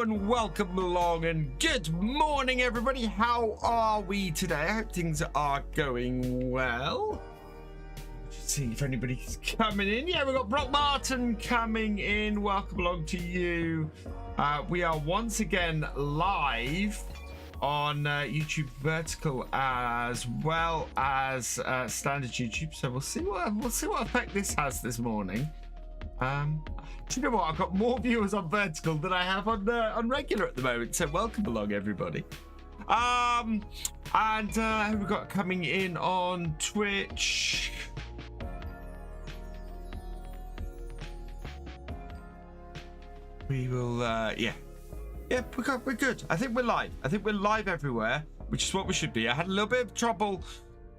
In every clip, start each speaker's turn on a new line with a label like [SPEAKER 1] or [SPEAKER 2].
[SPEAKER 1] Hello and welcome along and good morning everybody. How are we today? I hope things are going well. Let's see if anybody's coming in. Yeah, we've got Brock Martin coming in. Welcome along to you. We are once again live on YouTube Vertical as well as standard YouTube. So we'll see what effect this has this morning. Do you know what? I've got more viewers on Vertical than I have on regular at the moment. So welcome along, everybody. And who we've got coming in on Twitch? We will, yeah, we're good. I think we're live. I think we're live everywhere, which is what we should be. I had a little bit of trouble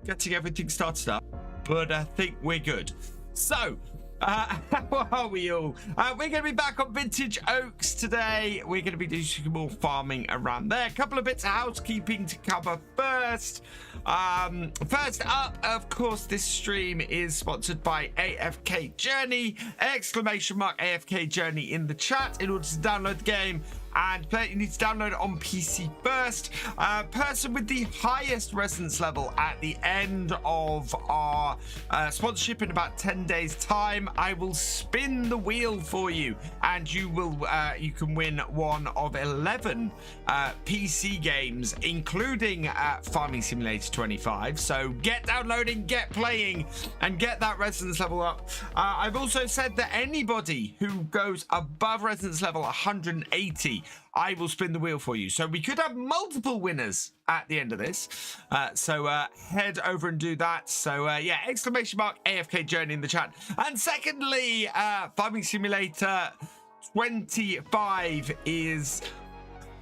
[SPEAKER 1] getting everything started up, but I think we're good. So. How are we all? We're going to be back on Vintage Oaks today. We're going to be doing some more farming around there. A couple of bits of housekeeping to cover first. First up, of course, this stream is sponsored by AFK Journey! !AFK Journey in the chat in order to download the game and play it. You need to download it on PC first. Person with the highest residence level at the end of our sponsorship in about 10 days time, I will spin the wheel for you and you can win one of 11 PC games, including Farming Simulator 25. So get downloading, get playing, and get that residence level up. I've also said that anybody who goes above residence level 180, I will spin the wheel for you. So we could have multiple winners at the end of this. So head over and do that. So yeah, !AFK Journey in the chat. And secondly, Farming Simulator 25 is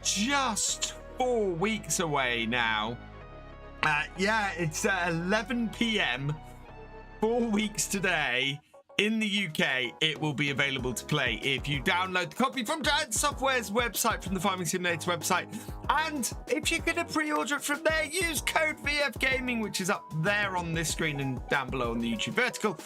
[SPEAKER 1] just 4 weeks away now. Yeah, it's 11 p.m. 4 weeks today. In the UK, it will be available to play if you download the copy from Giant Software's website, from the Farming Simulator website. And if you're going to pre-order it from there, use code VFGaming, which is up there on this screen and down below on the YouTube Vertical.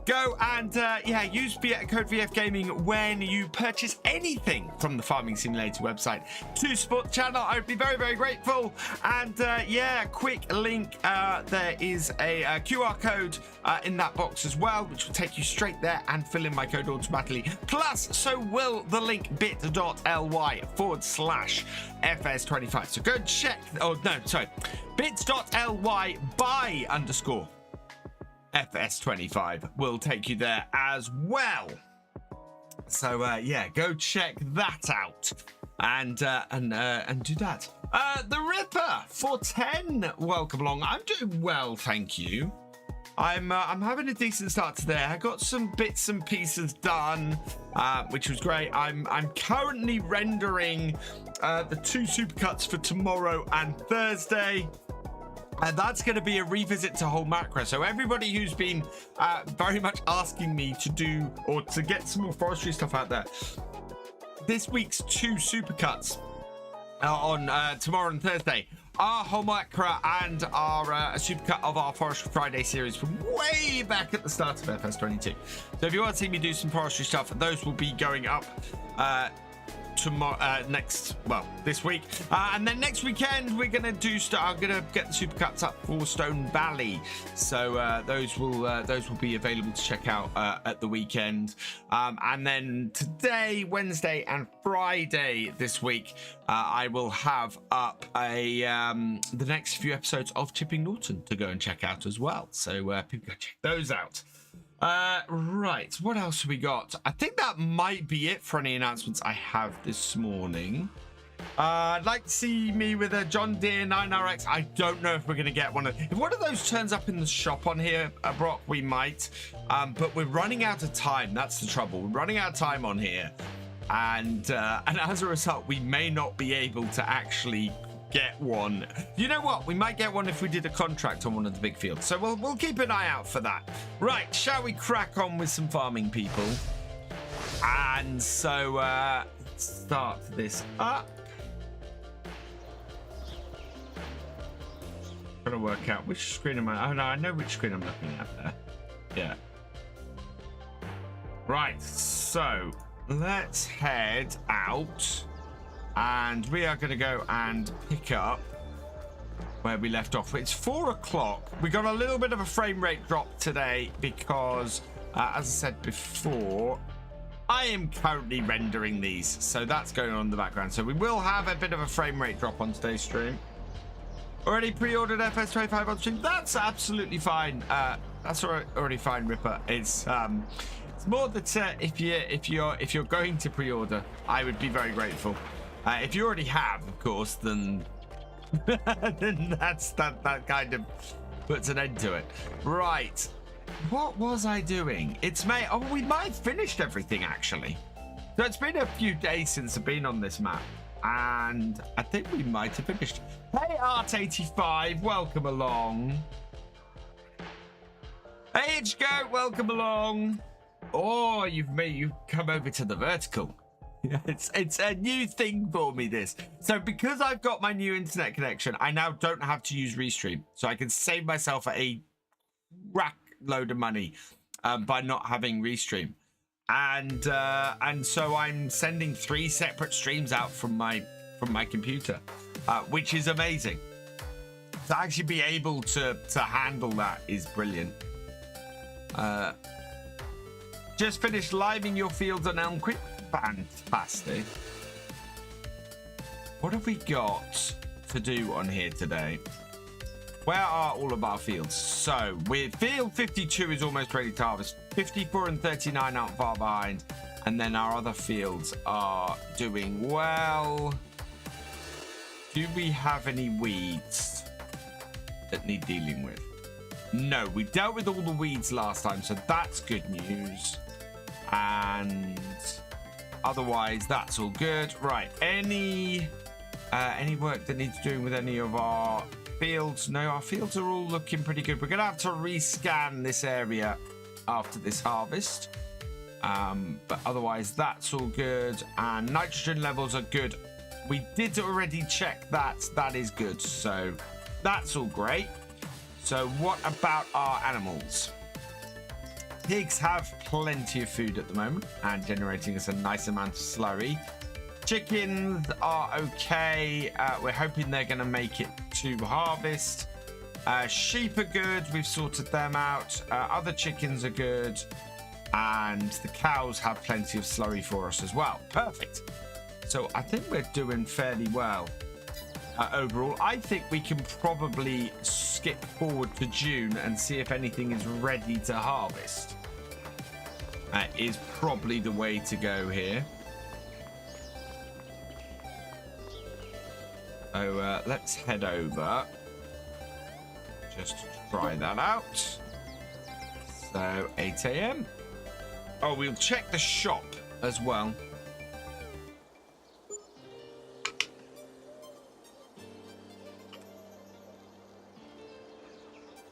[SPEAKER 1] Go and, yeah, use code VFGaming when you purchase anything from the Farming Simulator website to support the channel. I would be very, very grateful. And, yeah, quick link. There is a QR code in that box as well, which will take you straight there and fill in my code automatically. Plus, so will the link bit.ly/FS25. So go check, oh no, sorry, bit.ly/FS25 will take you there as well. So yeah, go check that out and do that. The Ripper 410, welcome along. I'm doing well, thank you. I'm having a decent start today. I got some bits and pieces done, which was great. I'm currently rendering the 2 supercuts for tomorrow and Thursday. And that's going to be a revisit to whole macro. So everybody who's been very much asking me to do or to get some more forestry stuff out there, this week's 2 supercuts on tomorrow and Thursday, our whole macro and our supercut of our Forestry Friday series from way back at the start of FS22. So if you want to see me do some forestry stuff, those will be going up tomorrow, this week, and then next weekend we're gonna do I'm gonna get the supercuts up for Stone Valley, so those will be available to check out at the weekend, and then today, Wednesday and Friday this week, I will have up the next few episodes of Chipping Norton to go and check out as well, so people go check those out. Right, what else have we got? I think that might be it for any announcements I have this morning. I'd like to see me with a John Deere 9RX. I don't know if we're going to get one. If one of those turns up in the shop on here, Brock, we might. But we're running out of time. That's the trouble. We're running out of time on here. And as a result, we may not be able to actually get one. You know what? We might get one if we did a contract on one of the big fields. So we'll keep an eye out for that. Right, shall we crack on with some farming, people? And so let's start this up. Trying to work out which screen am I? Oh no, I know which screen I'm looking at there. Yeah. Right, so let's head out, and we are going to go and pick up where we left off. It's 4 o'clock. We got a little bit of a frame rate drop today because, as I said before, I am currently rendering these, so that's going on in the background. So we will have a bit of a frame rate drop on today's stream. Already pre-ordered FS25 on stream. That's absolutely fine. That's already fine, Ripper. It's more that if you're going to pre-order, I would be very grateful. If you already have, of course, then then that kind of puts an end to it. Right. What was I doing? It's May. Oh, we might have finished everything, actually. So it's been a few days since I've been on this map, and I think we might have finished. Hey, Art85, welcome along. Hey, Ichigoat, welcome along. Oh, you've come over to the vertical. It's a new thing for me, this. So because I've got my new internet connection, I now don't have to use Restream. So I can save myself a rack load of money by not having Restream. And so I'm sending 3 separate streams out from my computer, which is amazing. To actually be able to handle that is brilliant. Just finished liming your fields on Elm Creek. Fantastic. What have we got to do on here today? Where are all of our fields? So field 52 is almost ready to harvest. 54 and 39 aren't far behind, and then our other fields are doing well. Do we have any weeds that need dealing with? No, we dealt with all the weeds last time, so that's good news. And otherwise, that's all good. Right, any work that needs doing with any of our fields? No, our fields are all looking pretty good. We're gonna have to rescan this area after this harvest, but otherwise that's all good, and nitrogen levels are good. We did already check that. That is good, so that's all great. So what about our animals? Pigs have plenty of food at the moment and generating us a nice amount of slurry. Chickens are okay. We're hoping they're going to make it to harvest. Sheep are good. We've sorted them out. Other chickens are good. And the cows have plenty of slurry for us as well. Perfect. So I think we're doing fairly well overall. I think we can probably skip forward to June and see if anything is ready to harvest. Is probably the way to go here. So let's head over just to try that out. So 8 a.m. Oh, we'll check the shop as well.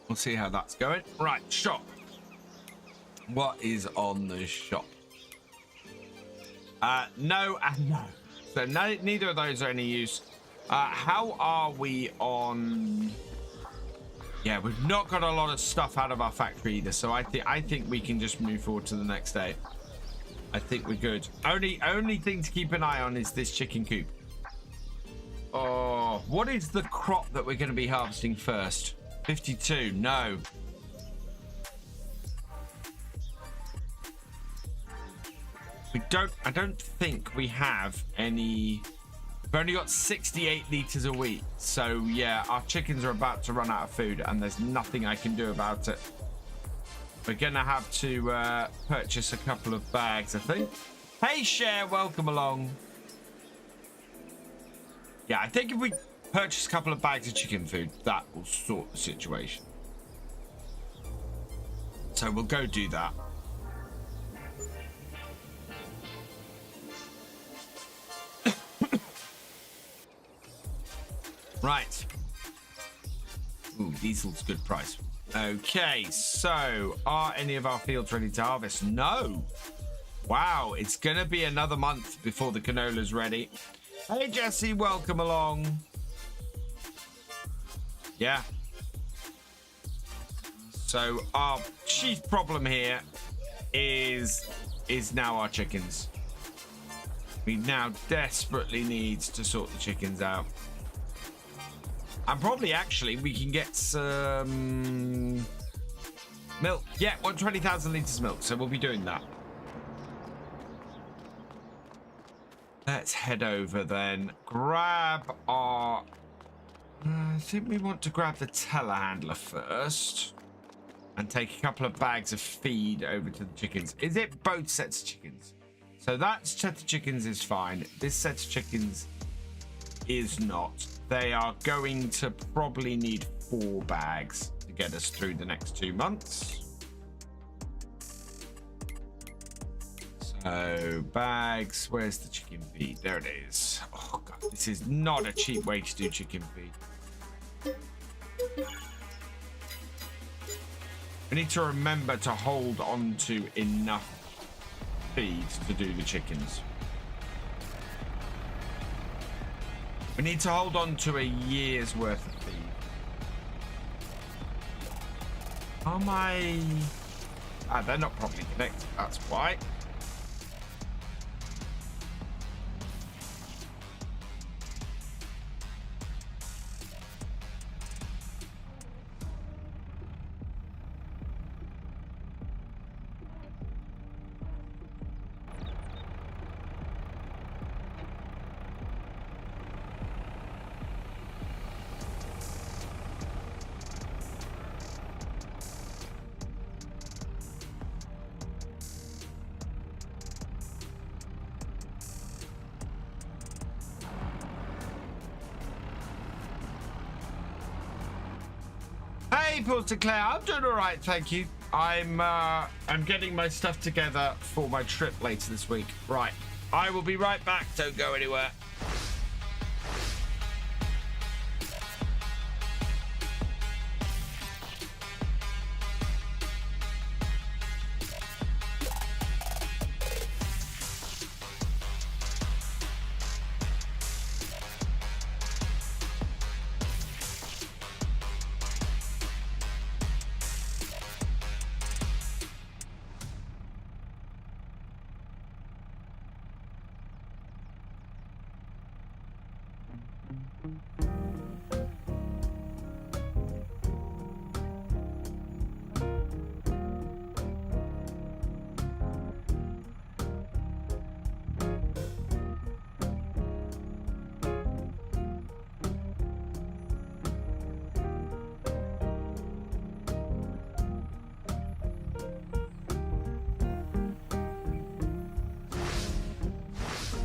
[SPEAKER 1] We'll see how that's going. Right, shop. What is on the shop? No and no. So neither of those are any use. How are we on? Yeah, we've not got a lot of stuff out of our factory either. So I think we can just move forward to the next day. I think we're good. Only thing to keep an eye on is this chicken coop. Oh, what is the crop that we're going to be harvesting first? 52. No. I don't think we have any. We've only got 68 liters a week. So yeah, our chickens are about to run out of food and there's nothing I can do about it. We're gonna have to purchase a couple of bags, I think. Hey Cher, welcome along. Yeah, I think if we purchase a couple of bags of chicken food, that will sort the situation. So we'll go do that. Right. Ooh, diesel's good price. Okay, so are any of our fields ready to harvest? No. Wow, it's gonna be another month before the canola's ready. Hey Jesse, welcome along. Yeah. So our chief problem here is now our chickens. We now desperately need to sort the chickens out. And probably, actually, we can get some milk. Yeah, 120,000 litres of milk, so we'll be doing that. Let's head over then. Grab our... I think we want to grab the telehandler first. And take a couple of bags of feed over to the chickens. Is it both sets of chickens? So that set of chickens is fine. This set of chickens is not. They are going to probably need 4 bags to get us through the next 2 months. So bags, where's the chicken feed? There it is. Oh god, this is not a cheap way to do chicken feed. We need to remember to hold on to enough feed to do the chickens. We need to hold on to a year's worth of feed. Are my... they're not properly connected, that's why. Hey, Paul Sinclair, I'm doing all right, thank you. I'm getting my stuff together for my trip later this week. Right, I will be right back. Don't go anywhere.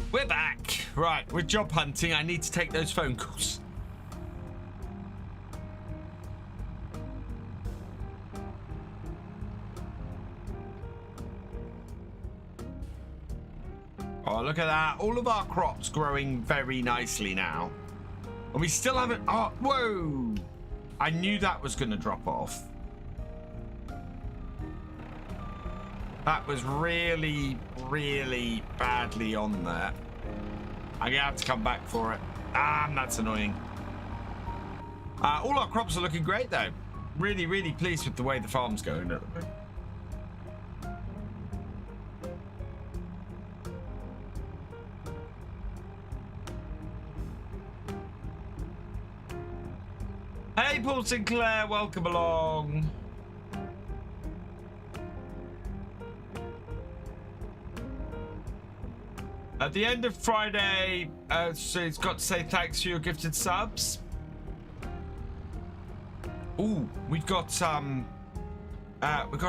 [SPEAKER 1] We're back. Right, we're job hunting. I need to take those phone calls. Oh, look at that. All of our crops growing very nicely now. And we still haven't... Oh, whoa. I knew that was going to drop off. That was really, really badly on there. I'm going to have to come back for it. That's annoying. All our crops are looking great, though. Really, really pleased with the way the farm's going at the moment. Hey, Paul Sinclair, welcome along. At the end of Friday, so it's got to say thanks for your gifted subs. Ooh, we've got a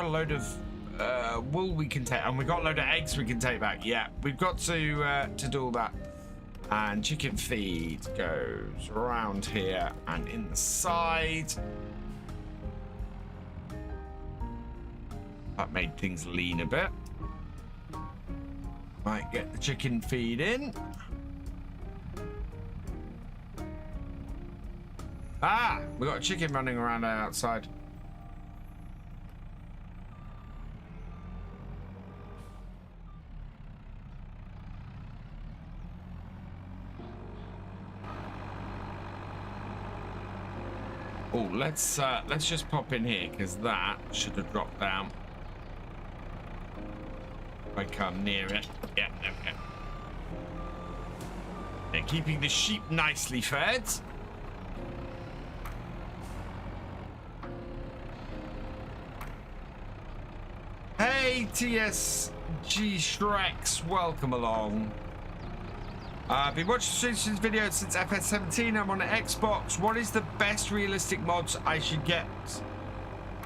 [SPEAKER 1] load of wool we can take, and we've got a load of eggs we can take back. Yeah, we've got to do all that. And chicken feed goes around here and in the side. That made things lean a bit. Might get the chicken feed in. We got a chicken running around outside. Oh, let's just pop in here because that should have dropped down. If I come near it. Yeah, there we go. They're keeping the sheep nicely fed. Hey, TSG Shreks, welcome along. Been watching this video since FS17. I'm on an Xbox. What is the best realistic mods I should get?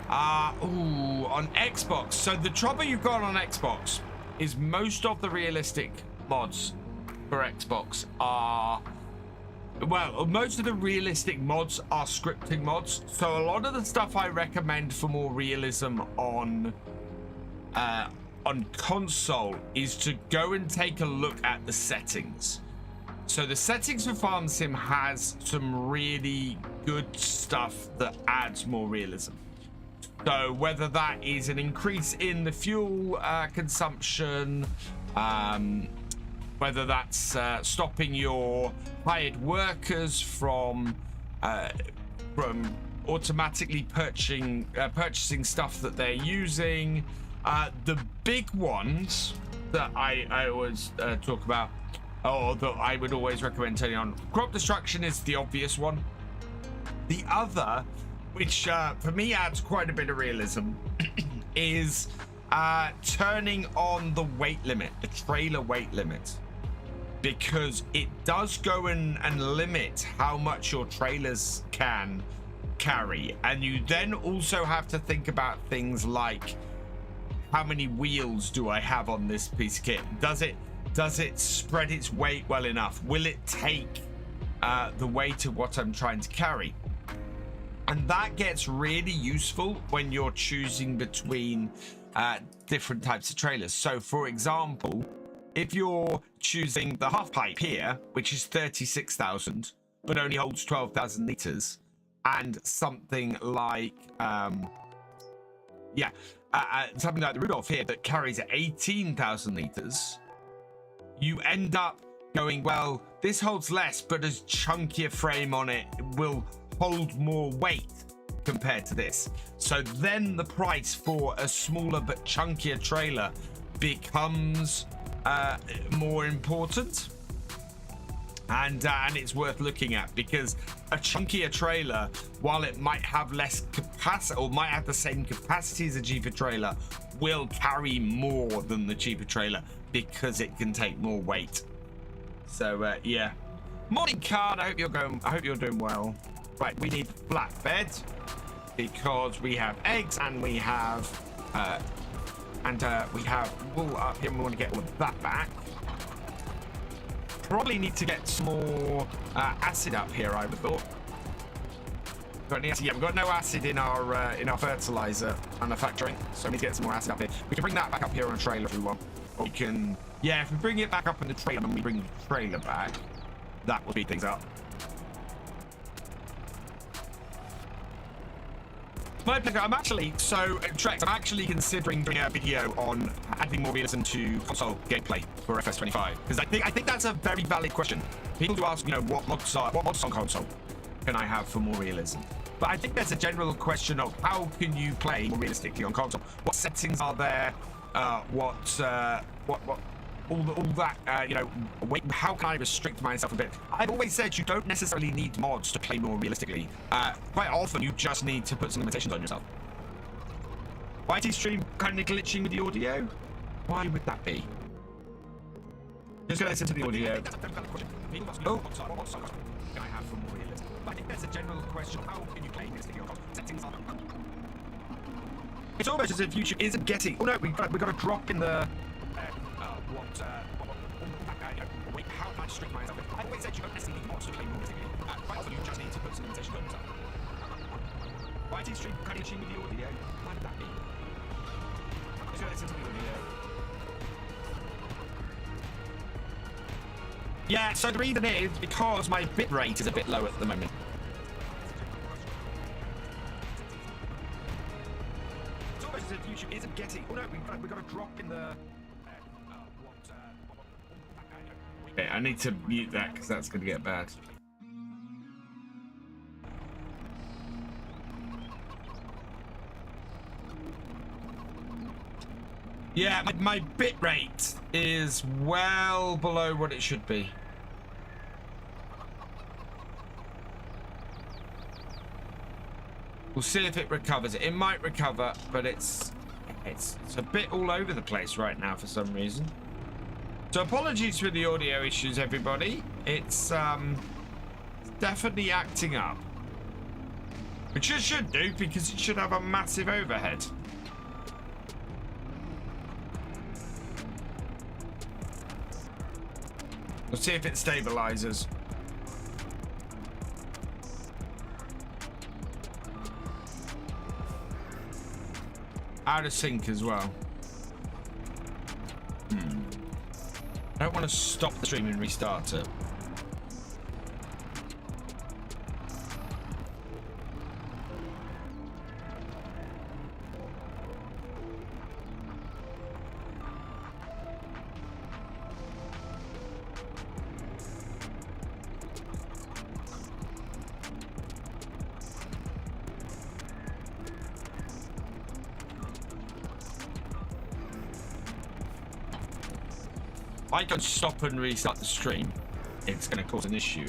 [SPEAKER 1] On Xbox. So the trouble you've got on Xbox is most of the realistic mods for Xbox are, well, most of the realistic mods are scripting mods. So a lot of the stuff I recommend for more realism on console is to go and take a look at the settings. So the settings for Farm Sim has some really good stuff that adds more realism. So whether that is an increase in the fuel consumption, whether that's stopping your hired workers from automatically purchasing stuff that they're using. The big ones that I always talk about, or that I would always recommend turning on, crop destruction is the obvious one. The other, which for me adds quite a bit of realism, is turning on the weight limit, the trailer weight limit, because it does go and limit how much your trailers can carry. And you then also have to think about things like, how many wheels do I have on this piece of kit? Does it spread its weight well enough? Will it take the weight of what I'm trying to carry? And that gets really useful when you're choosing between different types of trailers. So for example, if you're choosing the half pipe here, which is 36,000, but only holds 12,000 liters, and something like, something like the Rudolph here that carries 18,000 liters, you end up going, well, this holds less, but a chunkier frame on it will hold more weight compared to this. So then the price for a smaller but chunkier trailer becomes more important. And it's worth looking at, because a chunkier trailer, while it might have less capacity or might have the same capacity as a cheaper trailer, will carry more than the cheaper trailer because it can take more weight. So yeah. Morning, Card. I hope you're doing well. Right, we need flatbed because we have eggs and we have wool up here, and we want to get all of that back. Probably need to get some more acid up here, I would have thought. Got any acid? Yeah, we've got no acid in our fertilizer manufacturing, so we need to get some more acid up here. We can bring that back up here on a trailer if we want. Or we can, yeah, if we bring it back up in the trailer and we bring the trailer back, that will speed things up. My pleasure. I'm actually considering doing a video on adding more realism to console gameplay for FS25, because I think that's a very valid question. People do ask, what mods on console can I have for more realism? But I think there's a general question of how can you play more realistically on console? What settings are there? All that, how can I restrict myself a bit? I've always said you don't necessarily need mods to play more realistically. Quite often you just need to put some limitations on yourself. YT stream kind of glitching with the audio? Why would that be? Just go listen to the audio. Oh. Can I have for more realism? I think there's a general question of how can you play realistically on console? Settings are. It's almost as if YouTube isn't getting. Oh no, we've got a drop in the. Wait, how can I restrict myself? I've always said you don't necessarily need mods to play more realistically. Quite often you just need to put some limitations on yourself. YT stream kind of glitching with the audio. Why would that be? Let's go listen to the audio. Yeah, so the reason is because my bitrate is a bit low at the moment. It's almost as if YouTube isn't getting. Oh no, we've got a drop in the. Okay, I need to mute that because that's going to get bad. Yeah, my bitrate is well below what it should be. We'll see if it recovers. It might recover, but it's a bit all over the place right now for some reason. So apologies for the audio issues, everybody. It's definitely acting up. Which it should do, because it should have a massive overhead. We'll see if it stabilizes. Out of sync as well. I don't want to stop the stream and restart it. I can stop and restart the stream. It's going to cause an issue.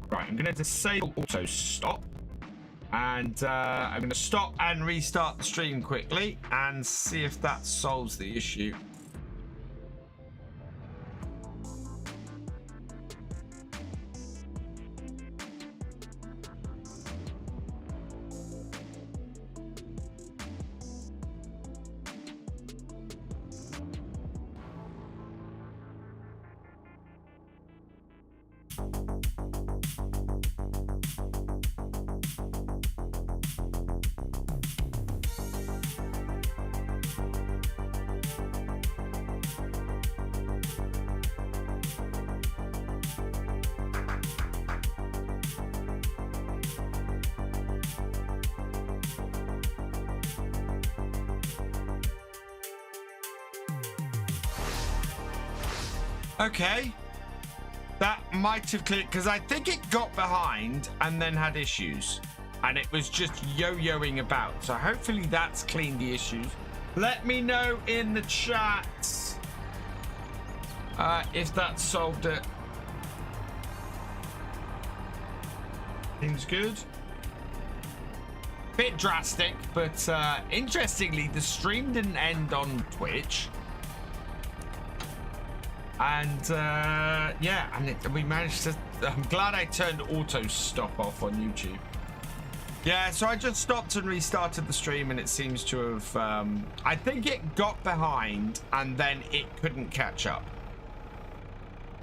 [SPEAKER 1] Right, I'm going to disable auto stop. And I'm going to stop and restart the stream quickly and see if that solves the issue. Okay, that might have cleared, because I think it got behind and then had issues, and it was just yo-yoing about. So hopefully that's cleaned the issues. Let me know in the chat if that solved it. Seems good. Bit drastic, but interestingly, the stream didn't end on Twitch. And yeah, and we managed to. I'm glad I turned auto stop off on YouTube. Yeah, so I just stopped and restarted the stream, and it seems to have. I think it got behind, and then it couldn't catch up.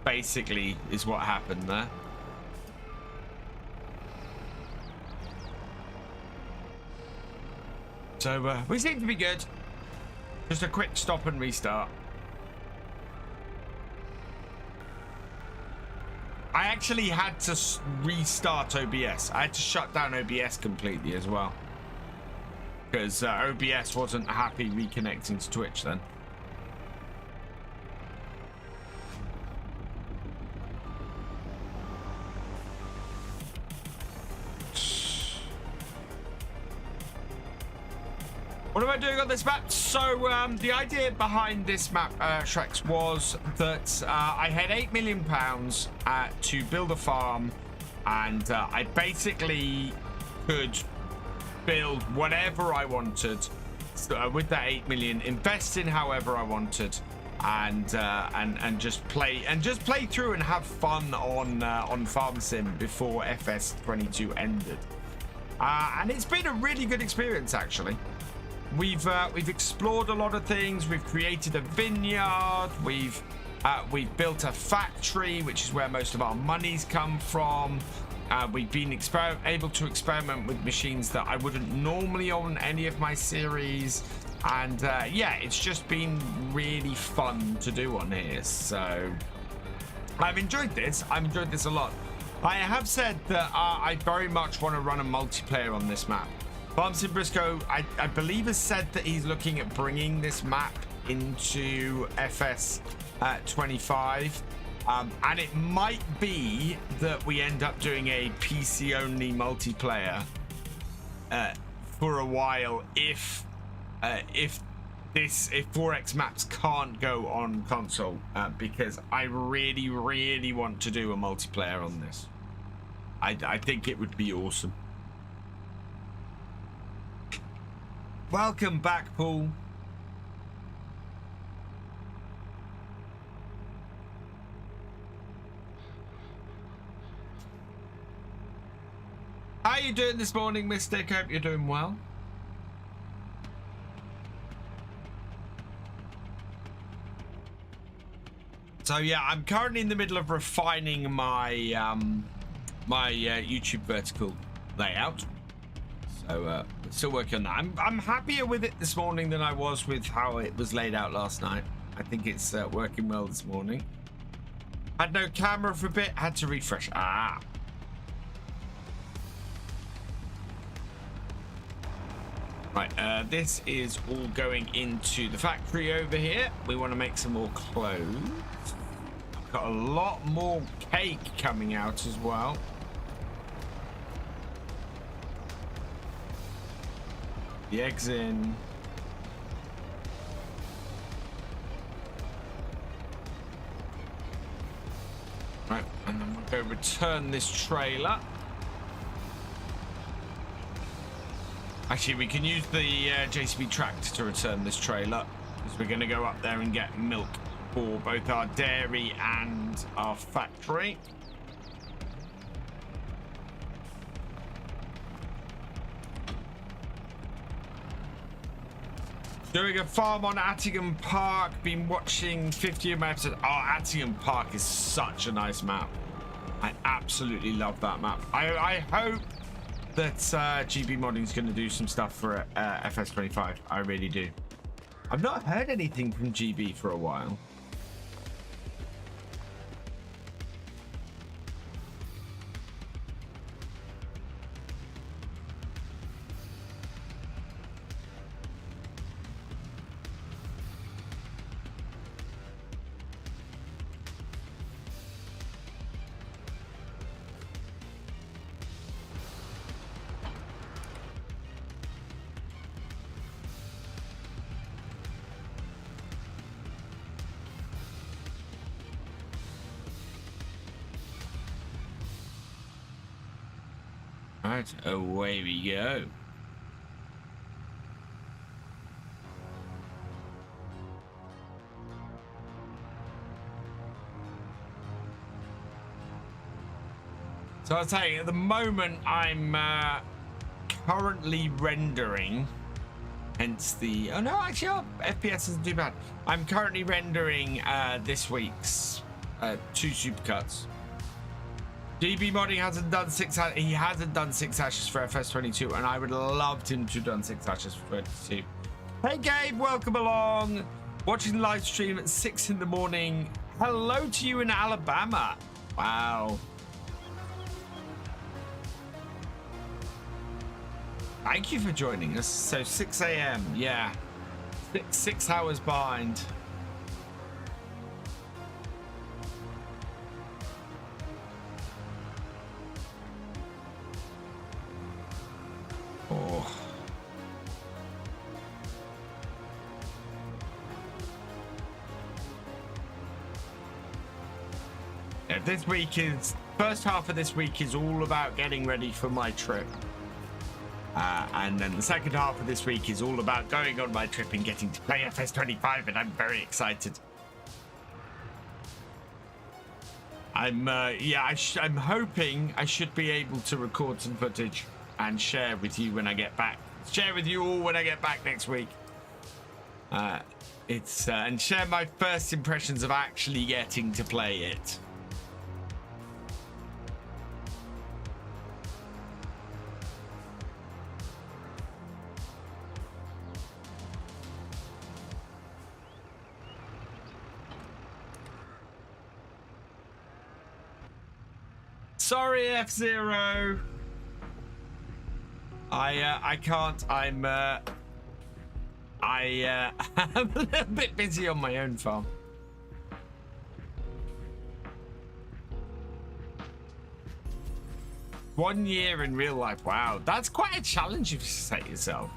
[SPEAKER 1] Basically, is what happened there. So we seem to be good. Just a quick stop and restart. I actually had to restart OBS. I had to shut down OBS completely as well, because OBS wasn't happy reconnecting to Twitch then. What am I doing on this map? So the idea behind this map, Shreks, was that I had £8 million to build a farm, and I basically could build whatever I wanted with that 8 million, invest in however I wanted, and just play through and have fun on Farm Sim before FS22 ended. And it's been a really good experience, actually. We've explored a lot of things. We've created a vineyard. We've built a factory, which is where most of our money's come from. We've been able to experiment with machines that I wouldn't normally on any of my series, and yeah, it's just been really fun to do on here. So I've enjoyed this. I've enjoyed this a lot. I have said that I very much want to run a multiplayer on this map. Farmsim Briscoe, I believe, has said that he's looking at bringing this map into FS25. And it might be that we end up doing a PC only multiplayer for a while if 4X maps can't go on console, because I really want to do a multiplayer on this. I think it would be awesome. Welcome back, Paul. How you doing this morning, Mystic? Hope you're doing well. So yeah, I'm currently in the middle of refining my YouTube vertical layout. So still working on that. I'm happier with it this morning than I was with how it was laid out last night. I think it's working well this morning. Had no camera for a bit, had to refresh. Right, this is all going into the factory over here. We want to make some more clothes. I've got a lot more cake coming out as well. The eggs in. Right, and then we'll go return this trailer. Actually, we can use the JCB tractor to return this trailer, because we're going to go up there and get milk for both our dairy and our factory. Doing a farm on Attingham Park. Been watching 50 of my episodes. Oh, Attingham Park is such a nice map. I absolutely love that map. I hope that GB Modding is going to do some stuff for FS25. I really do. I've not heard anything from GB for a while. Right, away we go. So I'll tell you, at the moment I'm currently rendering, hence the, oh no, actually our FPS isn't too bad. I'm currently rendering this week's 2 supercuts. GB Modding hasn't done 6 hashes for FS22, and I would have loved him to have done 6 hashes for 22. Hey Gabe, welcome along. Watching the live stream at 6 in the morning. Hello to you in Alabama. Wow. Thank you for joining us. So 6 a.m. Yeah. 6 hours behind. Oh. Yeah, this week is, first half of this week is all about getting ready for my trip. And then the second half of this week is all about going on my trip and getting to play FS25, and I'm very excited. I'm hoping I should be able to record some footage and share with you when I get back. Share with you all when I get back next week. And share my first impressions of actually getting to play it. Sorry, F-Zero. I can't. I'm a little bit busy on my own farm. 1 year in real life. Wow, that's quite a challenge if you set yourself.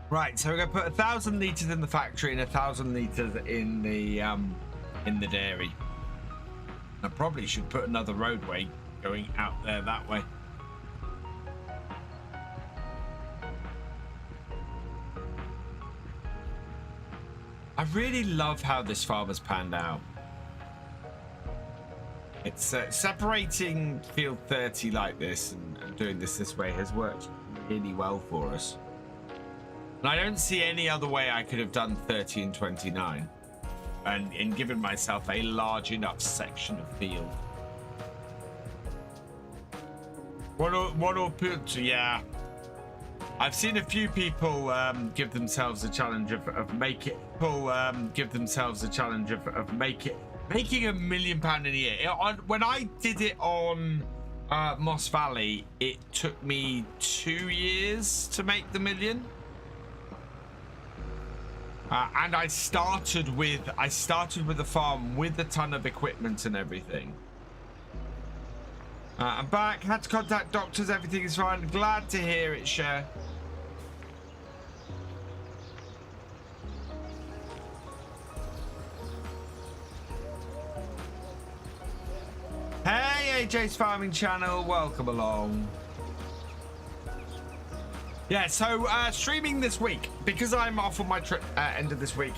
[SPEAKER 1] Right, so we're gonna put 1,000 liters in the factory and 1,000 liters in the dairy. I probably should put another roadway going out there that way. I really love how this farm has panned out. It's separating field 30 like this and doing this way has worked really well for us. And I don't see any other way I could have done 30 and 29 and given myself a large enough section of field. What or put? Yeah, I've seen a few people give themselves a challenge of making £1 million in a year. When I did it on Moss Valley, it took me 2 years to make the million. And I started with a farm with a ton of equipment and everything. I'm back. Had to contact doctors. Everything is fine. Glad to hear it, Cher. Hey, AJ's Farming Channel. Welcome along. Yeah, so streaming this week because I'm off on my trip end of this week.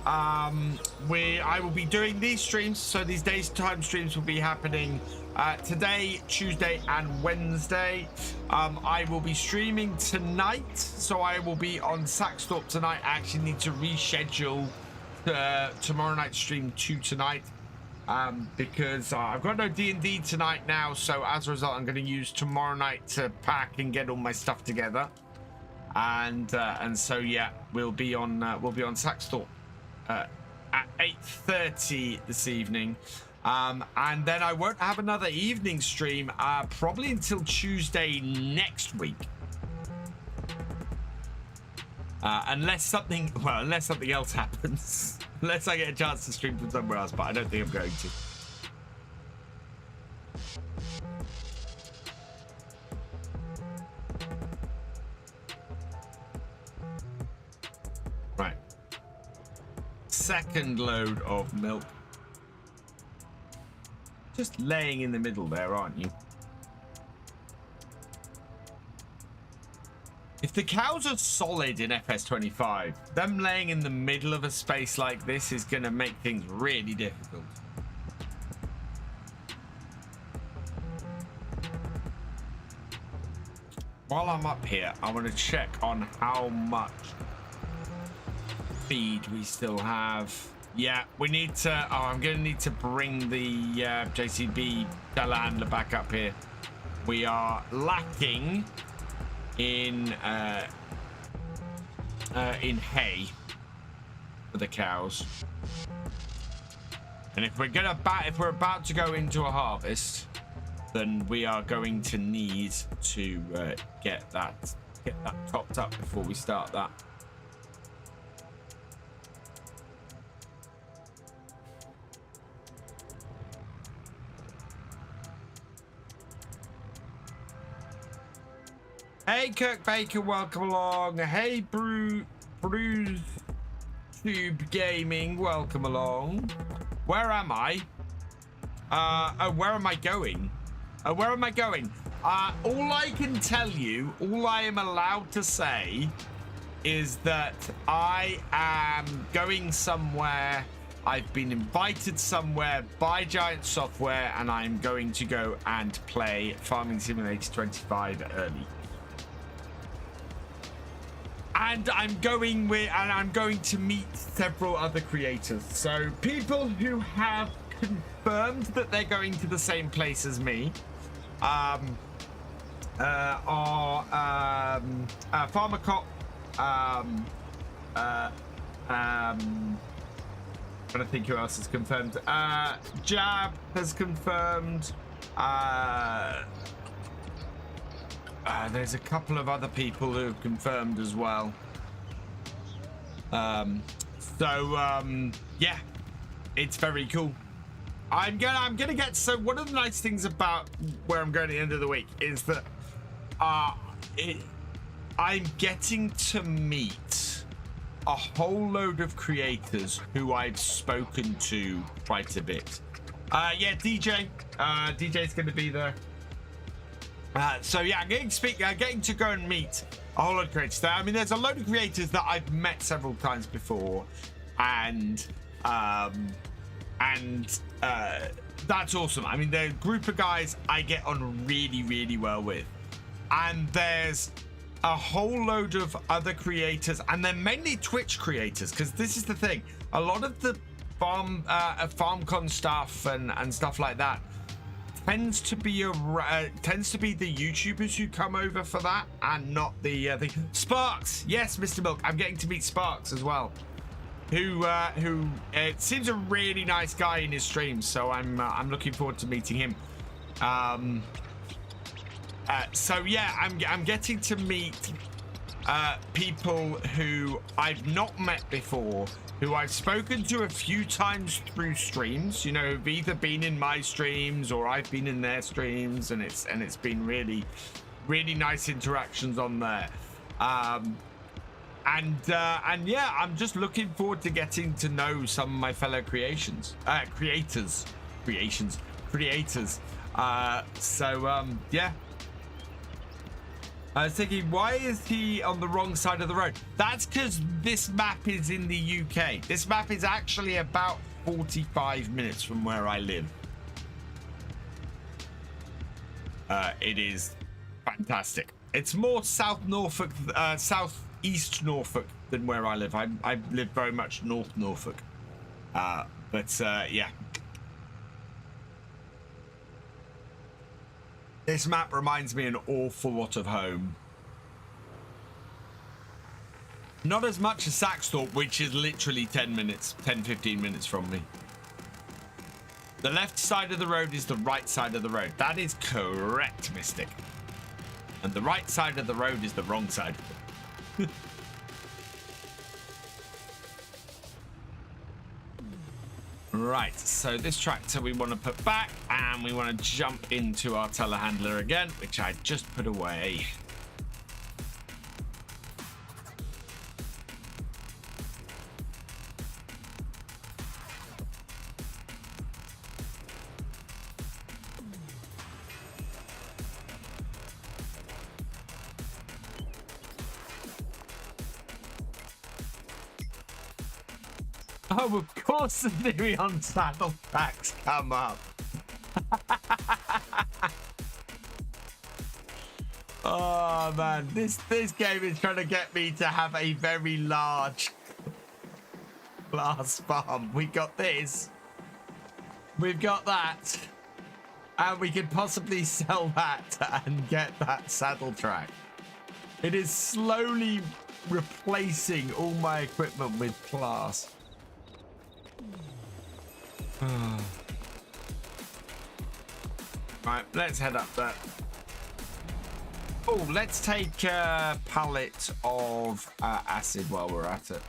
[SPEAKER 1] I will be doing these streams, so these days time streams will be happening today, Tuesday, and Wednesday. I will be streaming tonight, so I will be on Saxthorpe tonight. I actually need to reschedule tomorrow night's stream to tonight because I've got no D&D tonight now. So as a result, I'm going to use tomorrow night to pack and get all my stuff together. And so yeah, we'll be on Saxthorpe at 8:30 this evening, and then I won't have another evening stream probably until Tuesday next week, unless something else happens, unless I get a chance to stream from somewhere else, but I don't think I'm going to. Second load of milk. Just laying in the middle there, aren't you? If the cows are solid in FS25, them laying in the middle of a space like this is going to make things really difficult. While I'm up here, I want to check on how much feed we still have. Yeah, we need to I'm gonna need to bring the JCB telehandler back up here. We are lacking in hay for the cows, and if we're about to go into a harvest, then we are going to need to get that topped up before we start that. Hey, Kirk Baker, welcome along. Hey, Bruce Tube Gaming, welcome along. Where am I? Where am I going? Where am I going? All I can tell you, all I am allowed to say is that I am going somewhere. I've been invited somewhere by Giant Software, and I'm going to go and play Farming Simulator 25 early. And I'm going to meet several other creators. So people who have confirmed that they're going to the same place as me are Farmer Cop, trying to think who else has confirmed. Jab has confirmed. There's a couple of other people who have confirmed as well. Yeah, it's very cool. I'm gonna get, so one of the nice things about where I'm going at the end of the week is that I'm getting to meet a whole load of creators who I've spoken to quite a bit. Yeah, DJ's going to be there. So yeah, I'm getting to go and meet a whole lot of creators there. I mean, there's a load of creators that I've met several times before, and that's awesome. I mean, the group of guys I get on really, really well with, and there's a whole load of other creators, and they're mainly Twitch creators, because this is the thing. A lot of the FarmCon stuff and stuff like that tends to be the YouTubers who come over for that, and not the Sparks. Yes, Mr. Milk, I'm getting to meet Sparks as well, who seems a really nice guy in his streams, so I'm looking forward to meeting him. So yeah, I'm getting to meet people who I've not met before, who I've spoken to a few times through streams, you know, who've either been in my streams or I've been in their streams, and it's been really, really nice interactions on there. And yeah, I'm just looking forward to getting to know some of my fellow creators. Yeah. I was thinking, why is he on the wrong side of the road? That's because this map is in the UK. This map is actually about 45 minutes from where I live. It is fantastic. It's more South Norfolk, Southeast Norfolk than where I live. I live very much North Norfolk. Yeah. This map reminds me an awful lot of home. Not as much as Saxthorpe, which is literally 10 minutes, 10-15 minutes from me. The left side of the road is the right side of the road. That is correct, Mystic. And the right side of the road is the wrong side. Right, so this tractor we want to put back, and we want to jump into our telehandler again, which I just put away. Oh, of course the theory on saddle packs come up. Oh man, this game is trying to get me to have a very large glass farm. We got this. We've got that. And we could possibly sell that and get that saddle track. It is slowly replacing all my equipment with glass. Right, let's head up there. Oh, let's take a pallet of acid while we're at it.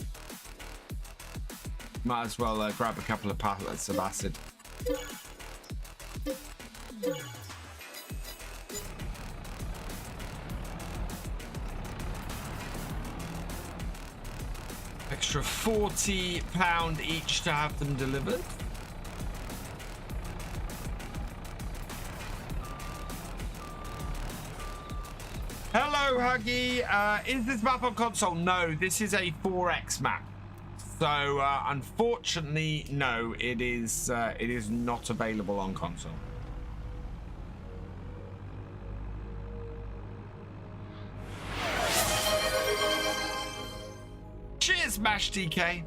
[SPEAKER 1] Might as well grab a couple of pallets of acid. Extra £40 each to have them delivered. Hello, Huggy. Is this map on console? No, this is a 4X map. So, unfortunately, no, it is not available on console. Cheers, Mash DK.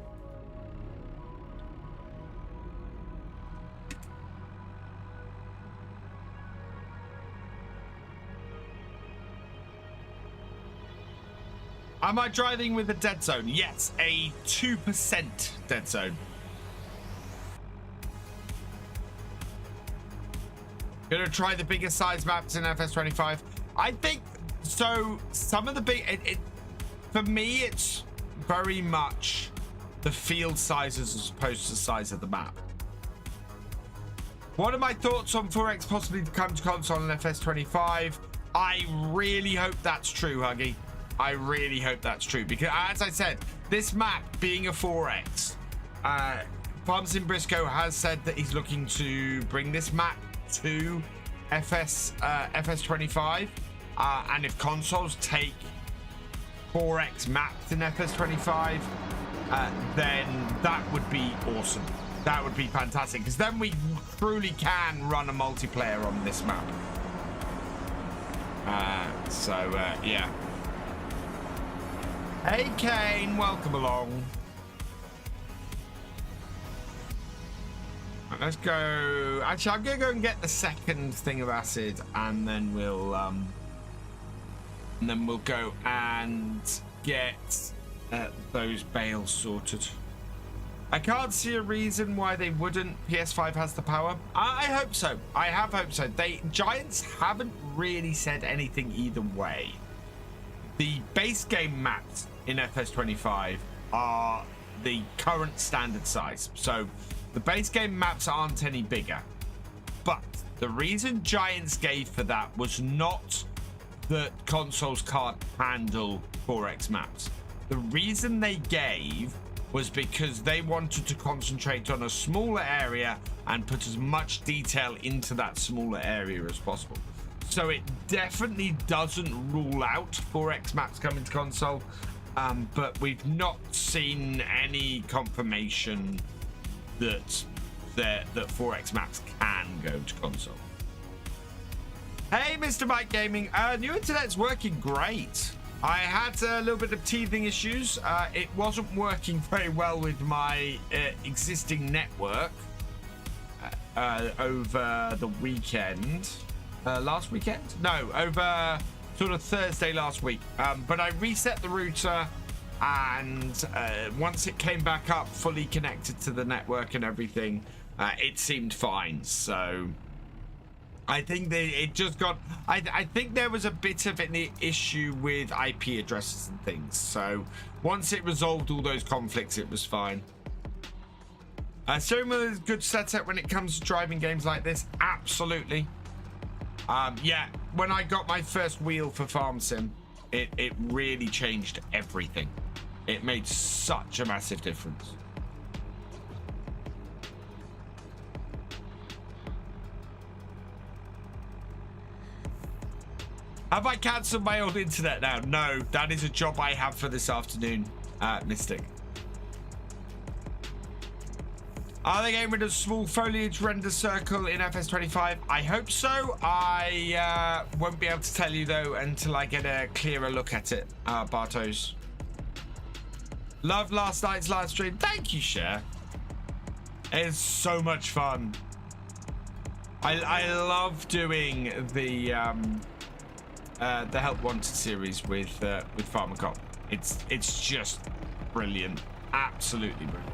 [SPEAKER 1] Am I driving with a dead zone? Yes, a 2% dead zone. Gonna try the bigger size maps in FS25. I think so. Some of the big, for me, it's very much the field sizes as opposed to the size of the map. What are my thoughts on 4X possibly to come to console in FS25? I really hope that's true, Huggy. I really hope that's true because, as I said, this map being a 4X, Farms in Briscoe has said that he's looking to bring this map to FS25, and if consoles take 4X maps in FS25, then that would be awesome. That would be fantastic because then we truly can run a multiplayer on this map. Yeah. Hey Kane, welcome along. Right, let's go. Actually, I'm gonna go and get the second thing of acid, and then we'll go and get those bales sorted. I can't see a reason why they wouldn't. PS5 has the power. I hope so. I have hoped so. Giants haven't really said anything either way. The base game maps in FS25 are the current standard size. So the base game maps aren't any bigger. But the reason Giants gave for that was not that consoles can't handle 4X maps. The reason they gave was because they wanted to concentrate on a smaller area and put as much detail into that smaller area as possible. So it definitely doesn't rule out 4X maps coming to console, but we've not seen any confirmation that 4X maps can go to console. Hey, Mr. Mike Gaming, new internet's working great. I had a little bit of teething issues. It wasn't working very well with my existing network over the weekend. Last weekend? No, over sort of Thursday last week. But I reset the router, and once it came back up, fully connected to the network and everything, it seemed fine. So I think it just got. I think there was a bit of an issue with IP addresses and things. So once it resolved all those conflicts, it was fine. Steering wheel is a good setup when it comes to driving games like this. Absolutely. Yeah, when I got my first wheel for Farm Sim, it really changed everything. It made such a massive difference. Have I cancelled my old internet now? No, that is a job I have for this afternoon, Mystic. Are they getting rid of small foliage render circle in FS25? I hope so. I won't be able to tell you though until I get a clearer look at it, Bartos. Love last night's live stream. Thank you, Cher. It's so much fun. I love doing the Help Wanted series with Farmer Cop. It's just brilliant, absolutely brilliant.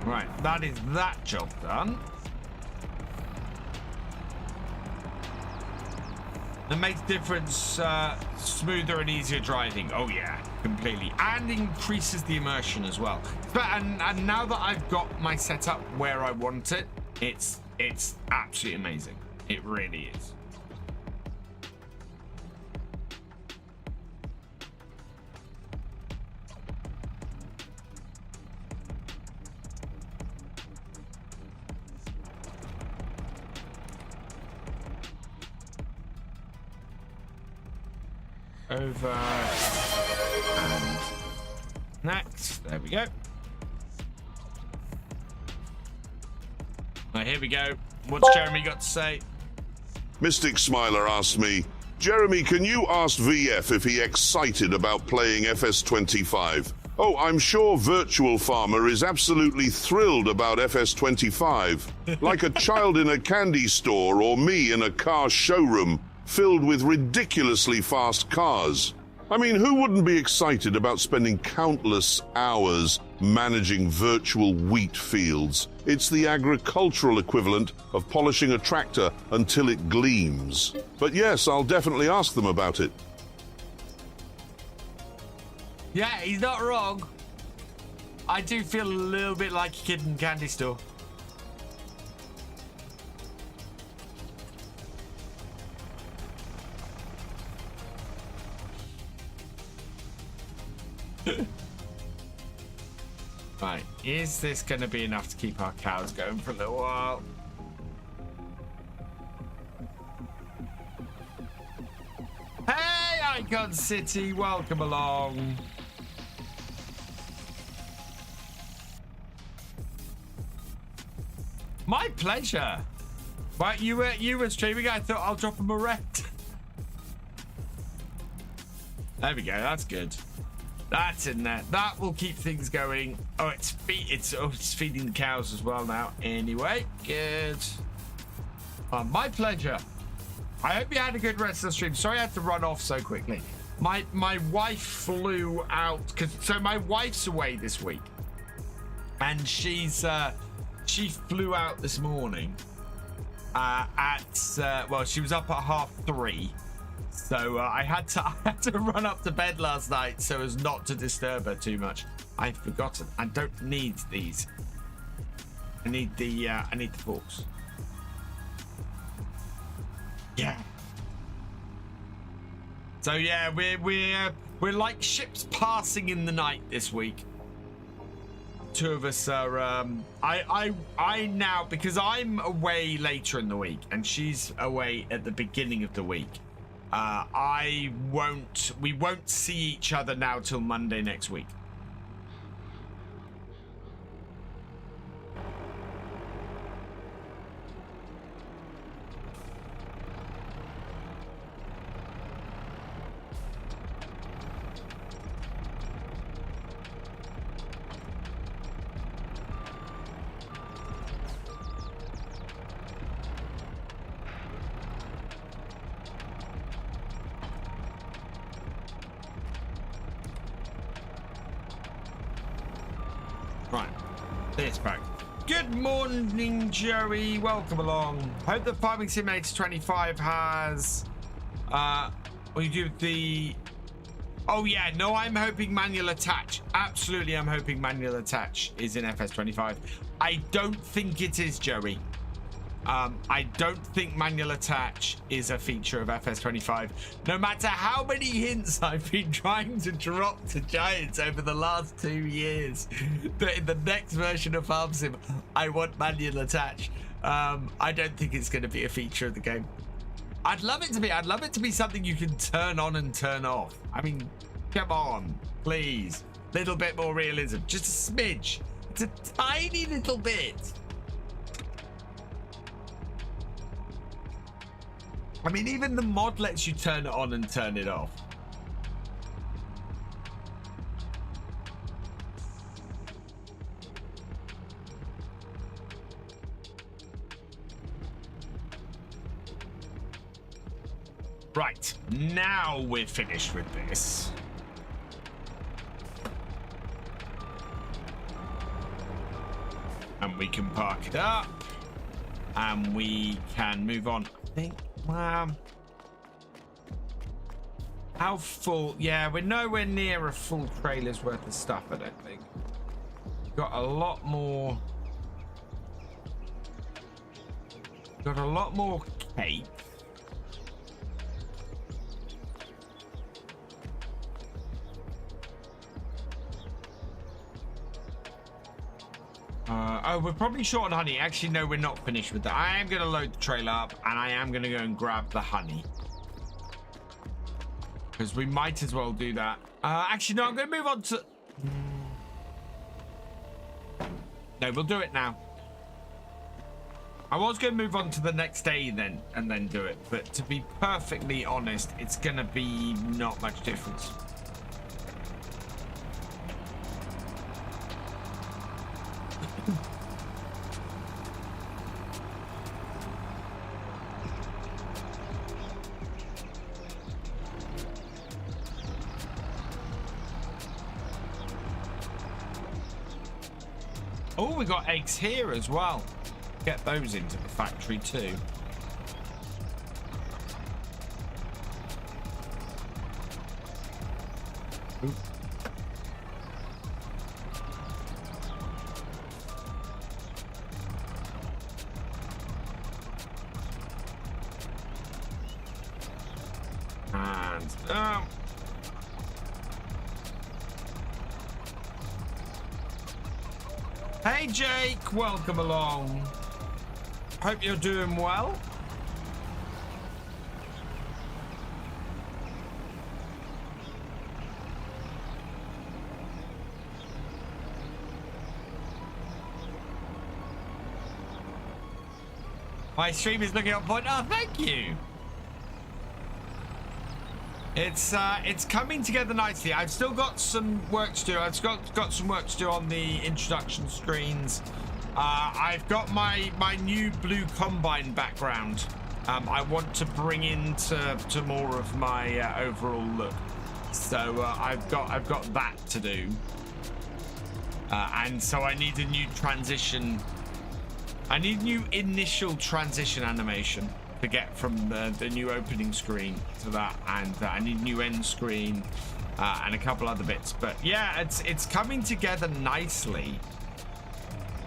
[SPEAKER 1] Right, that is that job done. It makes difference, smoother and easier driving. Oh yeah, completely. And increases the immersion as well. But and now that I've got my setup where I want it, it's absolutely amazing. It really is. Over and next. There we go. Right, here we go. What's Jeremy got to say?
[SPEAKER 2] Mystic Smiler asked me, Jeremy, can you ask VF if he excited about playing FS25? Oh, I'm sure Virtual Farmer is absolutely thrilled about FS25, like a child in a candy store or me in a car showroom filled with ridiculously fast cars. I mean, who wouldn't be excited about spending countless hours managing virtual wheat fields? It's the agricultural equivalent of polishing a tractor until it gleams. But yes, I'll definitely ask them about it.
[SPEAKER 1] Yeah, he's not wrong. I do feel a little bit like a kid in a candy store. Right, is this going to be enough to keep our cows going for a little while? Hey, Icon City, welcome along. My pleasure. Right, you were streaming. I thought I'll drop him a rect. There we go. That's good. That's in there. That will keep things going. Oh, it's feeding the cows as well now. Anyway, good. My pleasure. I hope you had a good rest of the stream. Sorry I had to run off so quickly. My wife flew out so my wife's away this week, and she flew out this morning well, she was up at 3:30. So I had to run up to bed last night so as not to disturb her too much. I've forgotten. I don't need these. I need the forks. Yeah. So yeah, we're like ships passing in the night this week. Two of us are I now, because I'm away later in the week and she's away at the beginning of the week. We won't see each other now till Monday next week. Good morning, Joey. Welcome along. Hope the Farming Simulator 25 has we do the oh yeah, no, I'm hoping manual attach. Absolutely, I'm hoping manual attach is in FS25. I don't think it is, Joey. I don't think manual attach is a feature of FS25. No matter how many hints I've been trying to drop to Giants over the last 2 years, that in the next version of Farm Sim, I want manual attach. I don't think it's going to be a feature of the game. I'd love it to be. I'd love it to be something you can turn on and turn off. I mean, come on, please. Little bit more realism. Just a smidge. It's a tiny little bit. I mean, even the mod lets you turn it on and turn it off. Right, now we're finished with this. And we can park it up. And we can move on. I think. How full? Yeah, we're nowhere near a full trailer's worth of stuff, I don't think. Got a lot more. Got a lot more cake. Oh, we're probably short on honey. Actually, no, we're not finished with that. I am going to load the trailer up, and I am going to go and grab the honey. Because we might as well do that. Actually, no, I'm going to move on to... No, we'll do it now. I was going to move on to the next day then, and then do it. But to be perfectly honest, it's going to be not much difference. Oh, we got eggs here as well. Get those into the factory too. Oop. And hey Jake, welcome along. Hope you're doing well. My stream is looking on point. Oh, thank you. It's coming together nicely. I've still got some work to do. I've got some work to do on the introduction screens. I've got my new blue combine background. I want to bring into more of my overall look. So I've got that to do. And so I need a new transition. I need new initial transition animation to get from the new opening screen to that, and I need new end screen and a couple other bits. But yeah, it's coming together nicely.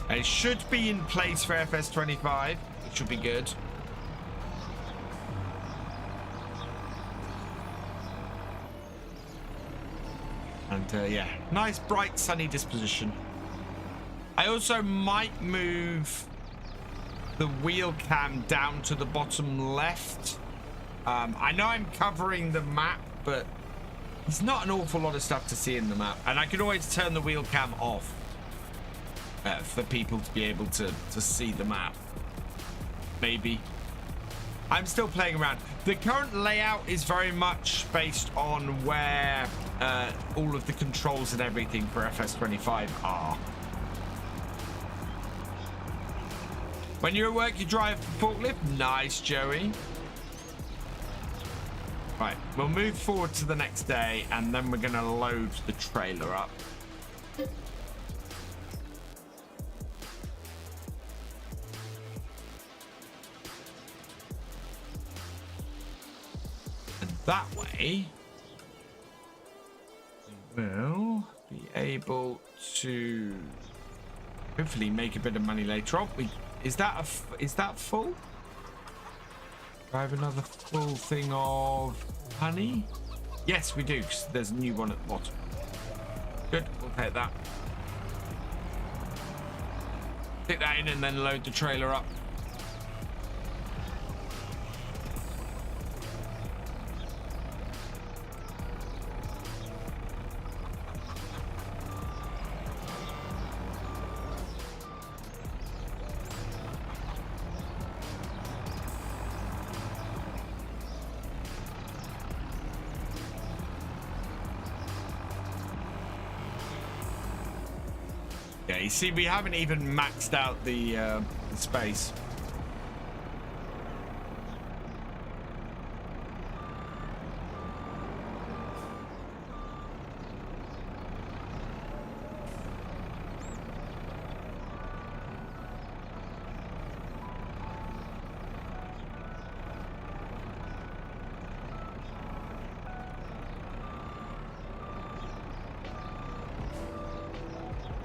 [SPEAKER 1] It should be in place for FS25. It should be good. And yeah, nice bright sunny disposition. I also might move the wheel cam down to the bottom left. I know I'm covering the map, but there's not an awful lot of stuff to see in the map, and I can always turn the wheel cam off for people to be able to see the map. Maybe. I'm still playing around. The current layout is very much based on where all of the controls and everything for FS25 are. When you're at work, you drive the forklift. Nice, Joey. Right, we'll move forward to the next day, and then we're going to load the trailer up. And that way, we will be able to hopefully make a bit of money later on. Is that full? Do I have another full thing of honey? Yes, we do, 'cause there's a new one at the bottom. Good, we'll take that. Stick that in and then load the trailer up. You see, we haven't even maxed out the space.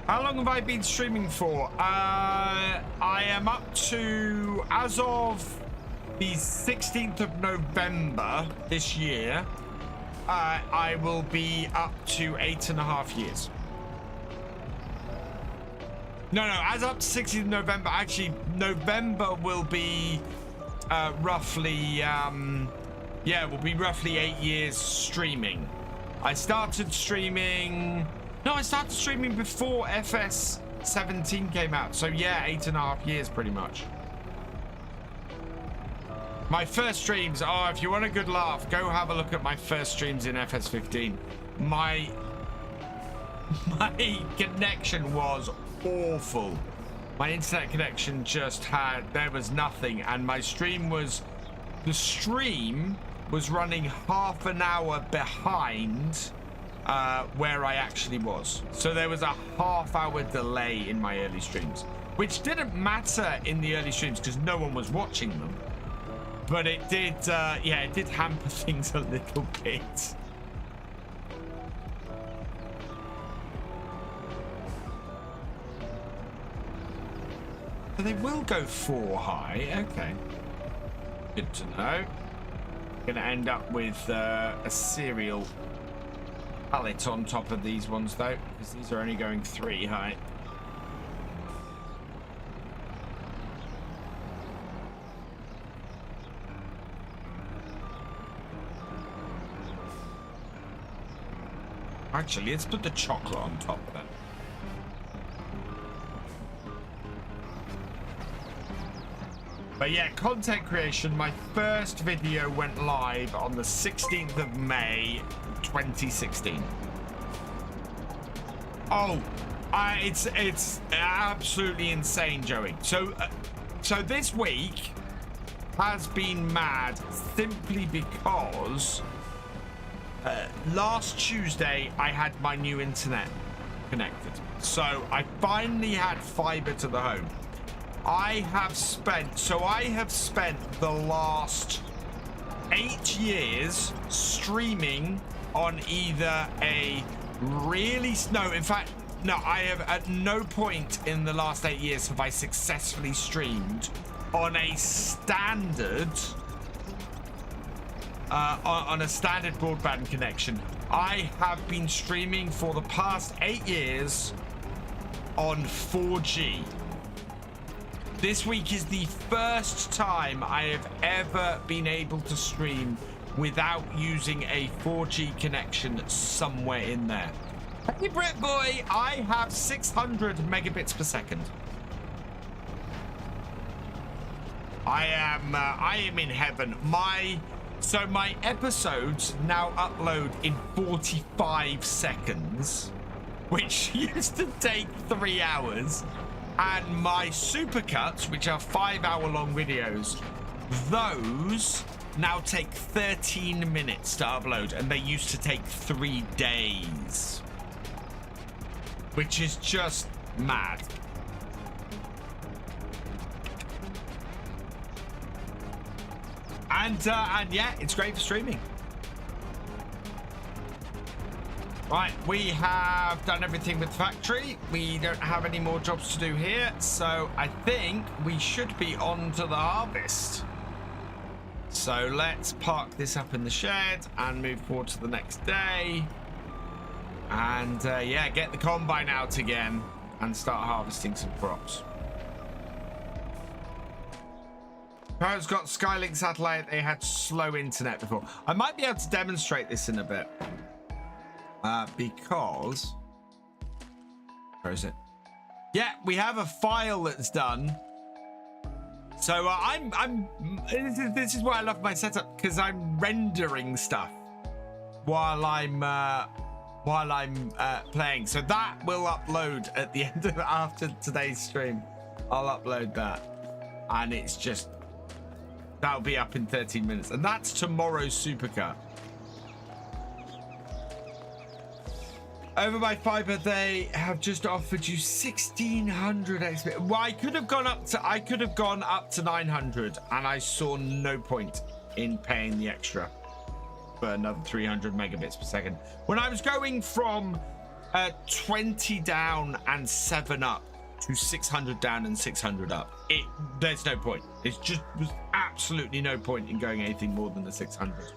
[SPEAKER 1] How long have I been streaming for? I am up to, as of the 16th of November this year, I will be up to 8.5 years. No, as up to 16th of November. Actually, November will be roughly, yeah, will be roughly 8 years streaming. I started streaming... No, I started streaming before FS17 came out. So yeah, 8.5 years pretty much. My first streams, oh, if you want a good laugh, go have a look at my first streams in FS15. My connection was awful. My internet connection just there was nothing, and my stream was, the stream was running half an hour behind where I actually was. So there was a half-hour delay in my early streams, which didn't matter in the early streams because no one was watching them. But it did, yeah, it did hamper things a little bit. So they will go 4 high. Okay. Good to know. Gonna end up with a cereal pallet on top of these ones though, because these are only going 3 high. Actually, let's put the chocolate on top then. But yeah, content creation. My first video went live on the 16th of May, 2016. Oh, it's absolutely insane, Joey. So this week has been mad simply because last Tuesday I had my new internet connected. So I finally had fiber to the home. I have spent the last 8 years streaming on either a really I have at no point in the last 8 years have I successfully streamed on a standard broadband connection. I have been streaming for the past 8 years on 4G. This week is the first time I have ever been able to stream without using a 4G connection somewhere in there. Hey, Brett boy, I have 600 megabits per second. I am in heaven. My episodes now upload in 45 seconds, which used to take 3 hours. And my supercuts, which are 5-hour-long videos, those now take 13 minutes to upload, and they used to take 3 days, which is just mad. And yeah, it's great for streaming. Right, we have done everything with the factory. We don't have any more jobs to do here, so I think we should be on to the harvest. So let's park this up in the shed and move forward to the next day. And yeah, get the combine out again and start harvesting some crops. Parents got Skylink satellite. They had slow internet before. I might be able to demonstrate this in a bit. Because where is it? Yeah, we have a file that's done. So this is why I love my setup, because I'm rendering stuff while I'm playing. So that will upload at the end of after today's stream. I'll upload that, and it's just that'll be up in 13 minutes, and that's tomorrow's supercut. Over by fiber, they have just offered you 1,600 XP. Well, I could have gone up to 900, and I saw no point in paying the extra for another 300 megabits per second. When I was going from 20 down and 7 up to 600 down and 600 up, there's no point. It just was absolutely no point in going anything more than the 600.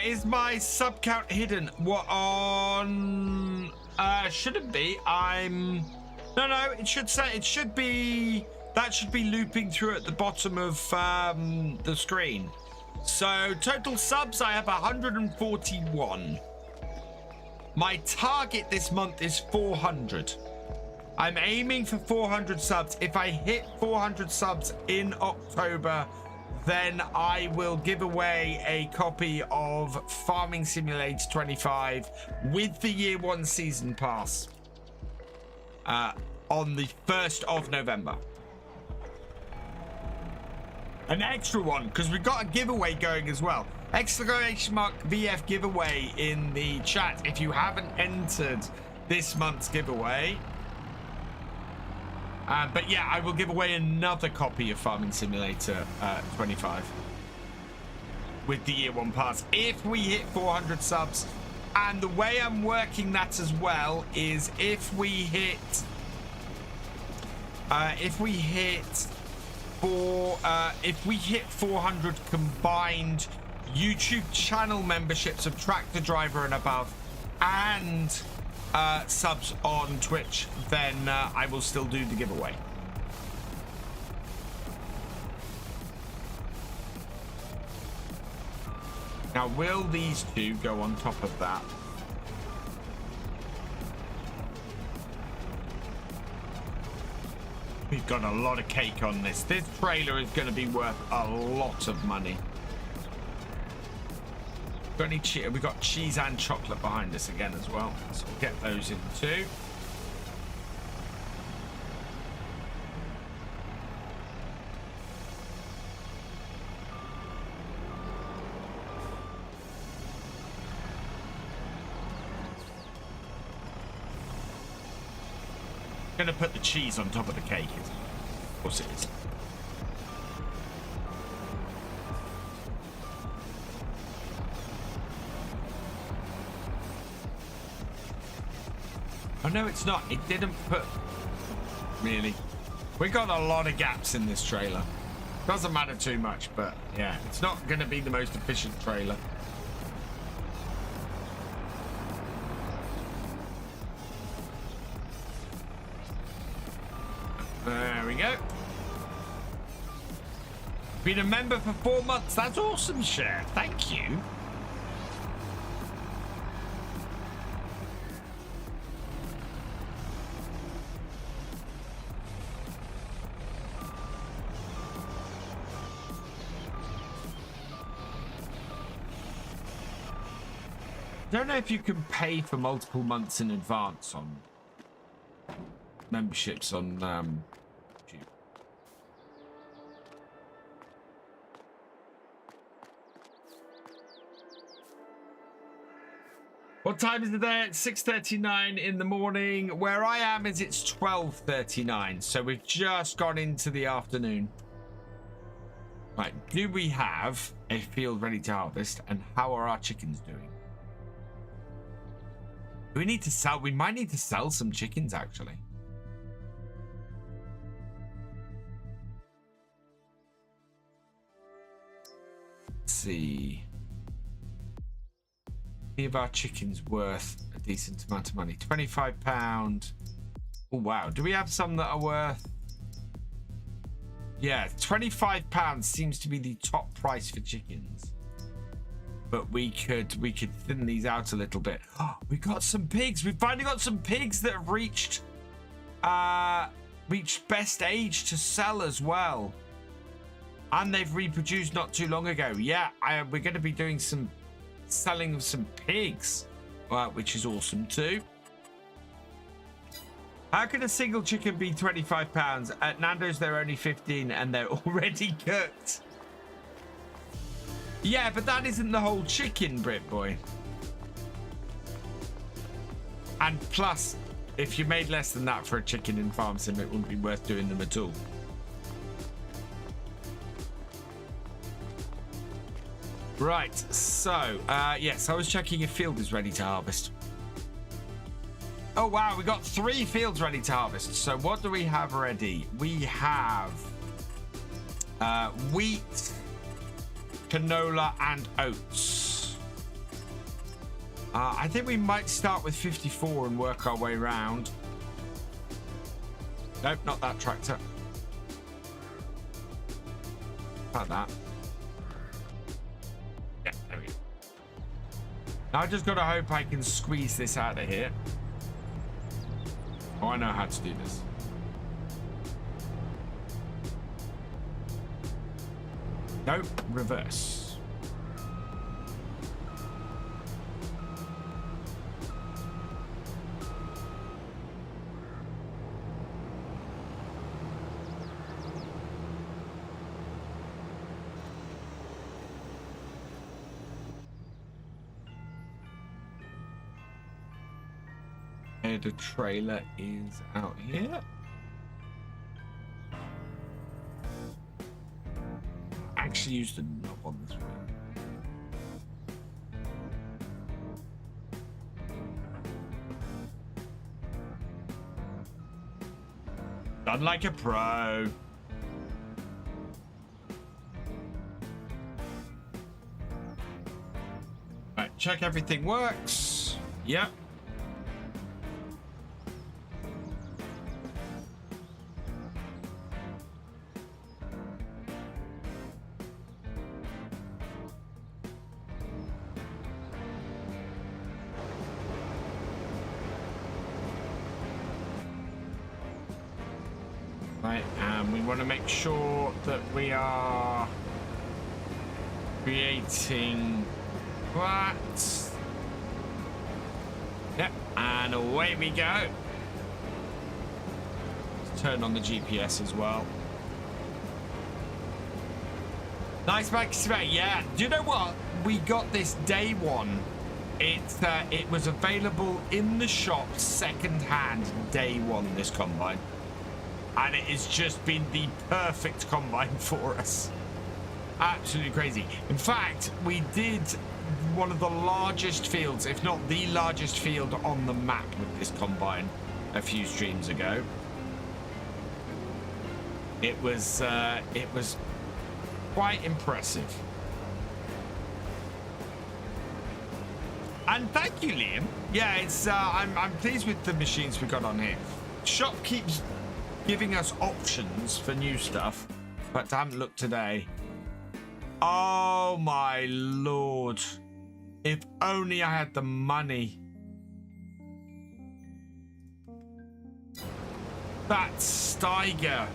[SPEAKER 1] Is my sub count hidden? What on? Shouldn't be. No. It should say. It should be. That should be looping through at the bottom of the screen. So total subs, I have 141. My target this month is 400. I'm aiming for 400 subs. If I hit 400 subs in October, then I will give away a copy of Farming Simulator 25 with the Year 1 Season Pass on the 1st of November. An extra one, because we've got a giveaway going as well. Exclamation mark VF giveaway in the chat if you haven't entered this month's giveaway. But yeah, I will give away another copy of Farming Simulator 25 with the Year 1 Pass if we hit 400 subs. And the way I'm working that as well is if we hit 400 combined YouTube channel memberships of Tractor Driver and above, and subs on Twitch, then I will still do the giveaway. Now, will these two go on top of that? We've got a lot of cake on this. This trailer is going to be worth a lot of money. We've got cheese and chocolate behind us again as well. So we'll get those in too. I'm going to put the cheese on top of the cake. Of course it is. Oh, no, it's not. It didn't put... Really? We got a lot of gaps in this trailer. Doesn't matter too much, but yeah, it's not going to be the most efficient trailer. There we go. Been a member for 4 months. That's awesome, Cher. Thank you. I don't know if you can pay for multiple months in advance on memberships on YouTube. What time is it there? It's 6:39 in the morning. Where I am is it's 12:39, so we've just gone into the afternoon. Right, do we have a field ready to harvest, and how are our chickens doing? We need to sell. We might need to sell some chickens, actually. Let's see. If our chicken's worth a decent amount of money. £25. Oh, wow. Do we have some that are worth? Yeah, £25 seems to be the top price for chickens. But we could thin these out a little bit. Oh, we got some pigs. We finally got some pigs that have reached best age to sell as well. And they've reproduced not too long ago. Yeah, we're going to be doing some selling of some pigs, which is awesome too. How can a single chicken be £25? At Nando's, they're only 15 and they're already cooked. Yeah, but that isn't the whole chicken, Brit Boy. And plus, if you made less than that for a chicken in Farm Sim, it wouldn't be worth doing them at all. Right, so, yes, I was checking if field is ready to harvest. Oh, wow, we got 3 fields ready to harvest. So what do we have ready? We have wheat, canola, and oats. I think we might start with 54 and work our way around. Nope, not that tractor. About that. Yeah, there we go. Now I just gotta hope I can squeeze this out of here. Oh, I know how to do this. Nope, reverse. The trailer is out here. Actually used the knob on this one. Done like a pro. Right, check everything works. Yep. Right, and we want to make sure that we are creating that. Yep, and away we go. Let's turn on the GPS as well. Nice, Max. Yeah, do you know what? We got this day one. It was available in the shop second-hand day one, this combine. And it has just been the perfect combine for us. Absolutely crazy. In fact, we did one of the largest fields, if not the largest field on the map with this combine a few streams ago. It was quite impressive. And thank you, Liam. Yeah, it's I'm pleased with the machines we got on here. Shop keeps giving us options for new stuff, but I haven't looked today. Oh my lord. If only I had the money. That's Steiger.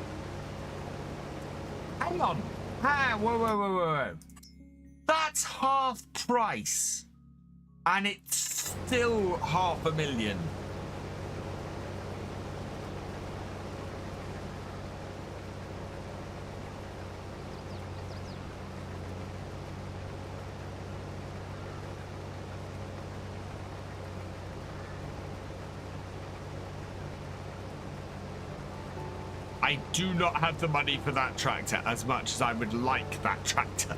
[SPEAKER 1] Hang on. Whoa. That's half price. And it's still 500,000. I do not have the money for that tractor as much as I would like that tractor.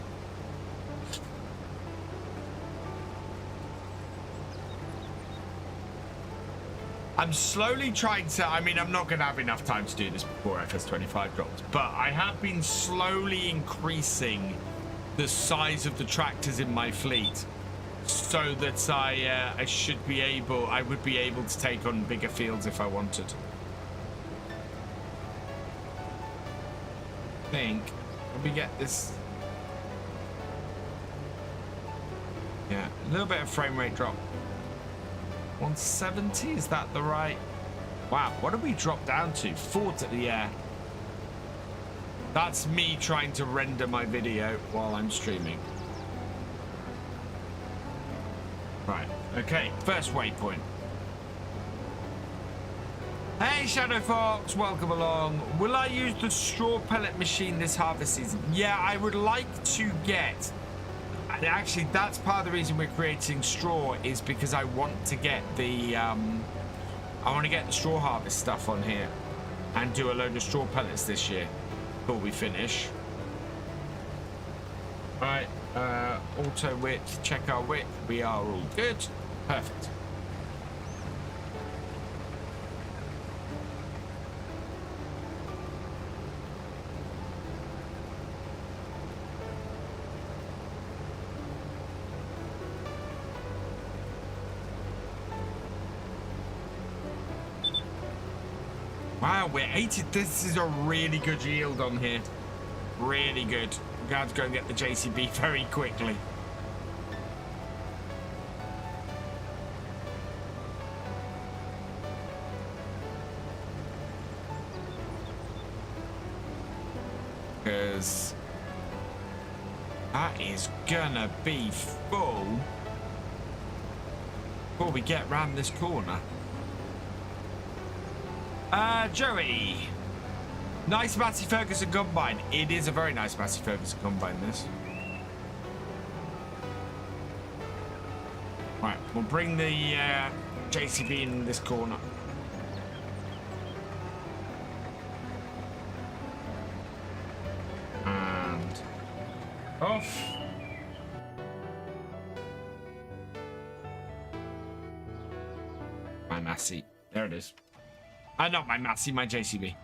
[SPEAKER 1] I'm slowly trying to, I mean, I'm not going to have enough time to do this before FS25 drops, but I have been slowly increasing the size of the tractors in my fleet so that I would be able to take on bigger fields if I wanted. I think, let me get this. Yeah, a little bit of frame rate drop. 170, is that the right? Wow, what did we drop down to? 40, yeah. That's me trying to render my video while I'm streaming. Right, okay, first waypoint. Hey Shadow Fox, welcome along. Will I use the straw pellet machine this harvest season? Yeah, I would like to get, and actually that's part of the reason we're creating straw, is because I want to get the straw harvest stuff on here and do a load of straw pellets this year before we finish. Right, auto width, check our width, we are all good, perfect. Wow, we're 80. This is a really good yield on here. Really good. I'm going to have to go and get the JCB very quickly. because that is gonna be full before we get round this corner. Joey. Nice Massey Ferguson combine. It is a very nice Massey Ferguson combine, this. Right, we'll bring the JCB in this corner. And off. My Massey. There it is. Not my Massey, my JCB.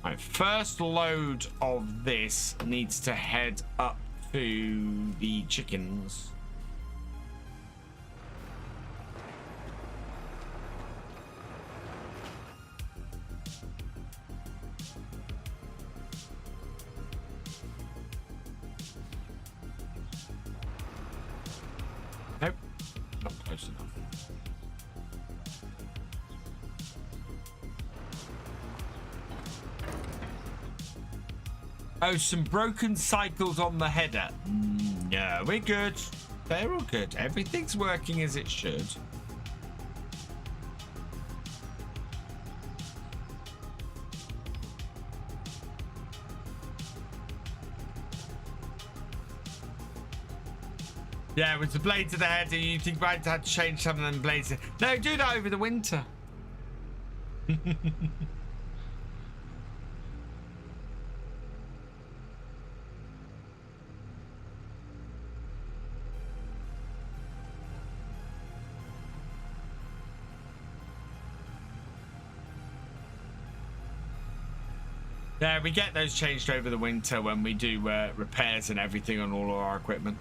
[SPEAKER 1] Right, first load of this needs to head up to the chickens. Nope, not close enough. Oh, some broken cycles on the header. No, we're good. They're all good. Everything's working as it should. Yeah, with the blades of the header, you think I'd have to change some of them blades. No, do that over the winter. Yeah, we get those changed over the winter when we do repairs and everything on all of our equipment.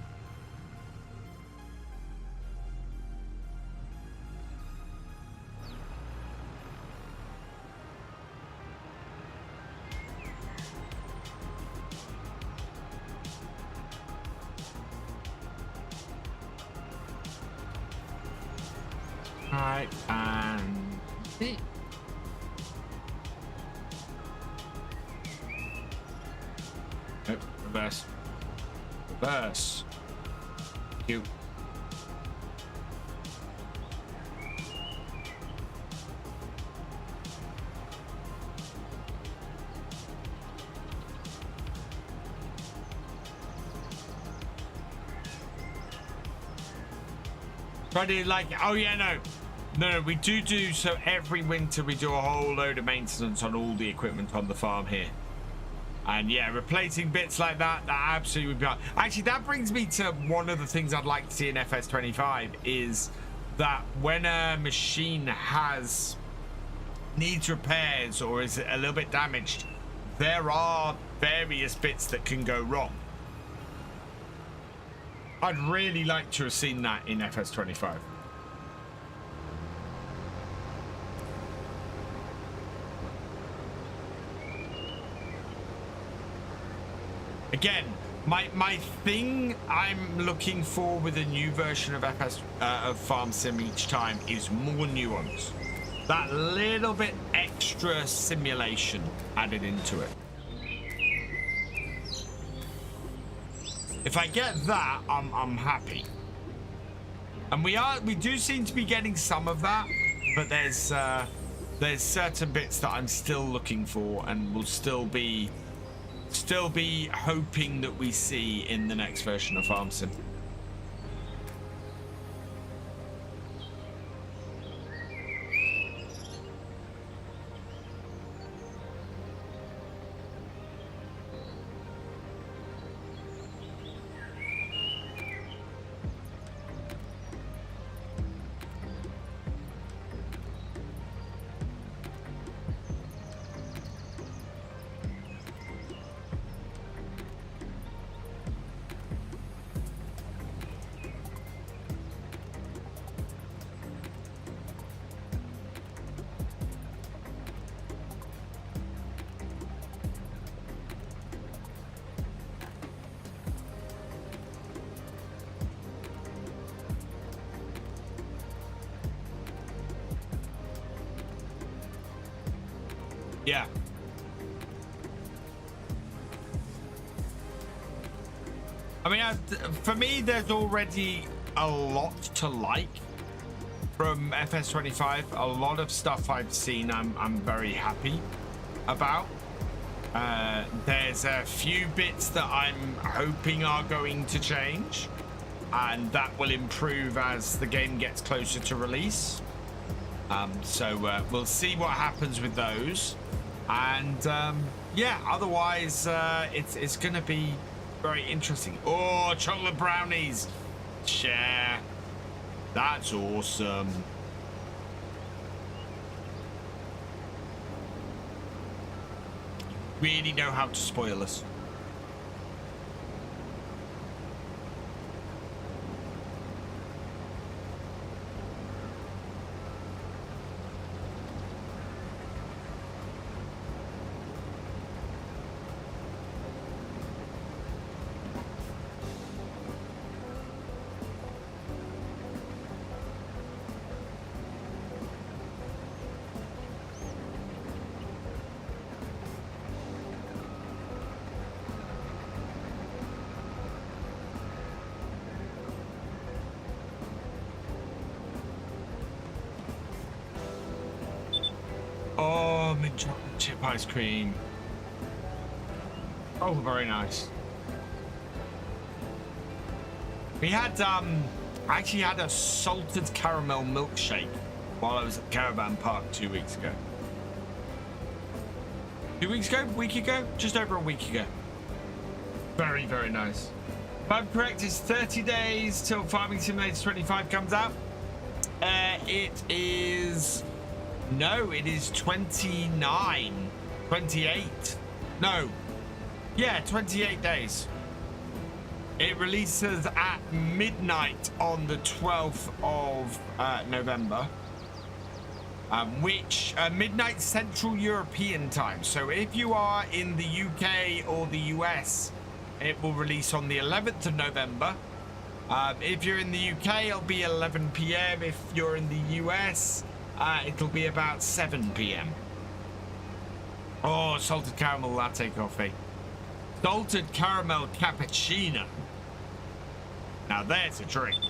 [SPEAKER 1] Alright, and... Nope, reverse. Reverse. Cute. But like, oh yeah, no, we do so every winter we do a whole load of maintenance on all the equipment on the farm here. And yeah, replacing bits like that absolutely would be hard. Actually, that brings me to one of the things I'd like to see in FS25 is that when a machine needs repairs or is a little bit damaged, there are various bits that can go wrong. I'd really like to have seen that in FS25. Again, my thing I'm looking for with a new version of of Farm Sim each time is more nuance. That little bit extra simulation added into it. If I get that, I'm happy. And we do seem to be getting some of that, but there's certain bits that I'm still looking for and will still be hoping that we see in the next version of Farm Sim. Yeah. I mean, for me, there's already a lot to like from FS25. A lot of stuff I've seen, I'm very happy about. There's a few bits that I'm hoping are going to change, and that will improve as the game gets closer to release. So we'll see what happens with those, and yeah, otherwise it's gonna be very interesting. Oh, chocolate brownies, share, that's awesome. Really know how to spoil us. Oh, mint chocolate chip ice cream. Oh, very nice. We had, I actually had a salted caramel milkshake while I was at Caravan Park 2 weeks ago. 2 weeks ago? Week ago? Just over a week ago. Very, very nice. If I'm correct, it's 30 days till Farming Simulator 25 comes out. It is... No, it is 29, 28. No, yeah, 28 days. It releases at midnight on the 12th of November, which midnight Central European time. So if you are in the UK or the US, it will release on the 11th of November. If you're in the UK, it'll be 11 p.m. If you're in the US, it'll be about 7 p.m. Oh, salted caramel latte coffee. Salted caramel cappuccino. Now there's a drink.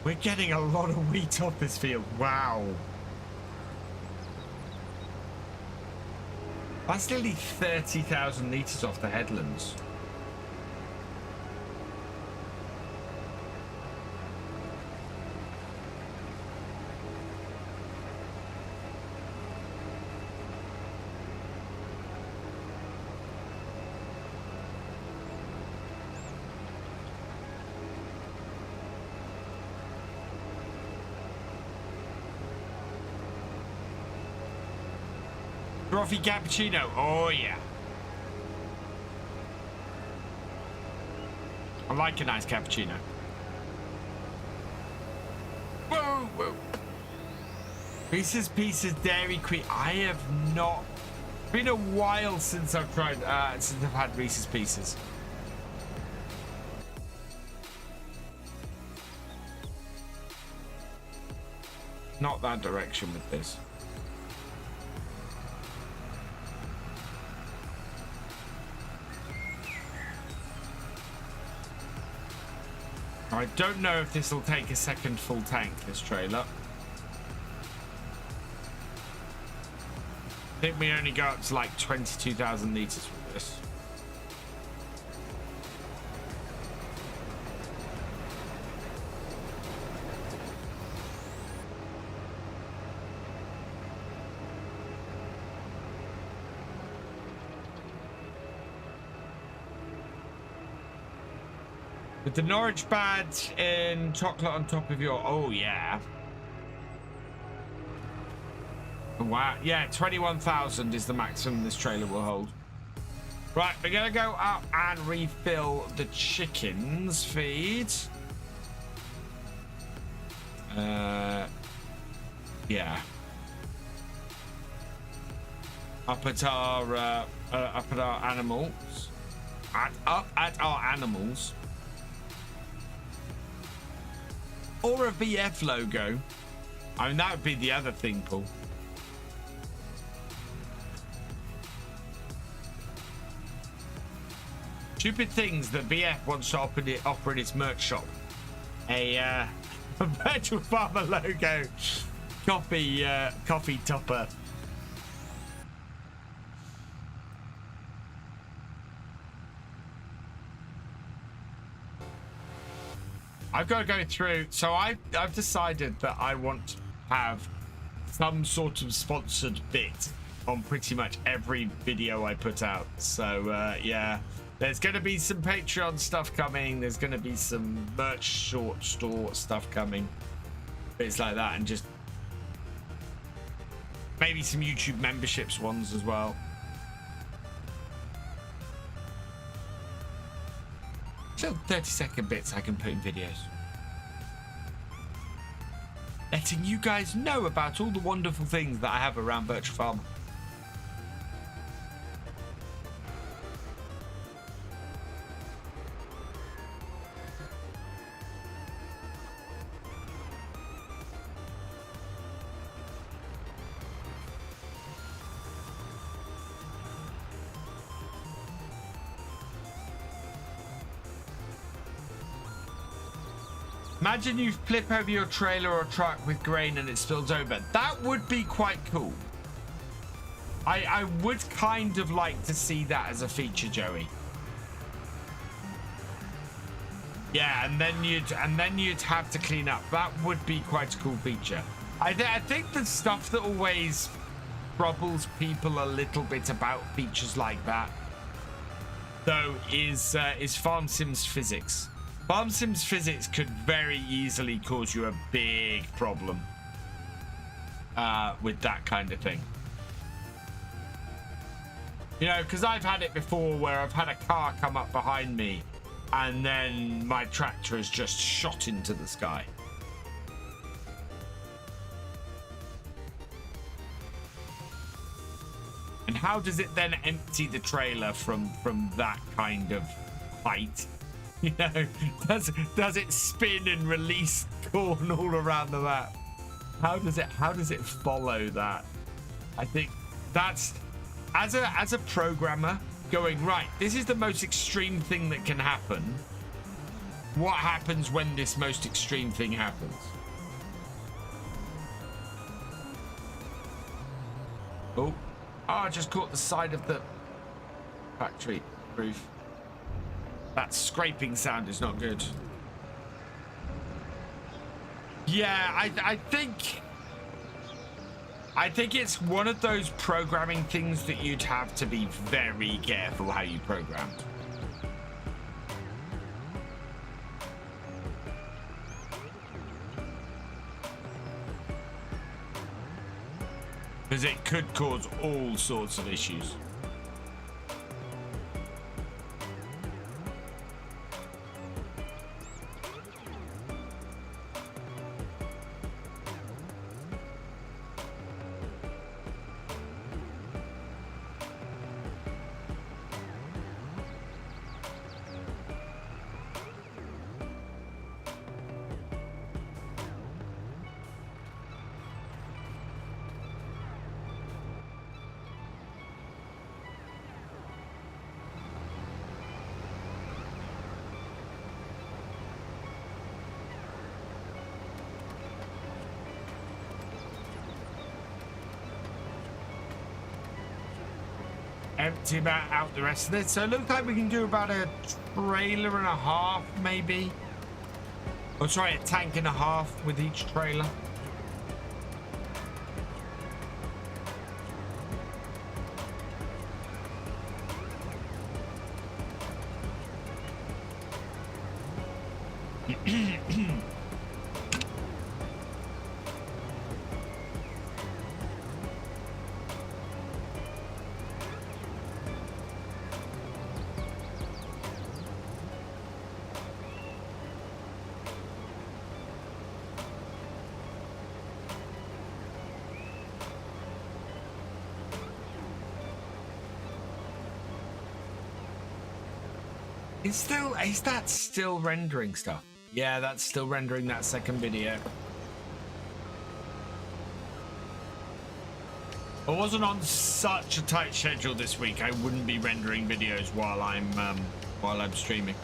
[SPEAKER 1] We're getting a lot of wheat off this field. Wow. That's nearly 30,000 litres off the headlands. Frothy cappuccino, oh yeah. I like a nice cappuccino. Whoa, whoa. Reese's Pieces Dairy Queen. I have not. It's been a while since I've tried, since I've had Reese's Pieces. Not that direction with this. I don't know if this will take a second full tank, this trailer. I think we only go up to like 22,000 litres with this. With the Norwich badge in chocolate on top of your... Oh, yeah. Wow. Yeah, 21,000 is the maximum this trailer will hold. Right, we're going to go up and refill the chickens' feed. Yeah. Up at our animals. Up at our animals. Or a VF logo. I mean, that would be the other thing, Paul. Stupid things that BF wants to offer in its merch shop. A virtual farmer logo coffee topper. I've got to go through. So I've decided that I want to have some sort of sponsored bit on pretty much every video I put out. So yeah, there's going to be some Patreon stuff coming. There's going to be some merch short store stuff coming. Bits like that, and just maybe some YouTube memberships ones as well. So 30-second bits I can put in videos. Letting you guys know about all the wonderful things that I have around Virtual Farmer. Imagine you flip over your trailer or truck with grain and it spills over. That would be quite cool. I would kind of like to see that as a feature, Joey. Yeah, and then you'd have to clean up. That would be quite a cool feature. I think the stuff that always troubles people a little bit about features like that, though, is Farm Sims physics. Farm Sims physics could very easily cause you a big problem with that kind of thing. You know, because I've had it before where I've had a car come up behind me and then my tractor has just shot into the sky. And how does it then empty the trailer from that kind of height? You know, does it spin and release corn all around the map? How does it follow that? I think that's as a programmer going, right, this is the most extreme thing that can happen. What happens when this most extreme thing happens? Oh, I just caught the side of the factory roof. That scraping sound is not good. Yeah, I think it's one of those programming things that you'd have to be very careful how you program. Because it could cause all sorts of issues. Empty out the rest of it. So it looks like we can do about a trailer and a half, maybe. Oh, sorry, a tank and a half with each trailer. Is that still rendering stuff? Yeah, that's still rendering that second video. I wasn't on such a tight schedule this week. I wouldn't be rendering videos while I'm streaming.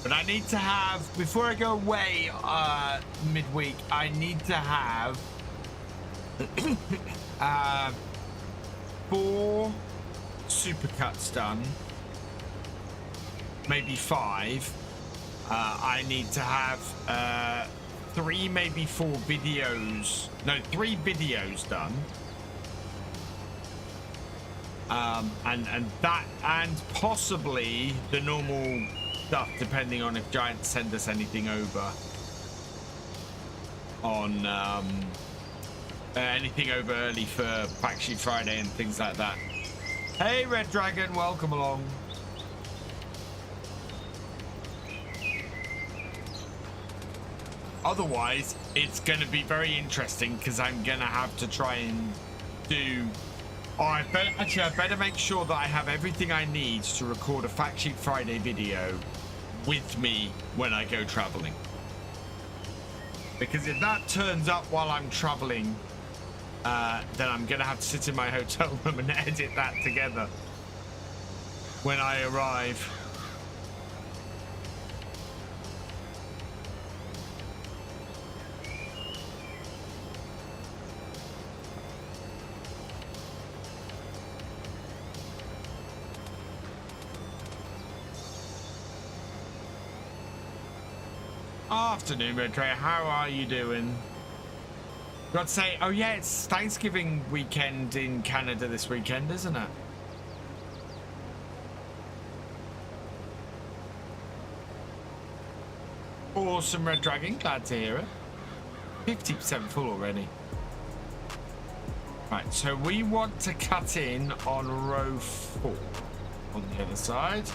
[SPEAKER 1] But I need to have, before I go away midweek, I need to have 4 supercuts done, maybe 5. I need to have 3, maybe 4 videos. No, 3 videos done. And possibly the normal stuff, depending on if Giants send us anything over on anything over early for Fact Sheet Friday and things like that. Hey, Red Dragon, welcome along. Otherwise, it's going to be very interesting because I'm going to have to try and do... Oh, I better make sure that I have everything I need to record a Fact Sheet Friday video with me when I go traveling. Because if that turns up while I'm traveling, then I'm going to have to sit in my hotel room and edit that together when I arrive. Afternoon, Andrei. How are you doing? Got to say, oh yeah, it's Thanksgiving weekend in Canada this weekend, isn't it? Awesome, Red Dragon. Glad to hear it. 50% full already. Right, so we want to cut in on row 4 on the other side.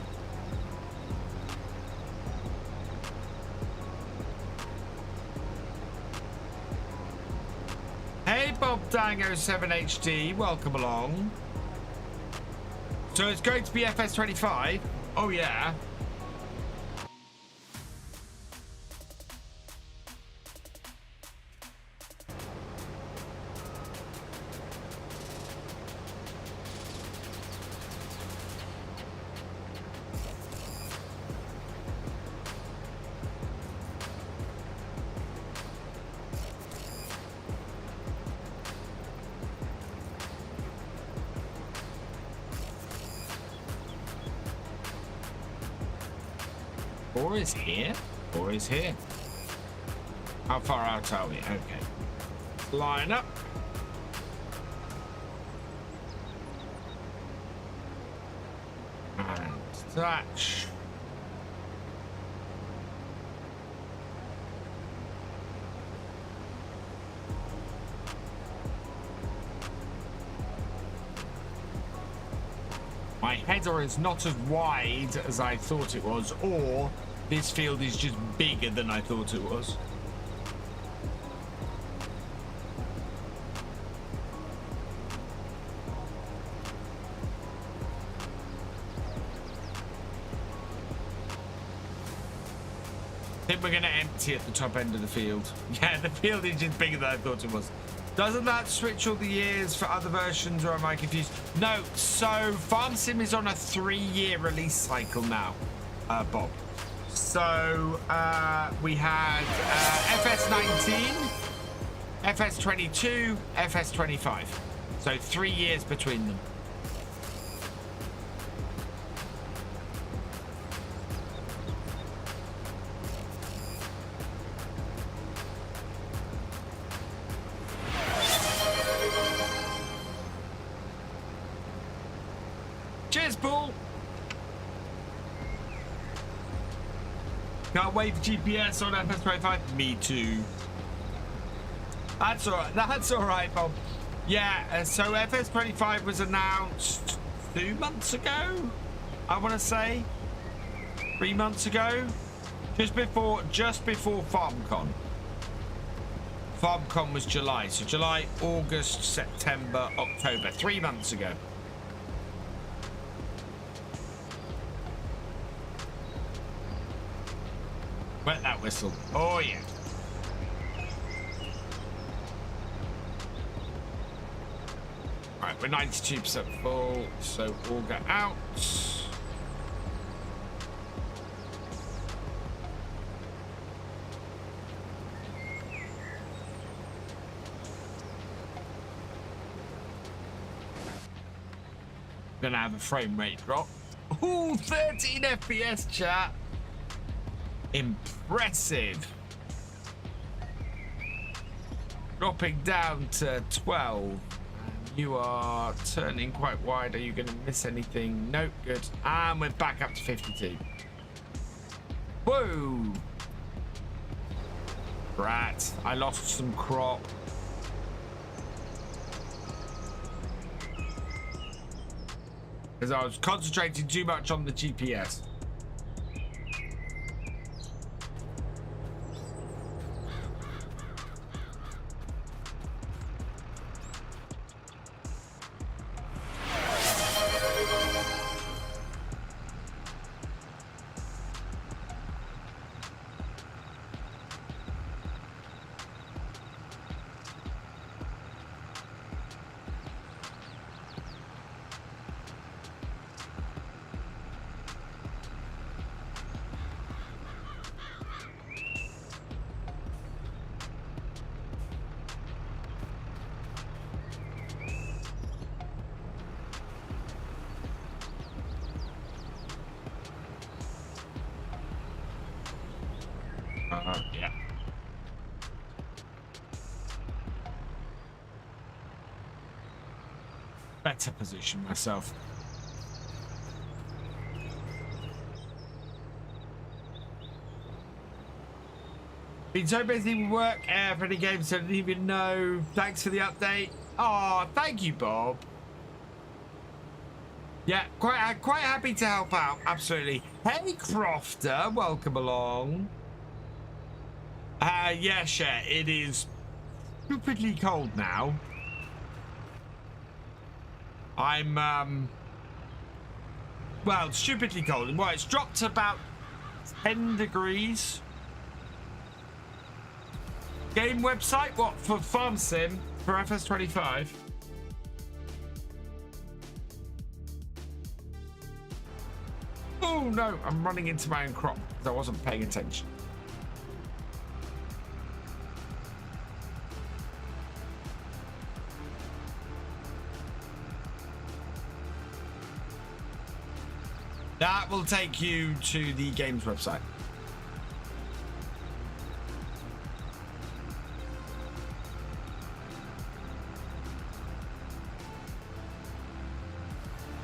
[SPEAKER 1] Hey, Bob Dango 7HD, welcome along. So it's going to be FS25. Oh yeah. Is here or is here? How far out are we? Okay, line up. And thatch. My header is not as wide as I thought it was, or this field is just bigger than I thought it was. I think we're going to empty at the top end of the field. Yeah, the field is just bigger than I thought it was. Doesn't that switch all the years for other versions, or am I confused? No, so Farm Sim is on a 3-year release cycle now, Bob. So we had FS19, FS22, FS25. So 3 years between them. Cheers, Paul. Can't wait for GPS on FS25. Me too. That's all right. That's all right, Bob. Yeah. So FS25 was announced 2 months ago. I want to say 3 months ago, just before FarmCon. FarmCon was July, so July, August, September, October. 3 months ago. Wet that whistle. Oh yeah. Right, we're 92% full, so we'll get out. Gonna have a frame rate drop. Ooh, 13 FPS, chat. Impressive. Dropping down to 12. You are turning quite wide. Are you going to miss anything? Nope, good. And we're back up to 52. Whoa! Rat, I lost some crop. Because I was concentrating too much on the GPS. Yeah. Better position myself. Been so busy with work, for the games, so I didn't even know. Thanks for the update. Oh, thank you, Bob. Yeah, quite happy to help out. Absolutely. Hey, Crofter, welcome along. Yeah, Cher, it is stupidly cold now. I'm, well, stupidly cold. Well, it's dropped to about 10 degrees. Game website, what, for Farm Sim, for FS25? Oh, no, I'm running into my own crop because I wasn't paying attention. That will take you to the games website.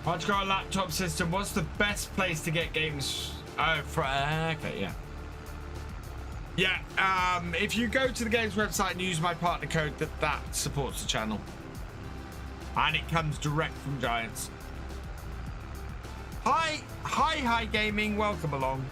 [SPEAKER 1] Hodge got a laptop system. What's the best place to get games? Oh, okay, yeah. Yeah, if you go to the games website and use my partner code, that supports the channel. And it comes direct from Giants. Hi, Gaming, welcome along.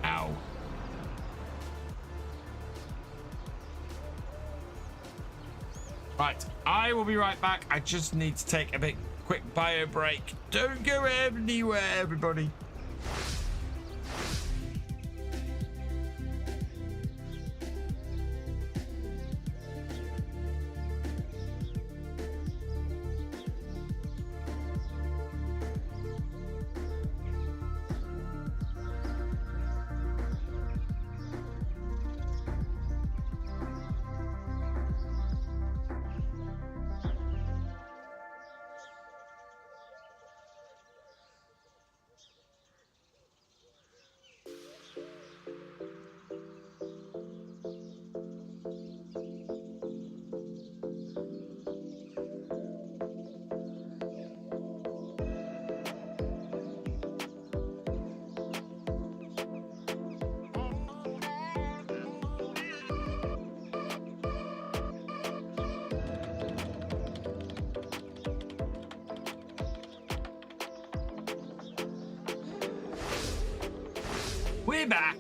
[SPEAKER 1] Ow. Right, I will be right back. I just need to take a quick bio break. Don't go anywhere, everybody. We're back.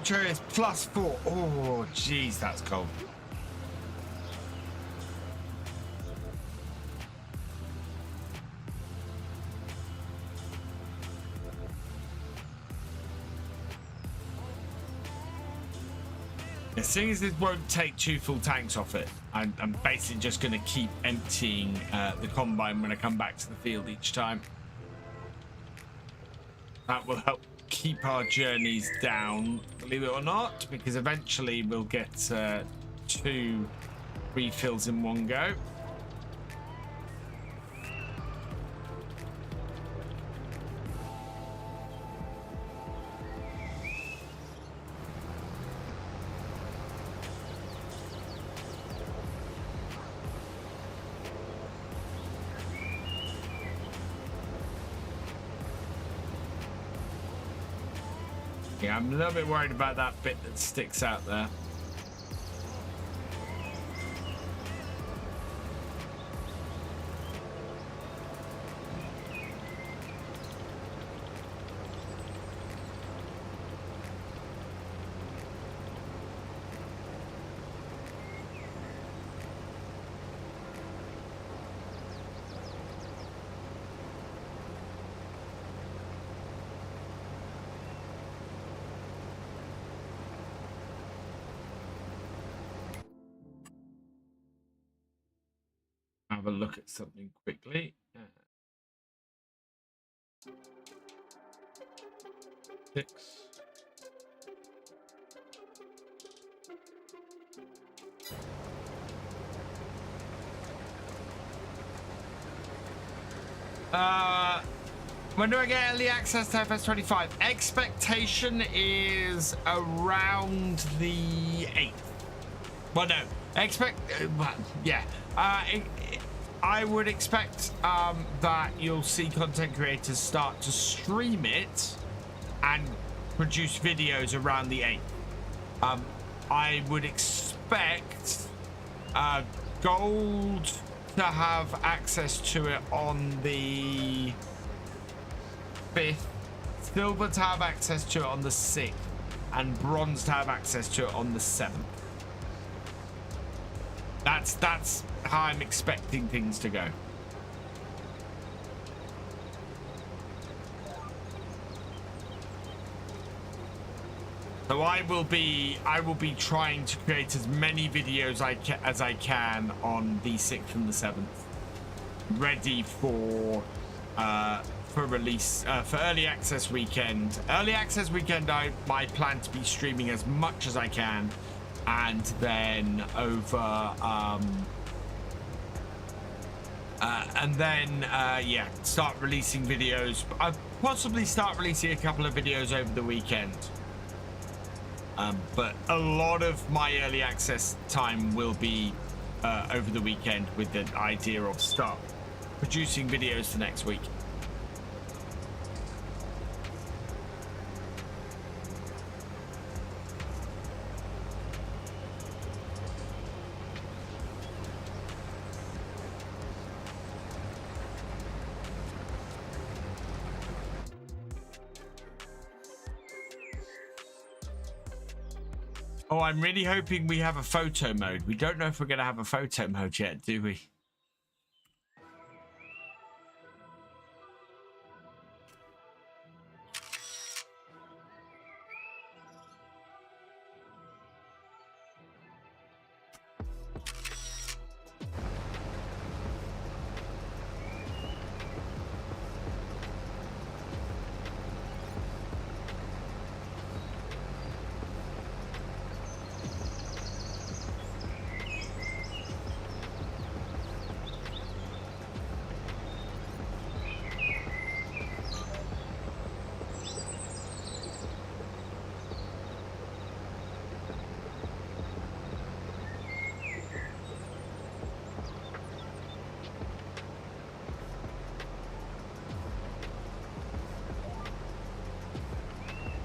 [SPEAKER 1] temperature is +4. Oh, jeez, that's cold. Seeing as this won't take 2 full tanks off it, I'm basically just going to keep emptying the combine when I come back to the field each time. That will help keep our journeys down, believe it or not, because eventually we'll get 2 refills in one go. Yeah, I'm a little bit worried about that bit that sticks out there. Have a look at something quickly. 6. When do I get early access to FS25? Expectation is around the 8th. Well, no. Yeah. I would expect that you'll see content creators start to stream it and produce videos around the 8th. I would expect Gold to have access to it on the 5th, Silver to have access to it on the 6th, and Bronze to have access to it on the 7th. That's how I'm expecting things to go. So I will be trying to create as many videos as I can on the 6th and the 7th, ready for release for early access weekend. Early access weekend, I plan to be streaming as much as I can, and then yeah, start releasing videos. I'll possibly start releasing a couple of videos over the weekend. But a lot of my early access time will be over the weekend, with the idea of start producing videos for next week. Oh, I'm really hoping we have a photo mode. We don't know if we're going to have a photo mode yet, do we?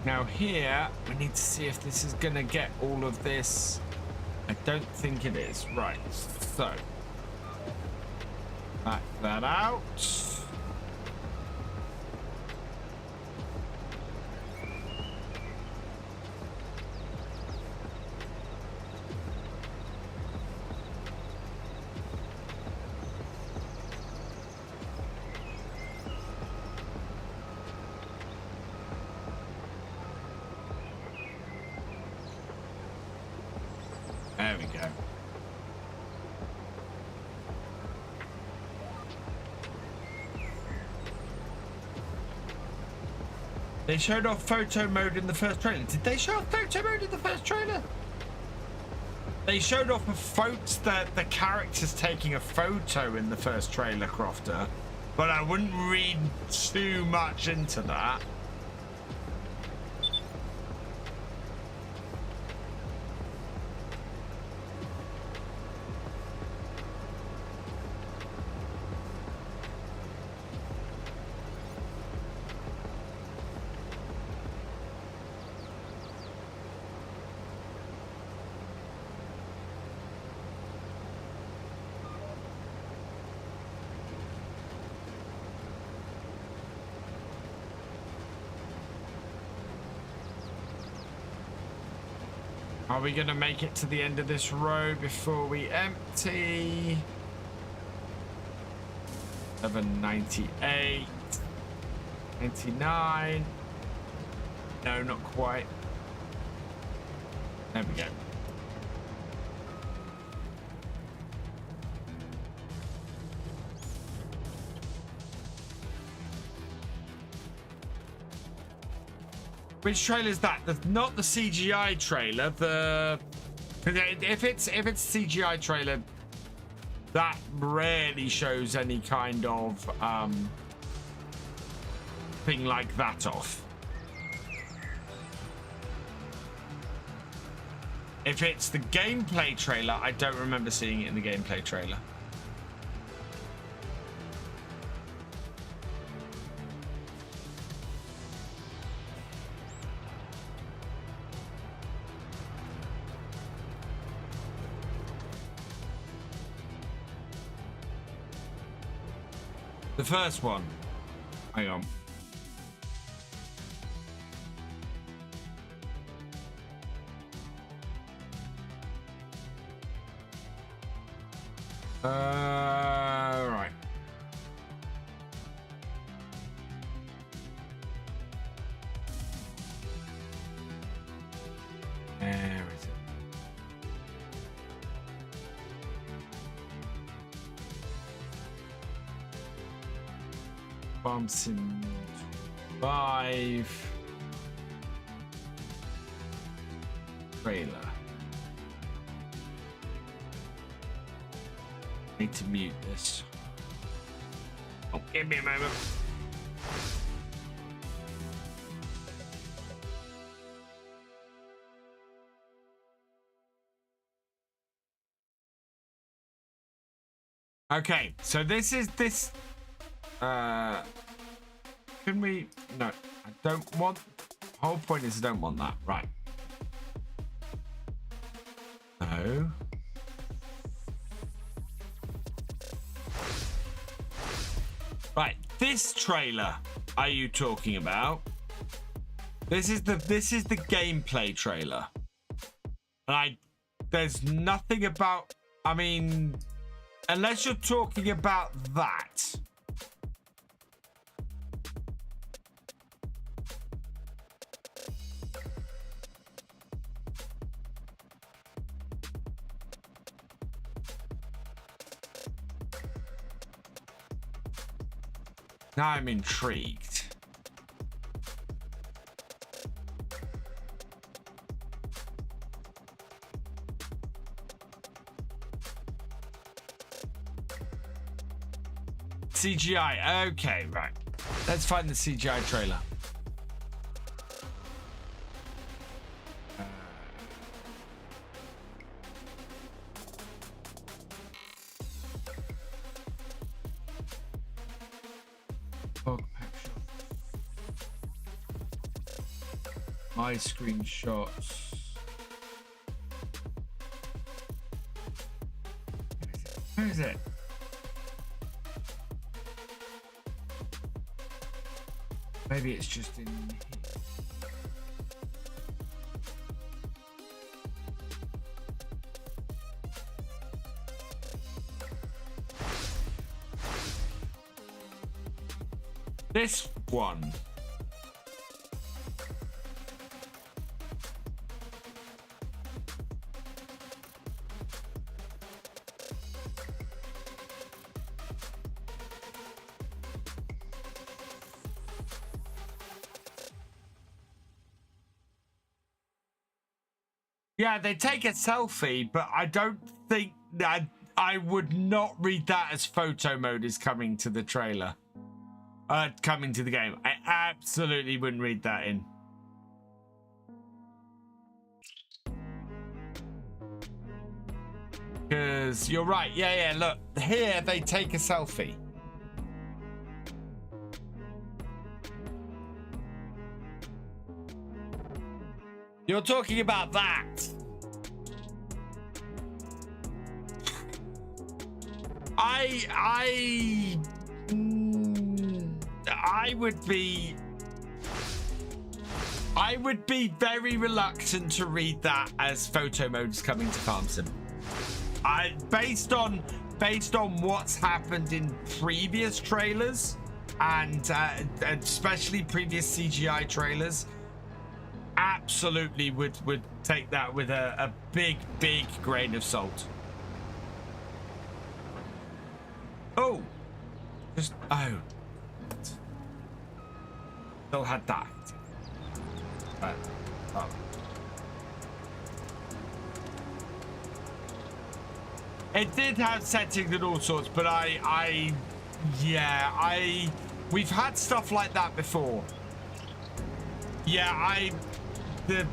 [SPEAKER 1] Now here, we need to see if this is gonna get all of this. I don't think it is. Right, so back that out. There we go. They showed off photo mode in the first trailer. Did they show off photo mode in the first trailer? They showed off a photo, the characters taking a photo in the first trailer, Crofter. But I wouldn't read too much into that. Are we going to make it to the end of this row before we empty? 798. 99. No, not quite. There we go. Which trailer is that? Not the CGI trailer. If it's CGI trailer, that rarely shows any kind of thing like that off. If it's the gameplay trailer, I don't remember seeing it in the gameplay trailer. The first one. Hang on. Right. Where is it? Bumps in 5 trailer. Need to mute this. Oh, give me a moment. Okay, so this is this. Can we? No, I don't want. Whole point is I don't want that. Right. No. Right. This trailer are you talking about? This is the gameplay trailer. And there's nothing about. I mean, unless you're talking about that. Now I'm intrigued. CGI. Okay, right. Let's find the CGI trailer. My screenshots. Where is it? Maybe it's just in here. This one. Yeah, they take a selfie, but I don't think that I would not read that as photo mode is coming to the trailer. Coming to the game. I absolutely wouldn't read that in. Because you're right. Yeah, look. Here, they take a selfie. You're talking about that. I would be very reluctant to read that as photo modes coming to Farm Sim. Based on what's happened in previous trailers and especially previous CGI trailers, absolutely would take that with a big grain of salt. Oh, still had that. Right. Oh. It did have settings and all sorts, but we've had stuff like that before. Yeah, the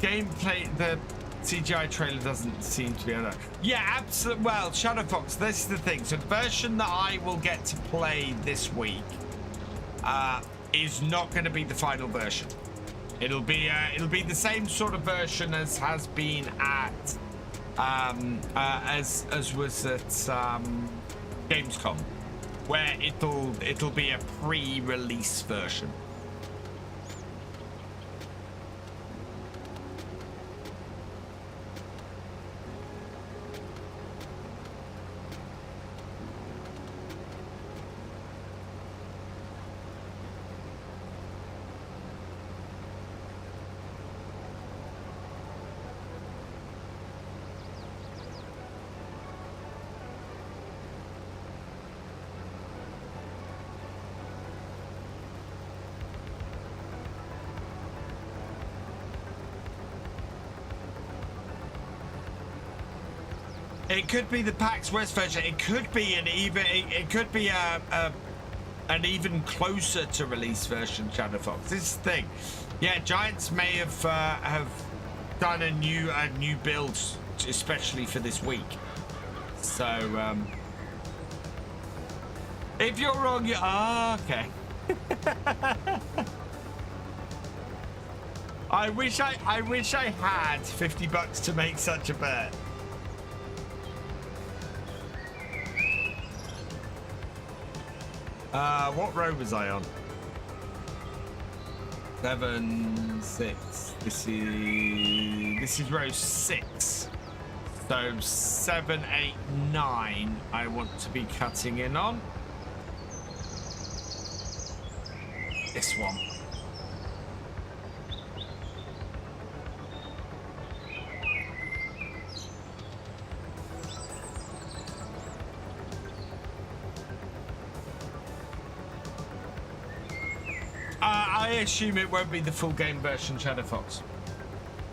[SPEAKER 1] gameplay, the CGI trailer doesn't seem to be able to. Yeah, absolutely. Well, Shadow Fox, this is the thing. So the version that I will get to play this week is not going to be the final version. It'll be the same sort of version as has been at as was at Gamescom, where it'll be a pre-release version. It could be the PAX West version. It could be an even closer to release version. Shadow Fox. This is the thing. Yeah, Giants may have done a new build especially for this week. So if you're wrong, you okay. I wish I had $50 to make such a bet. What row was I on? 7, 6. This is row 6. So 7, 8, 9. I want to be cutting in on this one. I assume it won't be the full game version, Shadow Fox.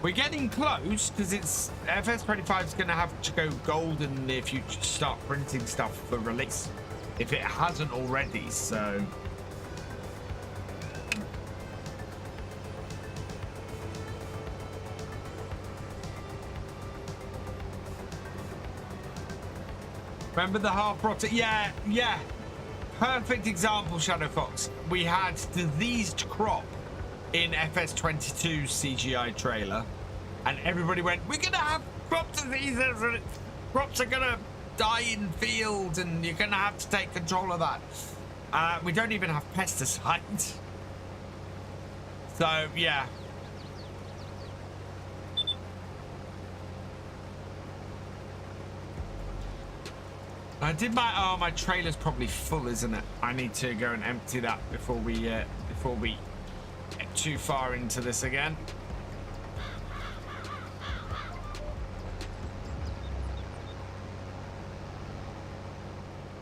[SPEAKER 1] We're getting close because it's FS25 is going to have to go gold in the near future to start printing stuff for release, if it hasn't already. So remember the half rotter? Yeah. Perfect example, Shadow Fox. We had diseased crop in FS22 CGI trailer, and everybody went, we're gonna have crop diseases and crops are gonna die in fields and you're gonna have to take control of that. We don't even have pesticides. So yeah. I did my trailer's probably full, isn't it? I need to go and empty that before we get too far into this again.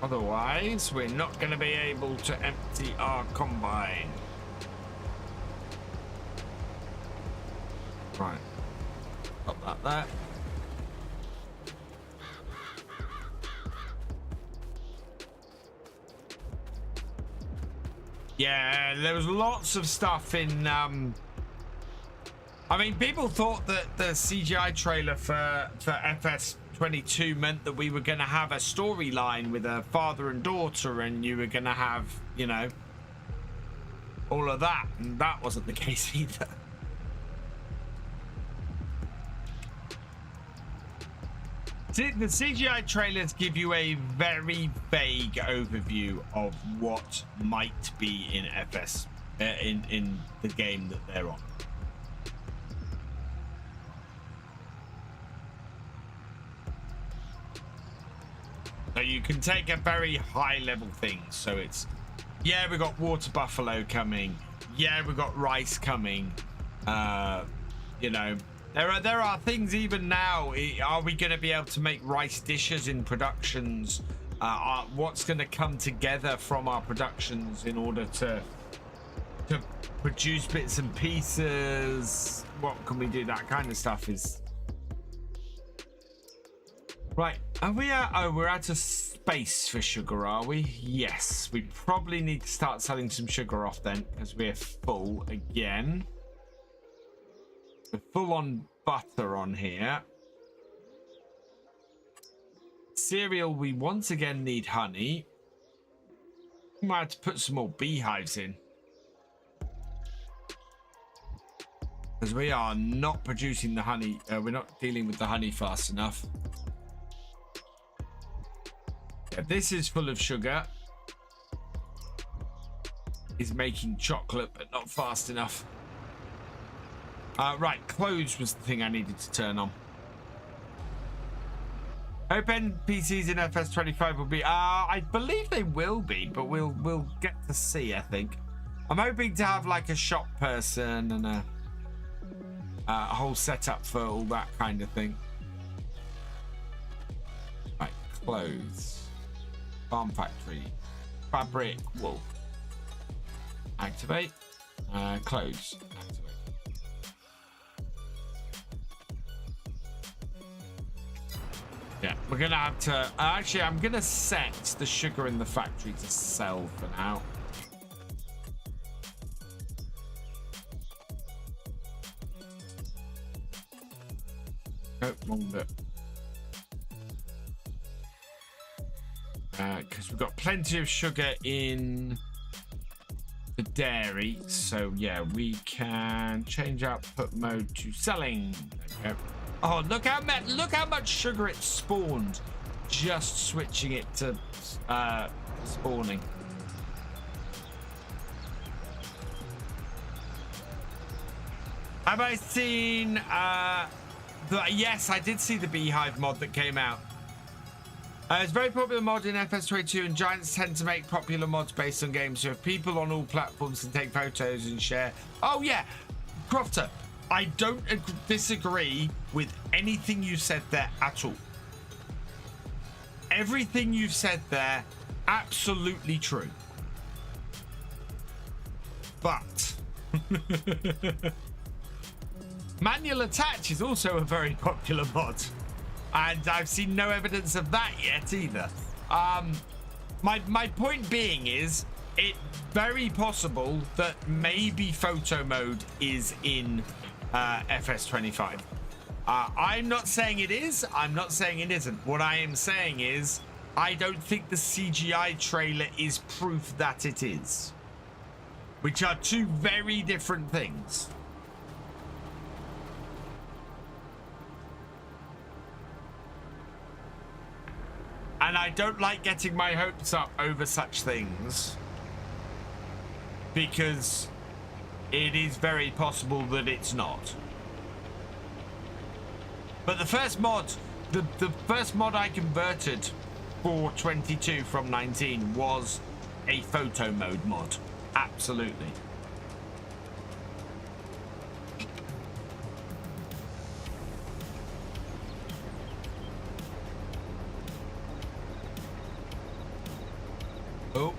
[SPEAKER 1] Otherwise, we're not going to be able to empty our combine. Right. Got that. Up there. Yeah, there was lots of stuff in I mean, people thought that the CGI trailer for FS22 meant that we were going to have a storyline with a father and daughter, and you were going to have, you know, all of that, and that wasn't the case either. See, the CGI trailers give you a very vague overview of what might be in FS in the game that they're on. So you can take a very high level thing. So it's, yeah, we got water buffalo coming. Yeah, we got rice coming. You know, there are things even now. Are we going to be able to make rice dishes in productions? What's going to come together from our productions in order to produce bits and pieces? What can we do? That kind of stuff is. Right, are we at, oh, we're out of space for sugar, are we? Yes, we probably need to start selling some sugar off then, because we're full again. We're full on butter on here. Cereal, we once again need honey. We might have to put some more beehives in. Because we are not producing the honey, we're not dealing with the honey fast enough. Yeah, this is full of sugar. Is making chocolate, but not fast enough. Right, clothes was the thing I needed to turn on. Hope NPCs in FS25 will be. I believe they will be, but we'll get to see. I think. I'm hoping to have like a shop person and a whole setup for all that kind of thing. Right, clothes. Farm factory, fabric, wool. Activate. Clothes. Activate. Yeah, we're gonna have to. Actually, I'm gonna set the sugar in the factory to sell for now. Oh, wrong bit. Because we've got plenty of sugar in the dairy, so yeah, we can change output mode to selling. There we go. Oh, look how much sugar it spawned just switching it to spawning. Have I seen yes, I did see the beehive mod that came out. It's a very popular mod in FS22, and giants tend to make popular mods based on games, so if people on all platforms can take photos and share. Oh yeah, Crofter, I don't disagree with anything you said there at all. Everything you've said there, absolutely true. But manual attach is also a very popular mod. And I've seen no evidence of that yet either. My point being is, it's very possible that maybe photo mode is in FS25. I'm not saying it is. I'm not saying it isn't. What I am saying is, I don't think the CGI trailer is proof that it is. Which are two very different things. And I don't like getting my hopes up over such things, because it is very possible that it's not. But the first mod, the first mod I converted for 22 from 19 was a photo mode mod. Absolutely. Oh.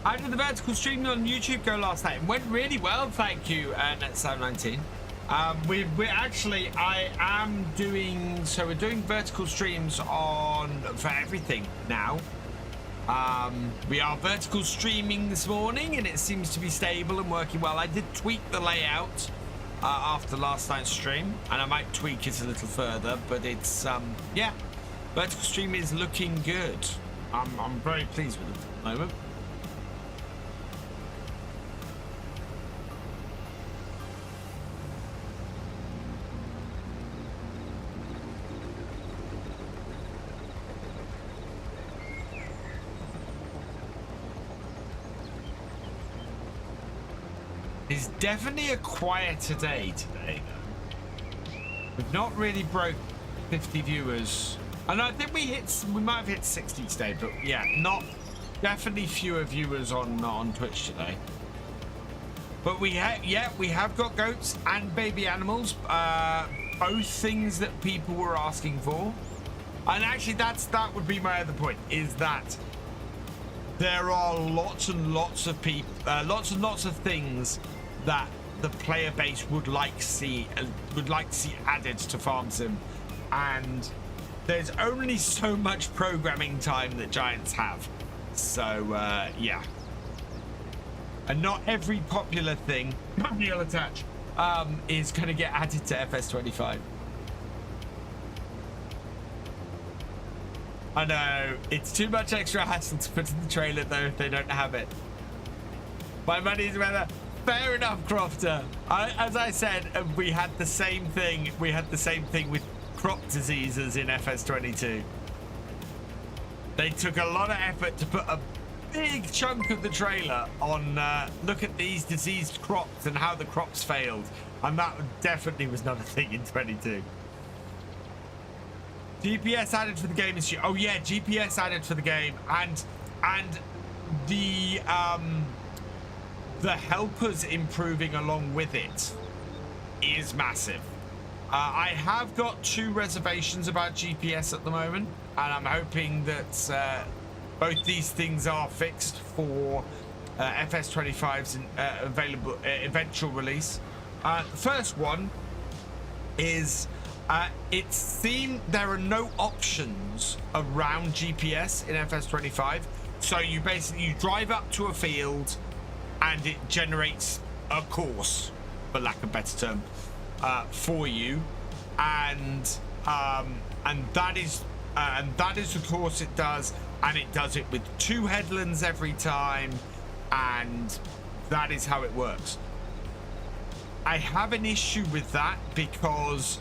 [SPEAKER 1] How did the vertical streaming on YouTube go last night? It went really well, thank you, Net719. We're actually, I am doing, so we're doing vertical streams for everything now. We are vertical streaming this morning and it seems to be stable and working well. I did tweak the layout after last night's stream and I might tweak it a little further, but it's, yeah, vertical stream is looking good. I'm very pleased with it at the moment. It's definitely a quieter day today, though. We've not really broke 50 viewers. And I think we might have hit 60 today, but yeah, definitely fewer viewers on Twitch today. But we have got goats and baby animals, both things that people were asking for. And actually that would be my other point, is that there are lots and lots of people, lots and lots of things that the player base would like to see added to Farm Sim, and there's only so much programming time that Giants have. So yeah, and not every popular attach is going to get added to FS25. I know it's too much extra hassle to put in the trailer though if they don't have it. My money's whether. Fair enough, Crofter. As I said, we had the same thing. We had the same thing with crop diseases in FS22. They took a lot of effort to put a big chunk of the trailer on look at these diseased crops and how the crops failed, and that definitely was not a thing in 22. GPS added for the game is oh yeah, GPS added for the game, and the helpers improving along with it is massive. I have got 2 reservations about GPS at the moment, and I'm hoping that both these things are fixed for FS25's available eventual release. The first one is it seemed there are no options around GPS in FS25, so you drive up to a field and it generates a course, for lack of a better term, for you, and that is the course it does, and it does it with 2 headlands every time, and that is how it works. I have an issue with that because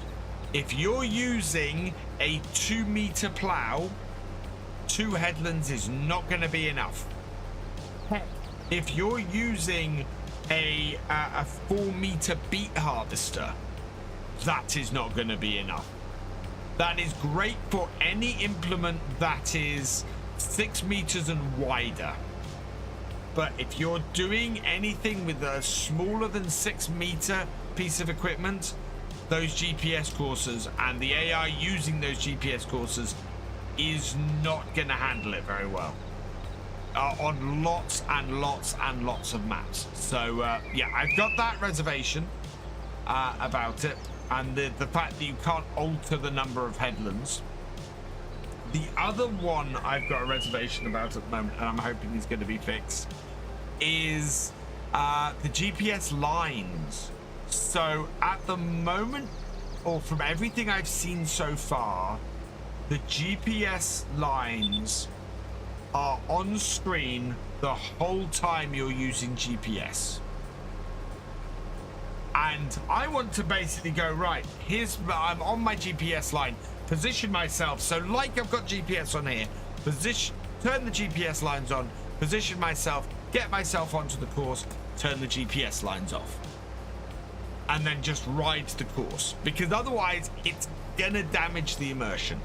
[SPEAKER 1] if you're using a 2-meter plow, 2 headlands is not going to be enough. If you're using a 4-meter beet harvester, that is not going to be enough. That is great for any implement that is 6 meters and wider. But if you're doing anything with a smaller than 6-meter piece of equipment, those GPS courses and the AI using those GPS courses is not going to handle it very well. On lots and lots and lots of maps. So yeah, I've got that reservation about it, and the fact that you can't alter the number of headlands. The other one I've got a reservation about at the moment, and I'm hoping is going to be fixed, is the GPS lines. So at the moment, or from everything I've seen so far, the GPS lines are on screen the whole time you're using GPS. And I want to basically go, right, I'm on my GPS line, position myself, so like I've got GPS on here, turn the GPS lines on, position myself, get myself onto the course, turn the GPS lines off, and then just ride the course, because otherwise it's gonna damage the immersion.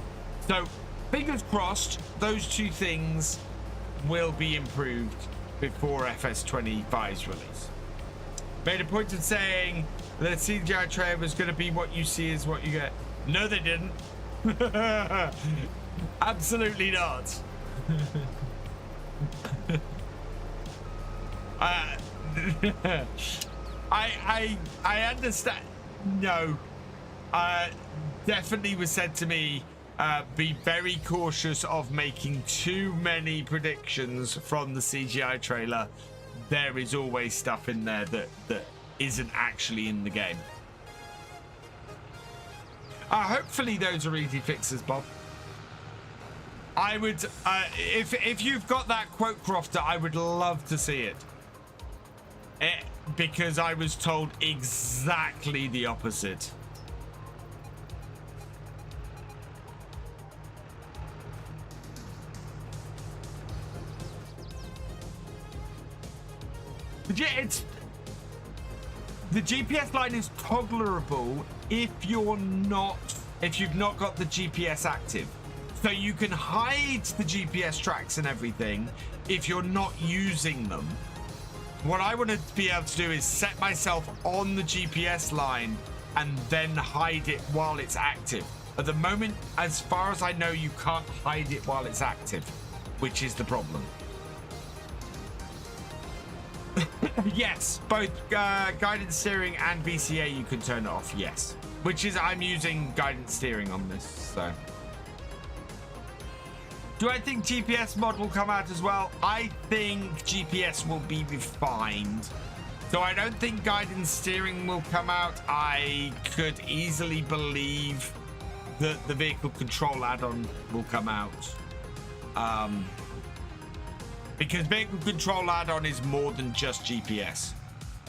[SPEAKER 1] So fingers crossed, those 2 things will be improved before FS25's release. Made a point of saying the CGI trailer was going to be what you see is what you get. No, they didn't. Absolutely not. I understand. No, definitely was said to me, be very cautious of making too many predictions from the CGI trailer. There is always stuff in there that isn't actually in the game. Hopefully those are easy fixes, Bob. I would, if you've got that quote crofter, I would love to see it. Because I was told exactly the opposite. But yeah, the GPS line is tolerable if you've not got the GPS active. So you can hide the GPS tracks and everything if you're not using them. What I want to be able to do is set myself on the GPS line and then hide it while it's active. At the moment, as far as I know, you can't hide it while it's active, which is the problem. Yes, both guidance steering and VCA, you can turn it off, yes. Which is, I'm using guidance steering on this, so. Do I think GPS mod will come out as well? I think GPS will be refined. So I don't think guidance steering will come out. I could easily believe that the vehicle control add-on will come out. Because vehicle control add-on is more than just GPS,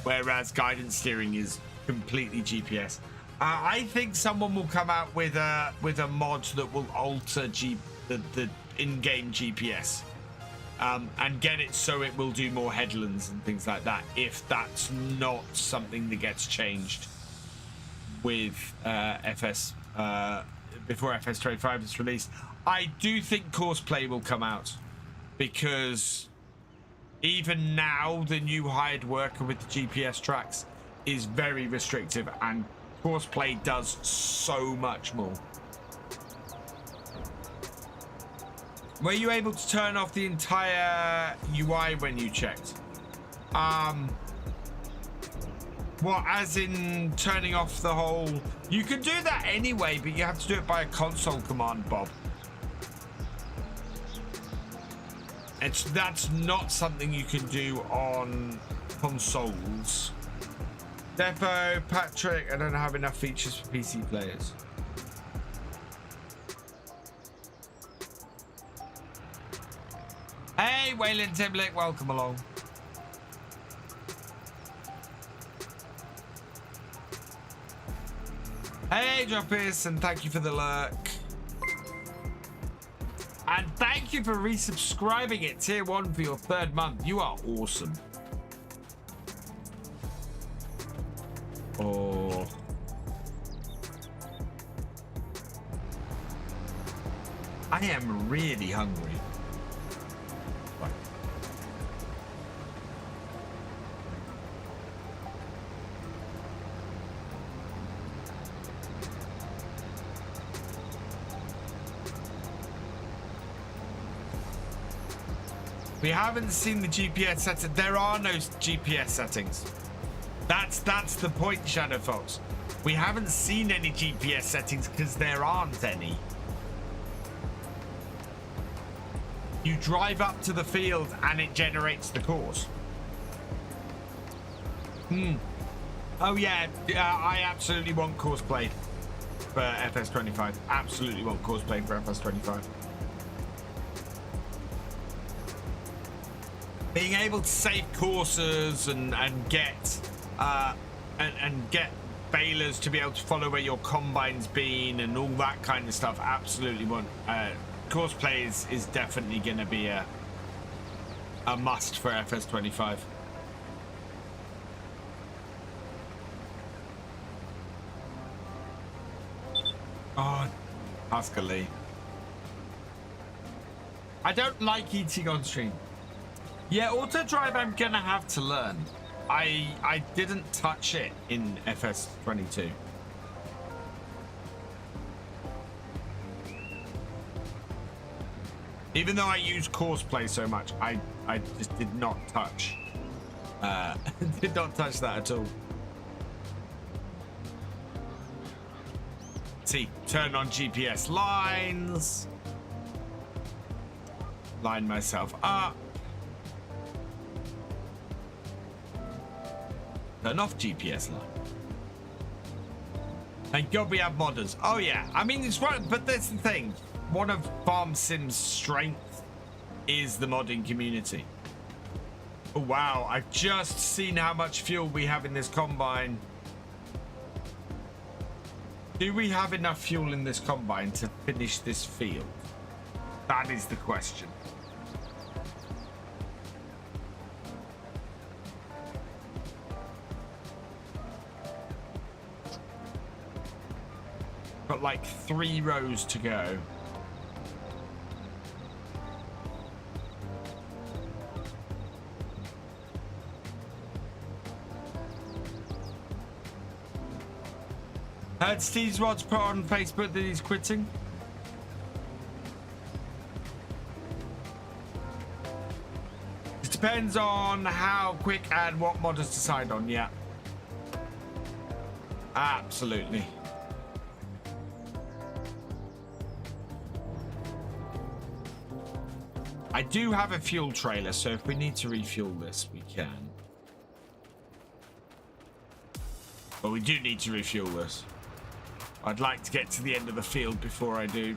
[SPEAKER 1] whereas guidance steering is completely GPS. I think someone will come out with a mod that will alter the in-game GPS and get it so it will do more headlands and things like that, if that's not something that gets changed with FS before FS25 is released. I do think Courseplay will come out, because even now the new hired worker with the GPS tracks is very restrictive, and Courseplay does so much more. Were you able to turn off the entire UI when you checked? What, as in turning off the whole... You can do that anyway, but you have to do it by a console command, Bob. That's not something you can do on consoles. Defo, Patrick, I don't have enough features for PC players. Hey, Waylon Timlick, welcome along. Hey, Droppers, and thank you for the lurk. And thank you for resubscribing at Tier 1 for your 3rd month. You are awesome. Oh. I am really hungry. What? We haven't seen the GPS settings. There are no GPS settings. That's the point, Shadow Fox. We haven't seen any GPS settings because there aren't any. You drive up to the field and it generates the course. Oh yeah, I absolutely want course play for FS25. Absolutely want course play for FS25. Being able to save courses and get get balers to be able to follow where your combine's been and all that kind of stuff. Absolutely want. Course play is definitely going to be a must for FS25. Oh, Oscar Lee. I don't like eating on stream. Yeah, auto drive I'm gonna have to learn. I didn't touch it in FS22. Even though I use course play so much, I just did not touch Did not touch that at all. See, turn on GPS lines. Line myself up. Turn off GPS line. Thank God we have modders. Oh yeah, I mean it's right, but that's the thing. One of Farm Sim's strengths is the modding community. Oh wow, I've just seen how much fuel we have in this combine. Do we have enough fuel in this combine to finish this field? That is the question. Got like 3 rows to go. Heard Steve's Rod's put on Facebook that he's quitting. It depends on how quick and what modders decide on, yeah. Absolutely. I do have a fuel trailer, so if we need to refuel this, we can. But we do need to refuel this. I'd like to get to the end of the field before I do.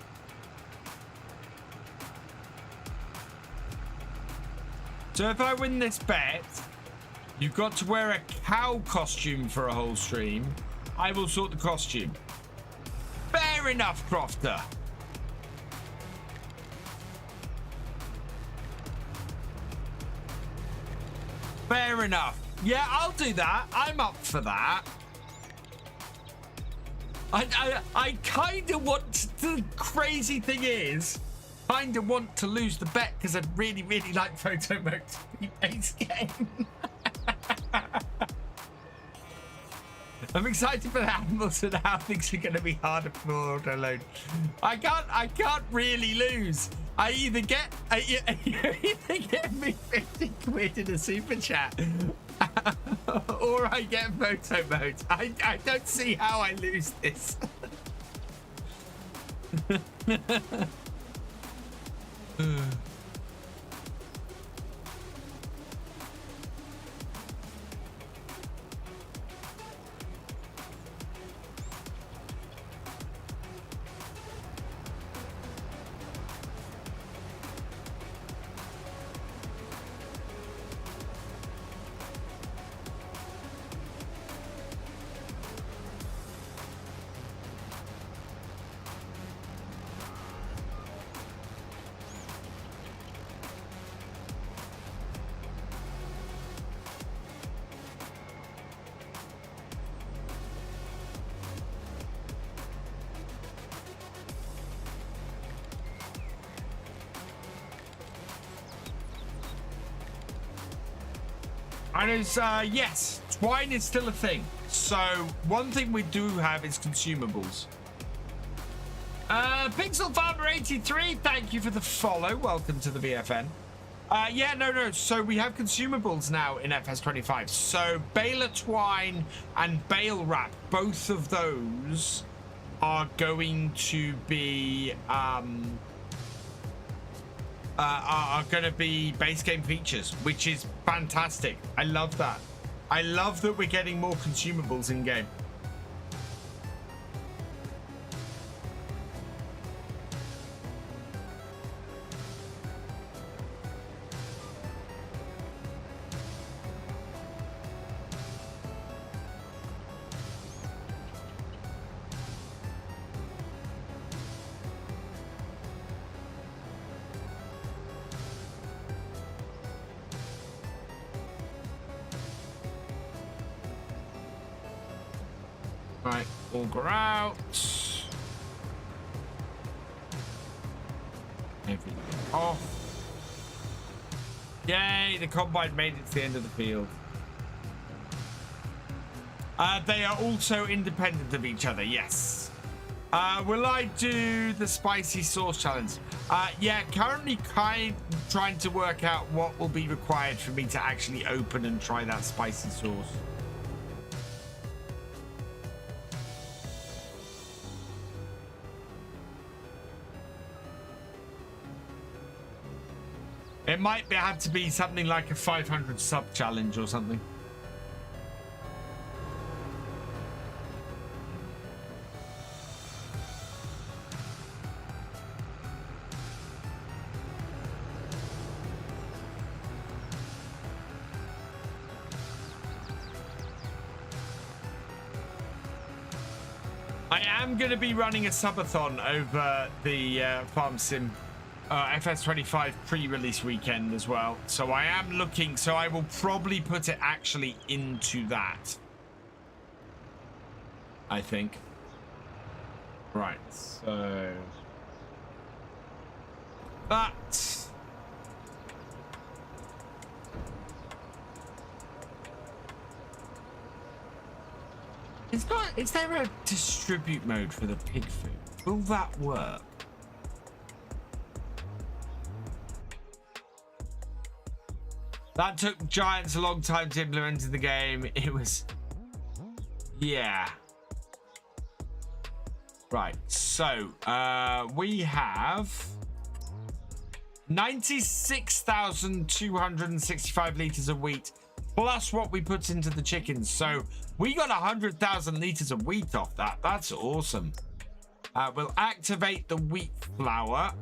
[SPEAKER 1] So if I win this bet, you've got to wear a cow costume for a whole stream. I will sort the costume. Fair enough, Crofter. Fair enough. Yeah, I'll do that. I'm up for that. I kind of want to, the crazy thing is, kind of want to lose the bet because I'd really, really like photo mode to be base game. I'm excited for the animals and how things are going to be harder for auto load. I can't really lose. I either get me 50 quid in a super chat, or I get photo mode. I don't see how I lose this. And it's, yes, twine is still a thing. So one thing we do have is consumables. Pixel Farmer 83, thank you for the follow. Welcome to the VFN. Yeah, no. So we have consumables now in FS25. So baler twine and bale wrap, both of those are going to be going to be base game features, which is fantastic. I love that. I love that we're getting more consumables in game. Right, auger out. Everything off. Yay, the combine made it to the end of the field. They are also independent of each other, yes. Will I do the spicy sauce challenge? Yeah, currently trying to work out what will be required for me to actually open and try that spicy sauce. It might have to be something like a 500 sub challenge or something. I am going to be running a subathon over the Farm Sim FS25 pre-release weekend as well. So I am looking, so I will probably put it actually into that, I think. Right, so that. Is there a distribute mode for the pig food? Will that work? That took Giants a long time to implement in the game. It was... yeah. Right, so we have 96,265 litres of wheat plus what we put into the chickens. So we got 100,000 litres of wheat off that. That's awesome. We'll activate the wheat flour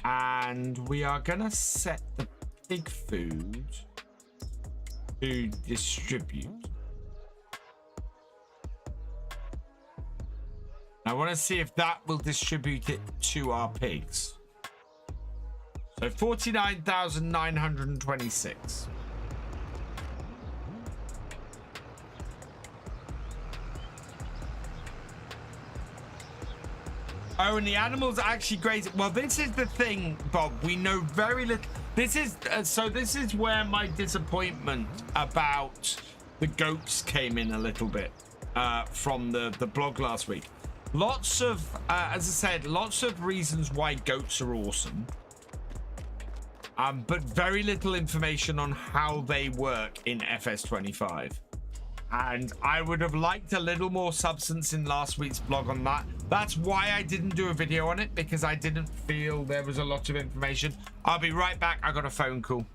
[SPEAKER 1] and we are going to set the pig food to distribute. I want to see if that will distribute it to our pigs. So 49,926. Oh, and the animals actually graze. Well, this is the thing, Bob. We know very little. This is this is where my disappointment about the goats came in a little bit from the blog last week. Lots of, as I said, lots of reasons why goats are awesome, but very little information on how they work in FS25. And I would have liked a little more substance in last week's blog on that. That's why I didn't do a video on it, because I didn't feel there was a lot of information. I'll be right back. I got a phone call.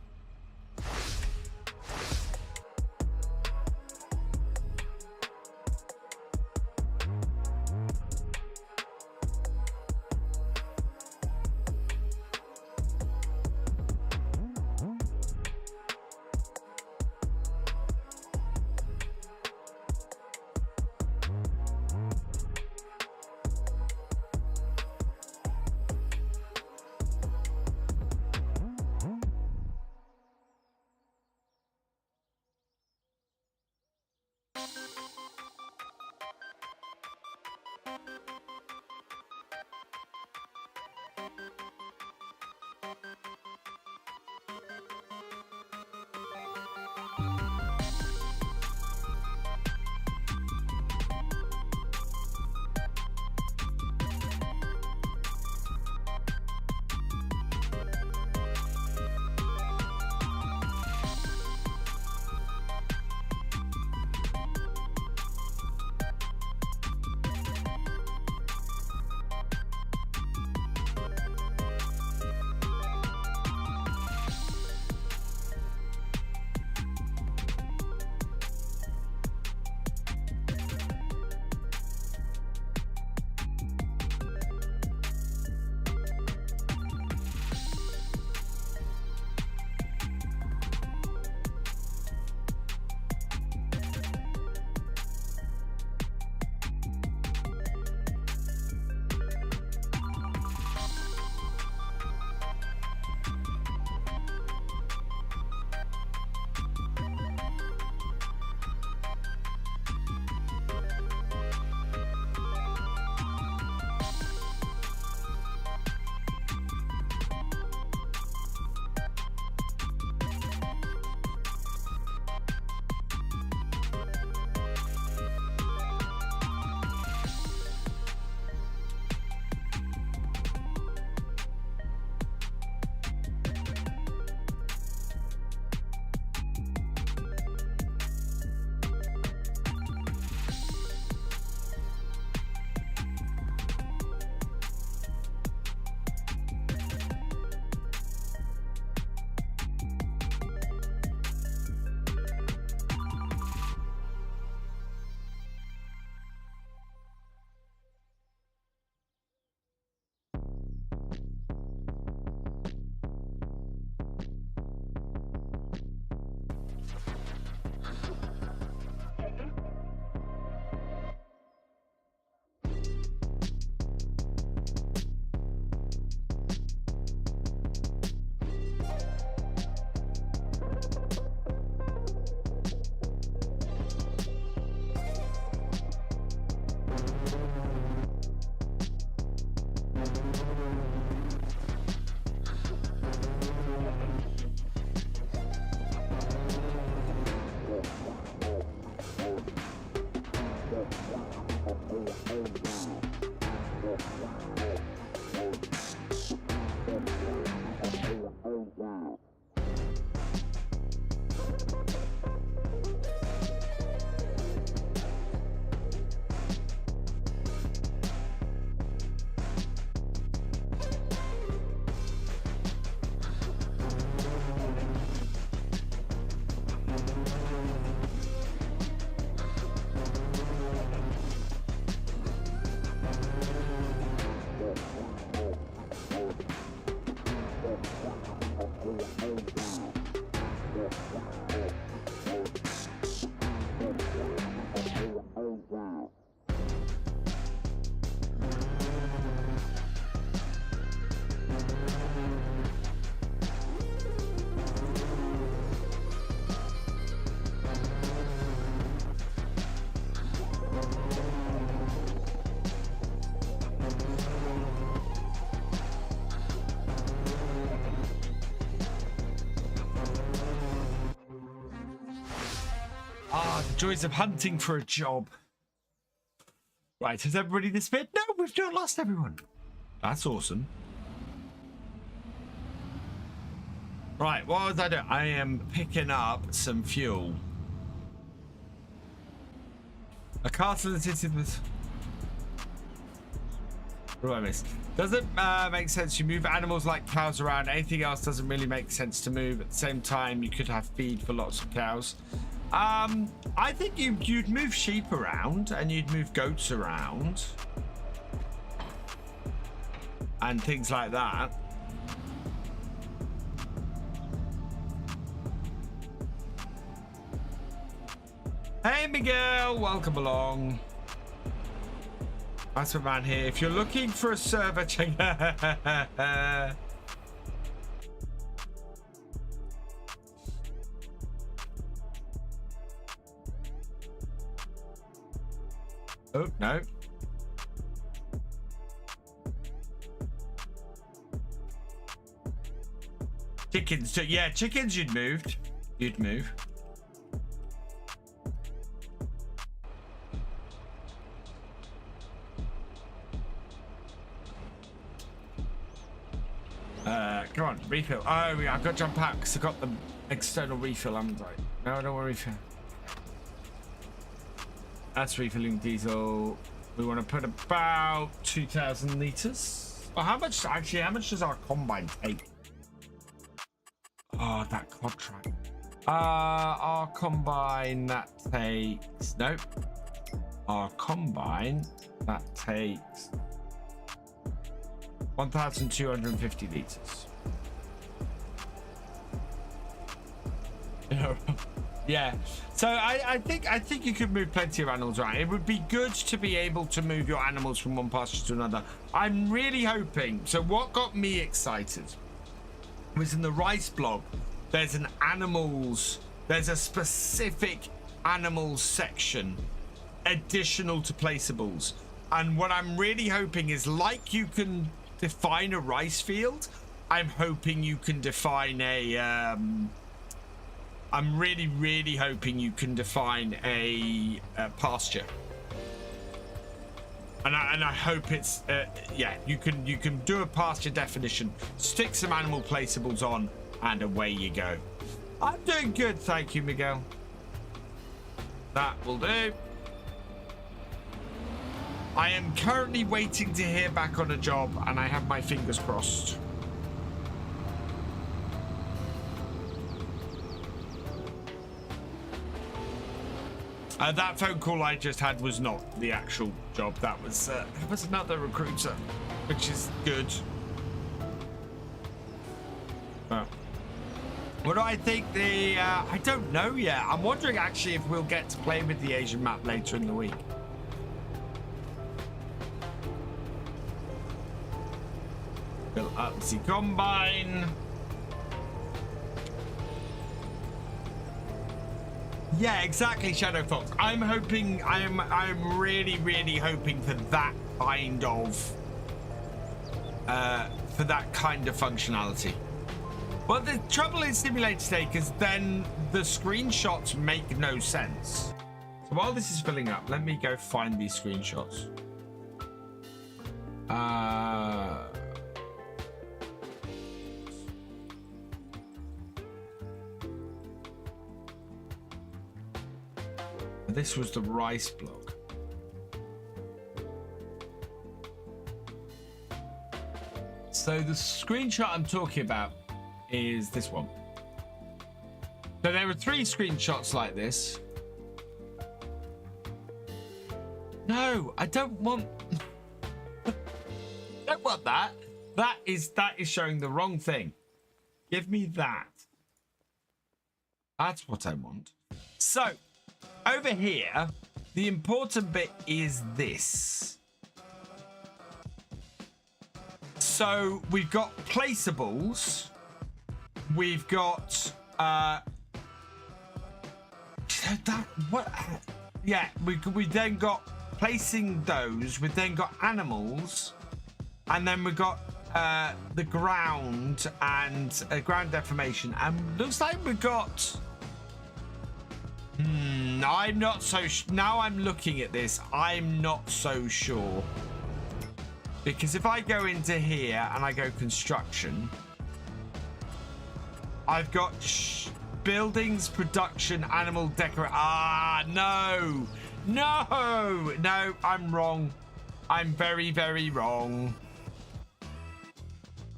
[SPEAKER 1] Joys of hunting for a job. Right, has everybody disappeared? No, we've not lost everyone. That's awesome. Right, what was I doing? I am picking up some fuel. A castle assisted with... What do I miss? Doesn't make sense. You move animals like cows around. Anything else doesn't really make sense to move. At the same time, you could have feed for lots of cows. I think you'd move sheep around and you'd move goats around and things like that. Hey Miguel, welcome along. That's man here. If you're looking for a server, check. Oh, no. Chickens. Yeah, chickens you'd moved. You'd move. Come on, refill. Oh, yeah, I've got to jump out because I've got the external refill, haven't I? No, I don't want to refill. That's refilling diesel. We want to put about 2,000 liters. Well, how much does our combine take? Oh, that contract. Our combine that takes nope. Our combine that takes 1,250 liters. Yeah, so I think you could move plenty of animals around. It would be good to be able to move your animals from one pasture to another. I'm really hoping. So what got me excited was in the rice blog. There's a specific animals section additional to placeables, and what I'm really hoping is, like you can define a rice field, I'm hoping you can define a I'm really hoping you can define a pasture, and I hope it's yeah, you can do a pasture definition, stick some animal placeables on, and away you go. I'm doing good, thank you, Miguel. That will do. I am currently waiting to hear back on a job, and I have my fingers crossed. That phone call I just had was not the actual job. That was another recruiter, which is good. What do I think? I don't know yet. I'm wondering actually if we'll get to play with the Asian map later in the week. Fill up the combine. Yeah, exactly, Shadow Fox. I'm hoping. I'm really hoping for that kind of functionality. But the trouble is simulator today, because then the screenshots make no sense. So while this is filling up, let me go find these screenshots. This was the rice block. So the screenshot I'm talking about is this one. So there were 3 screenshots like this. No, I don't want don't want that. That is showing the wrong thing. Give me that. That's what I want. So, over here, the important bit is this. So, we've got placeables. We've got... we then got placing those. We've then got animals. And then we've got the ground and ground deformation. And looks like we've got... I'm not so... Now I'm looking at this, I'm not so sure. Because if I go into here and I go construction, I've got buildings, production, animal decoration. No. No, I'm wrong. I'm very, very wrong.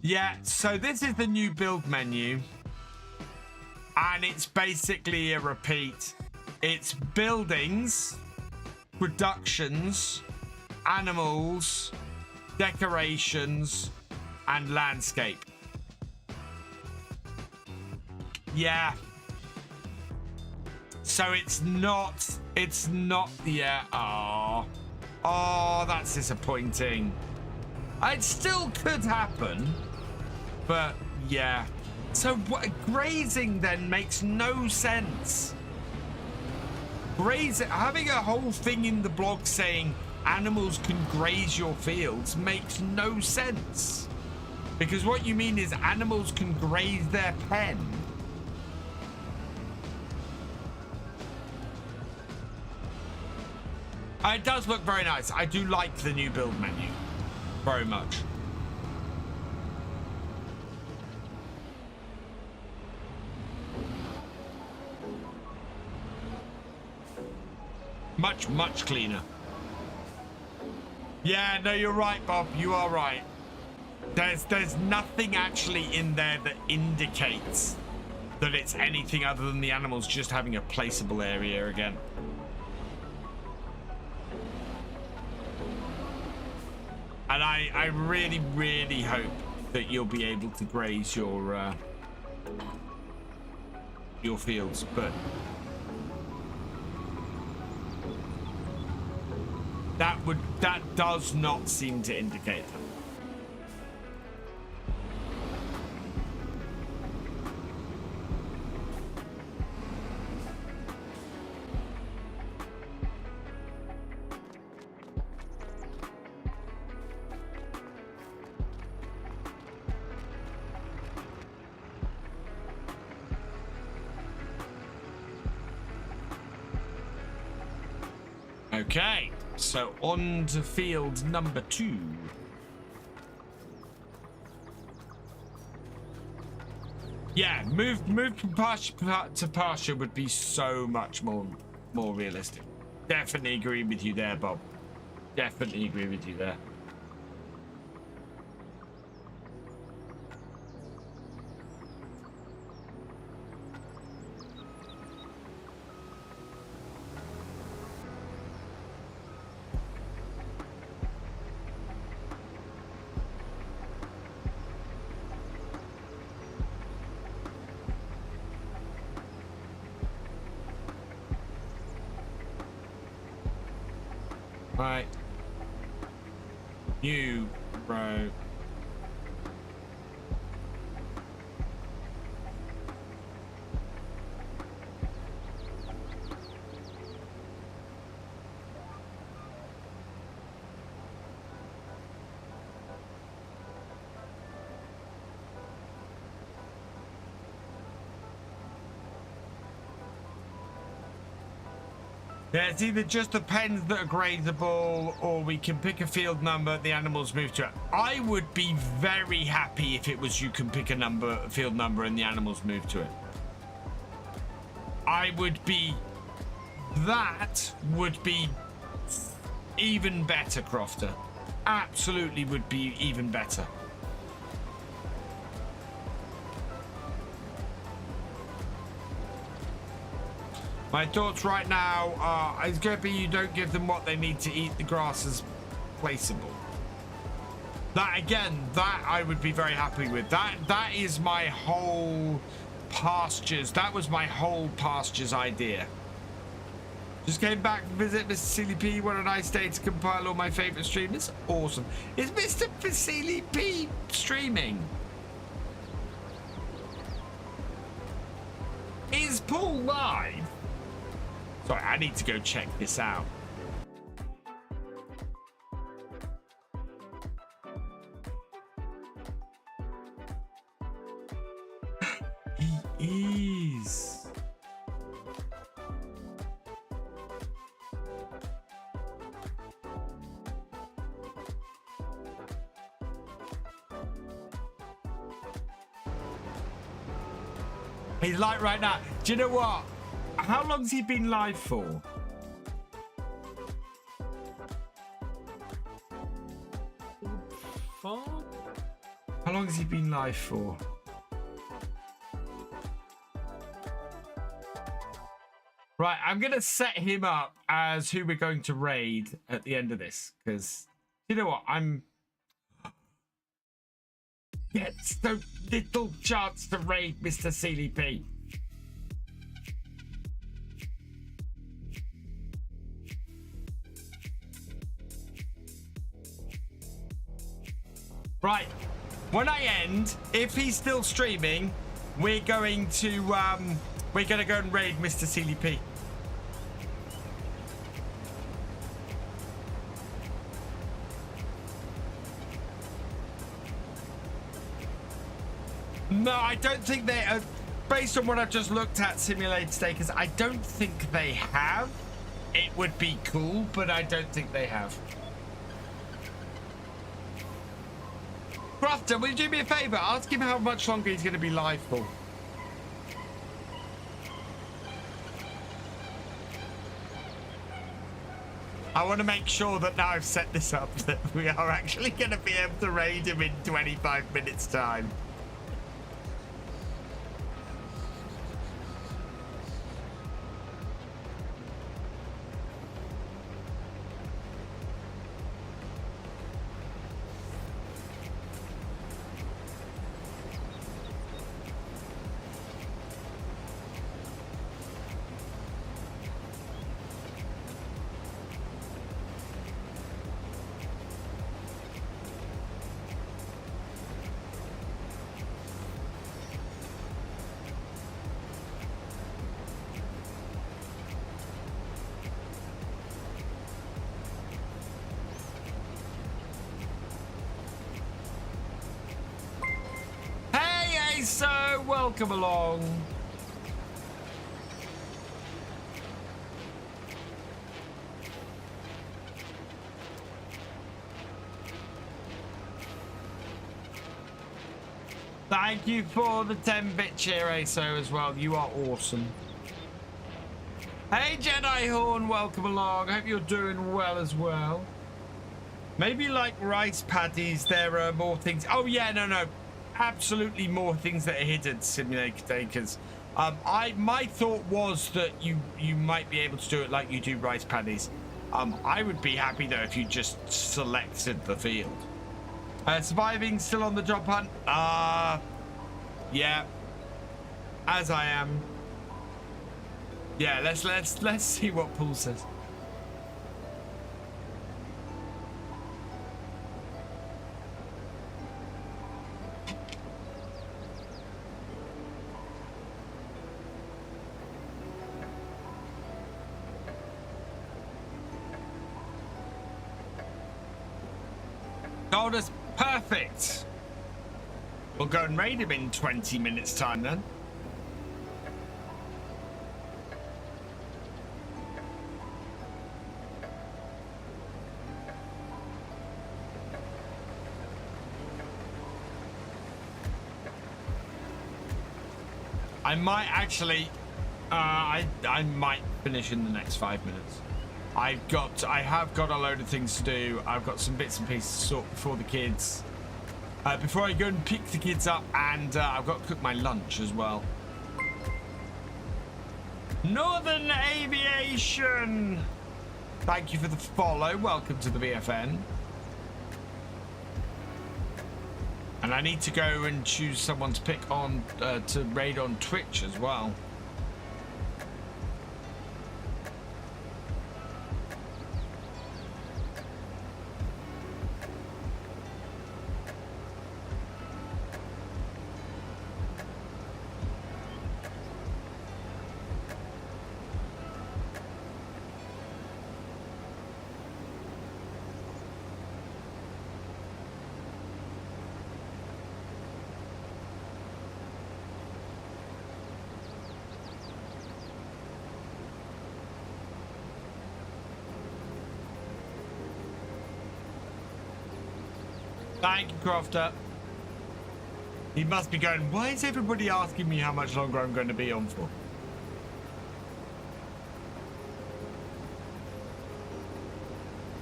[SPEAKER 1] Yeah, so this is the new build menu. And it's basically a repeat. It's buildings, productions, animals, decorations, and landscape. Yeah. So it's not, yeah. Oh, that's disappointing. It still could happen, but yeah. So grazing then makes no sense. Grazing, having a whole thing in the blog saying animals can graze your fields makes no sense. Because what you mean is animals can graze their pen. It does look very nice. I do like the new build menu very much. Much cleaner. Yeah, no, you're right, Bob. You are right. There's nothing actually in there that indicates that it's anything other than the animals just having a placeable area again. And I really, really hope that you'll be able to graze your fields, but that does not seem to indicate that. Okay, so on to field number 2. Yeah, move from pasture to pasture would be so much more realistic. Definitely agree with you there, Bob. Definitely agree with you there. Right. New row. Yeah, it's either just the pens that are grazable, or we can pick a field number, the animals move to it. I would be very happy if it was you can pick a field number, and the animals move to it. That would be even better, Crofter. Absolutely would be even better. My thoughts right now are, it's going to be you don't give them what they need to eat. The grass is placeable. That again, that I would be very happy with. That is my whole pastures. That was my whole pastures idea. Just came back to visit Mr. Sealy P. What a nice day to compile all my favorite streamers. Awesome. Is Mr. Sealy P streaming? Is Paul live? Sorry, I need to go check this out. He is. He's live right now. Do you know what? How long's he been live for? How long has he been live for? Right, I'm going to set him up as who we're going to raid at the end of this. Because, you know what? Get so little chance to raid Mr. Sealy P. Right, when I end, if he's still streaming, we're going to go and raid Mr. Sealy P. No, I don't think they are. Based on what I've just looked at, simulated stakers, I don't think they have. It would be cool, but I don't think they have. Crafter, will you do me a favor? Ask him how much longer he's going to be live for. I want to make sure that now I've set this up that we are actually going to be able to raid him in 25 minutes time. So welcome along. Thank you for the 10-bit cheer, ASO, as well. You are awesome. Hey, Jedi Horn, welcome along. Hope you're doing well as well. Maybe like rice patties, there are more things. Oh, yeah, no. Absolutely more things that are hidden, simulator takers. My thought was that you might be able to do it like you do rice paddies. I would be happy though if you just selected the field. Surviving, still on the job hunt. Yeah, as I am. Yeah, let's see what Paul says. Told us perfect. We'll go and raid him in 20 minutes time then. I might actually I might finish in the next 5 minutes. I have got a load of things to do. I've got some bits and pieces to sort before the kids. Before I go and pick the kids up, and I've got to cook my lunch as well. Northern Aviation! Thank you for the follow. Welcome to the VFN. And I need to go and choose someone to pick on, to raid on Twitch as well. Thank you, Crofter. He must be going, why is everybody asking me how much longer I'm going to be on for?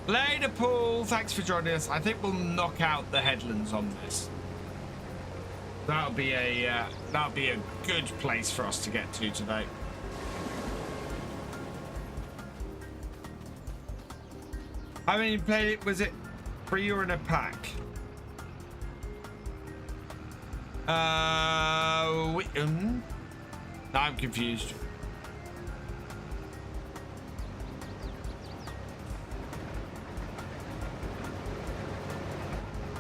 [SPEAKER 1] Later, Paul. Thanks for joining us. I think we'll knock out the headlands on this. That'll be a good place for us to get to today. How many played it? Was it 3 or in a pack? Now I'm confused.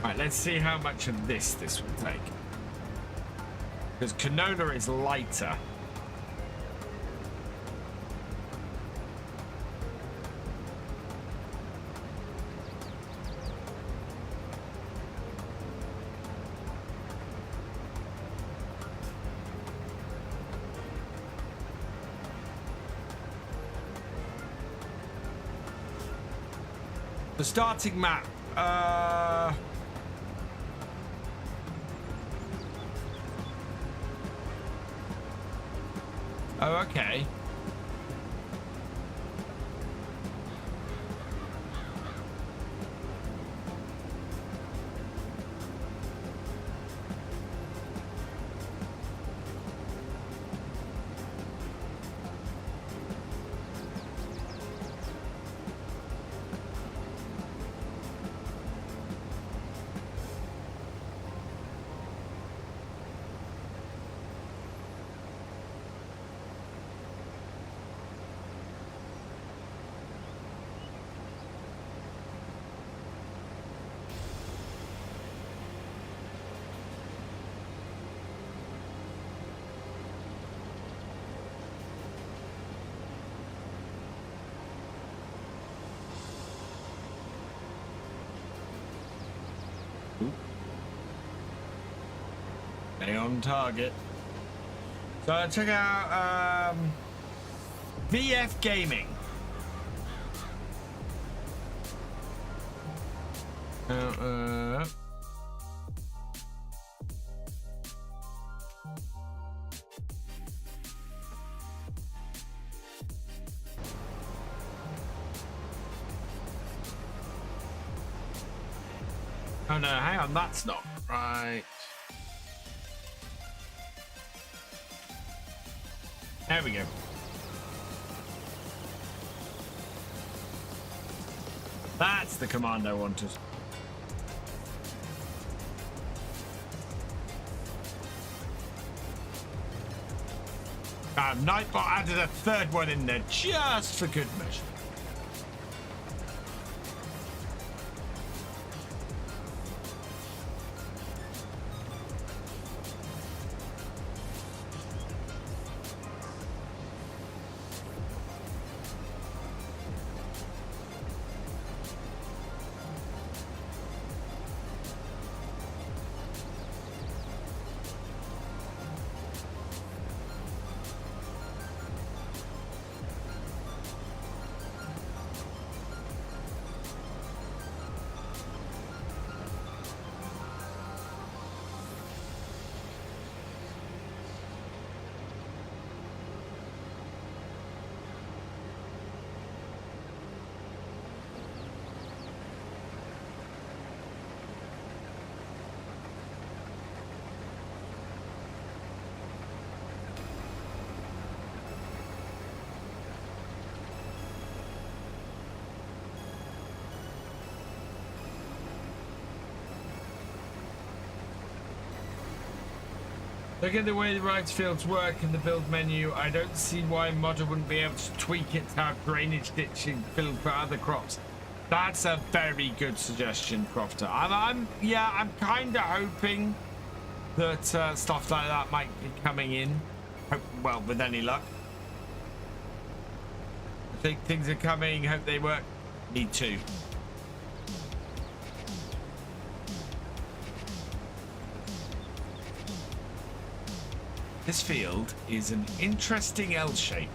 [SPEAKER 1] Right, let's see how much of this will take. Because canola is lighter. The starting map. Oh, okay. Stay on target. So check out VF Gaming. Oh no, hang on, that's not right. There we go. That's the command I wanted. Nightbot added a third one in there just for good measure. Look at the way the rice fields work in the build menu. I don't see why Modder wouldn't be able to tweak it to have drainage ditching filled for other crops. That's a very good suggestion, Crofter. I'm kind of hoping that stuff like that might be coming in. Well, with any luck. I think things are coming. Hope they work. Me too. This field is an interesting L shape.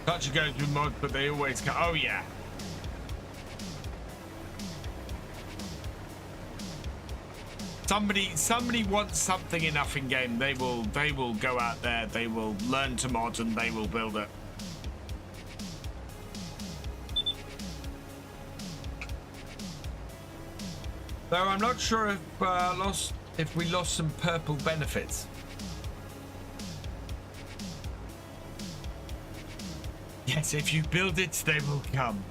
[SPEAKER 1] Such a goes with mods, but they always go, oh yeah. Somebody wants something enough in game, they will go out there, they will learn to mod and they will build it. Though I'm not sure if we lost some purple benefits. Yes, if you build it, they will come.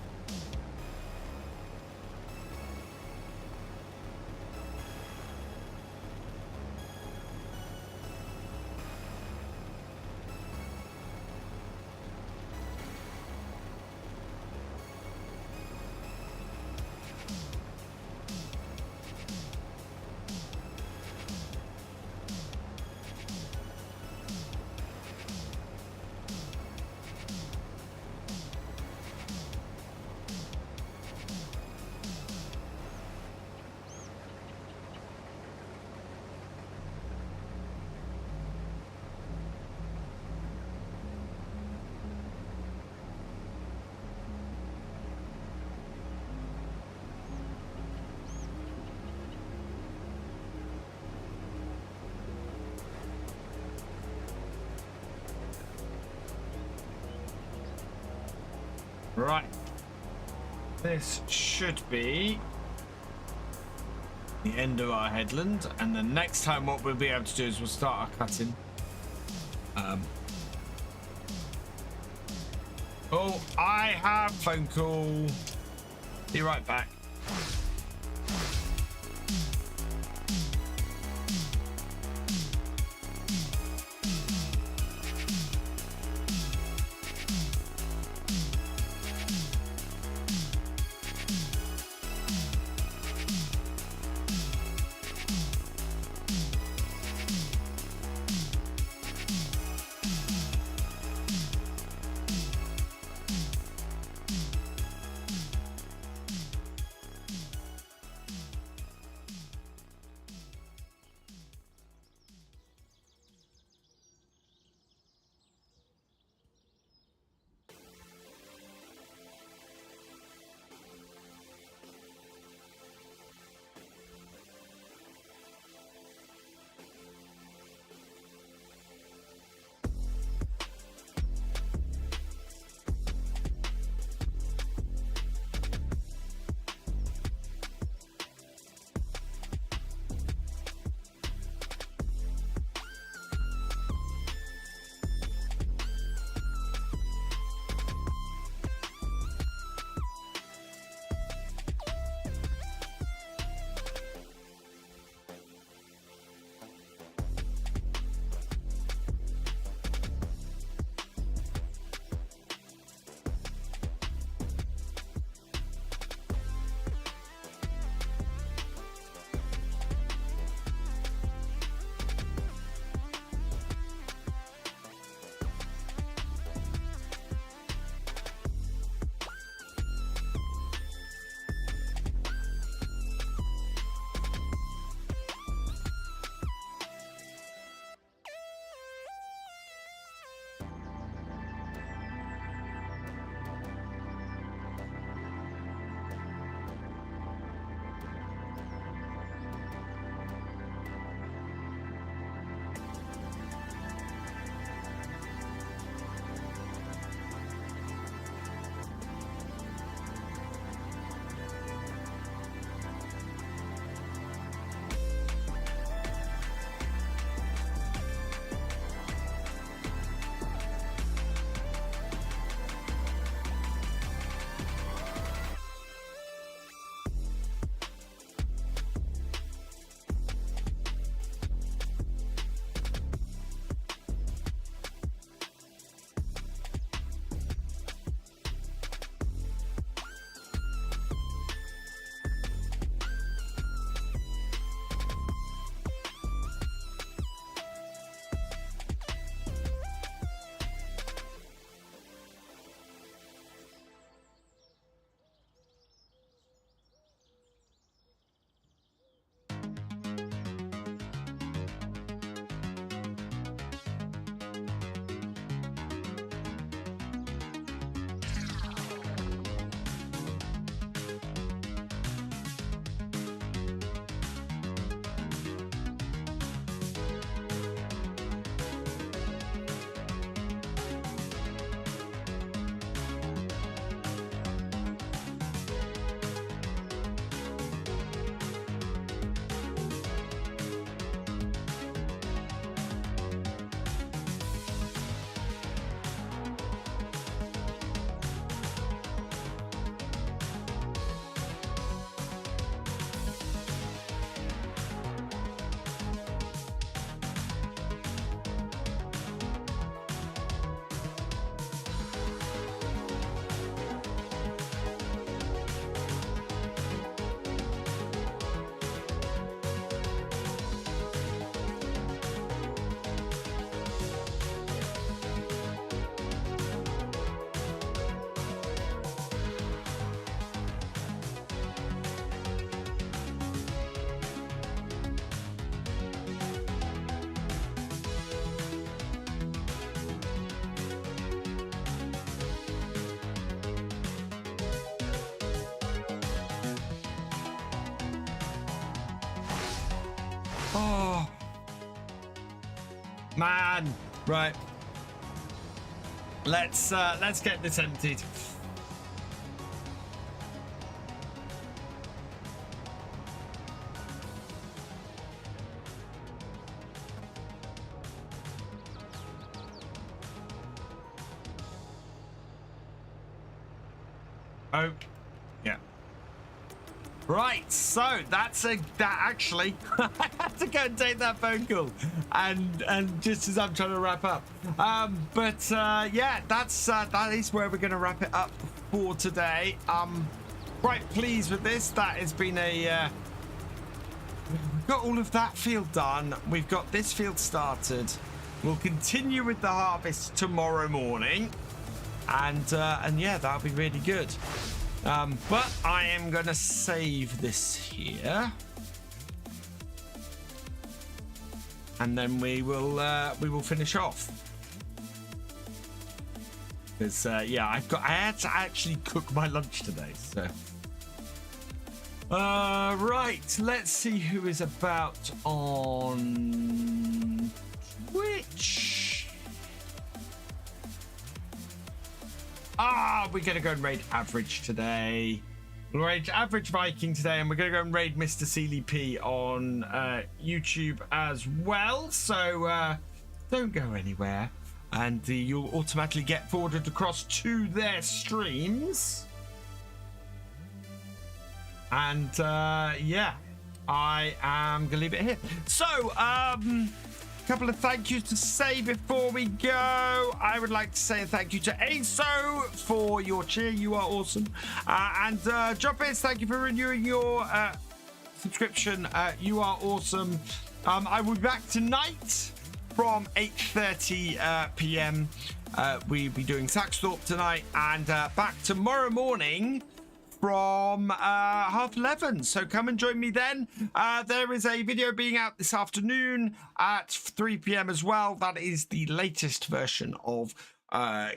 [SPEAKER 1] Right, this should be the end of our headland, and the next time what we'll be able to do is we'll start our cutting. Oh, I have phone call. Be right back. Oh. Man. Right. Let's get this emptied. Oh, yeah. Right, so that actually I had to go and take that phone call, and just as I'm trying to wrap up, yeah, that is where we're going to wrap it up for today. Quite pleased with this. That has been a we've got all of that field done. We've got this field started. We'll continue with the harvest tomorrow morning. And yeah, that'll be really good. But I am going to save this here. And then we will finish off. Because, yeah, I had to actually cook my lunch today, so. Right, let's see who is about on Twitch. We're going to go and raid Average today. We'll raid Average Viking today, and we're going to go and raid Mr. Sealy P on YouTube as well. So don't go anywhere, and you'll automatically get forwarded across to their streams. And yeah, I am going to leave it here. So, couple of thank yous to say before we go. I would like to say a thank you to ASO for your cheer. You are awesome. And Jobbis, thank you for renewing your subscription. You are awesome. I will be back tonight from 8:30 p.m. We'll be doing Saxthorpe tonight, and back tomorrow morning from 11:30. So come and join me then. There is a video being out this afternoon at 3 p.m. as well. That is the latest version of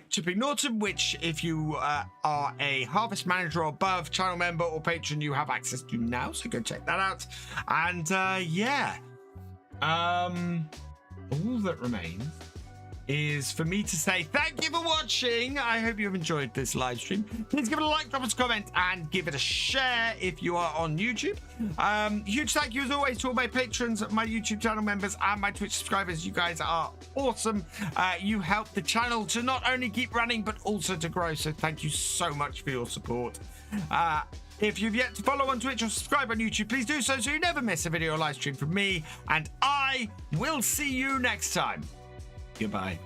[SPEAKER 1] Chipping Norton, which if you are a Harvest Manager or above, channel member or patron, you have access to now. So go check that out. And yeah, all that remains is for me to say thank you for watching. I hope you've enjoyed this live stream. Please give it a like, drop us a comment, and give it a share if you are on YouTube. Huge thank you as always to all my patrons, my YouTube channel members, and my Twitch subscribers. You guys are awesome. You help the channel to not only keep running but also to grow, so thank you so much for your support. If you've yet to follow on Twitch or subscribe on YouTube, please do so you never miss a video or live stream from me, and I will see you next time. Goodbye.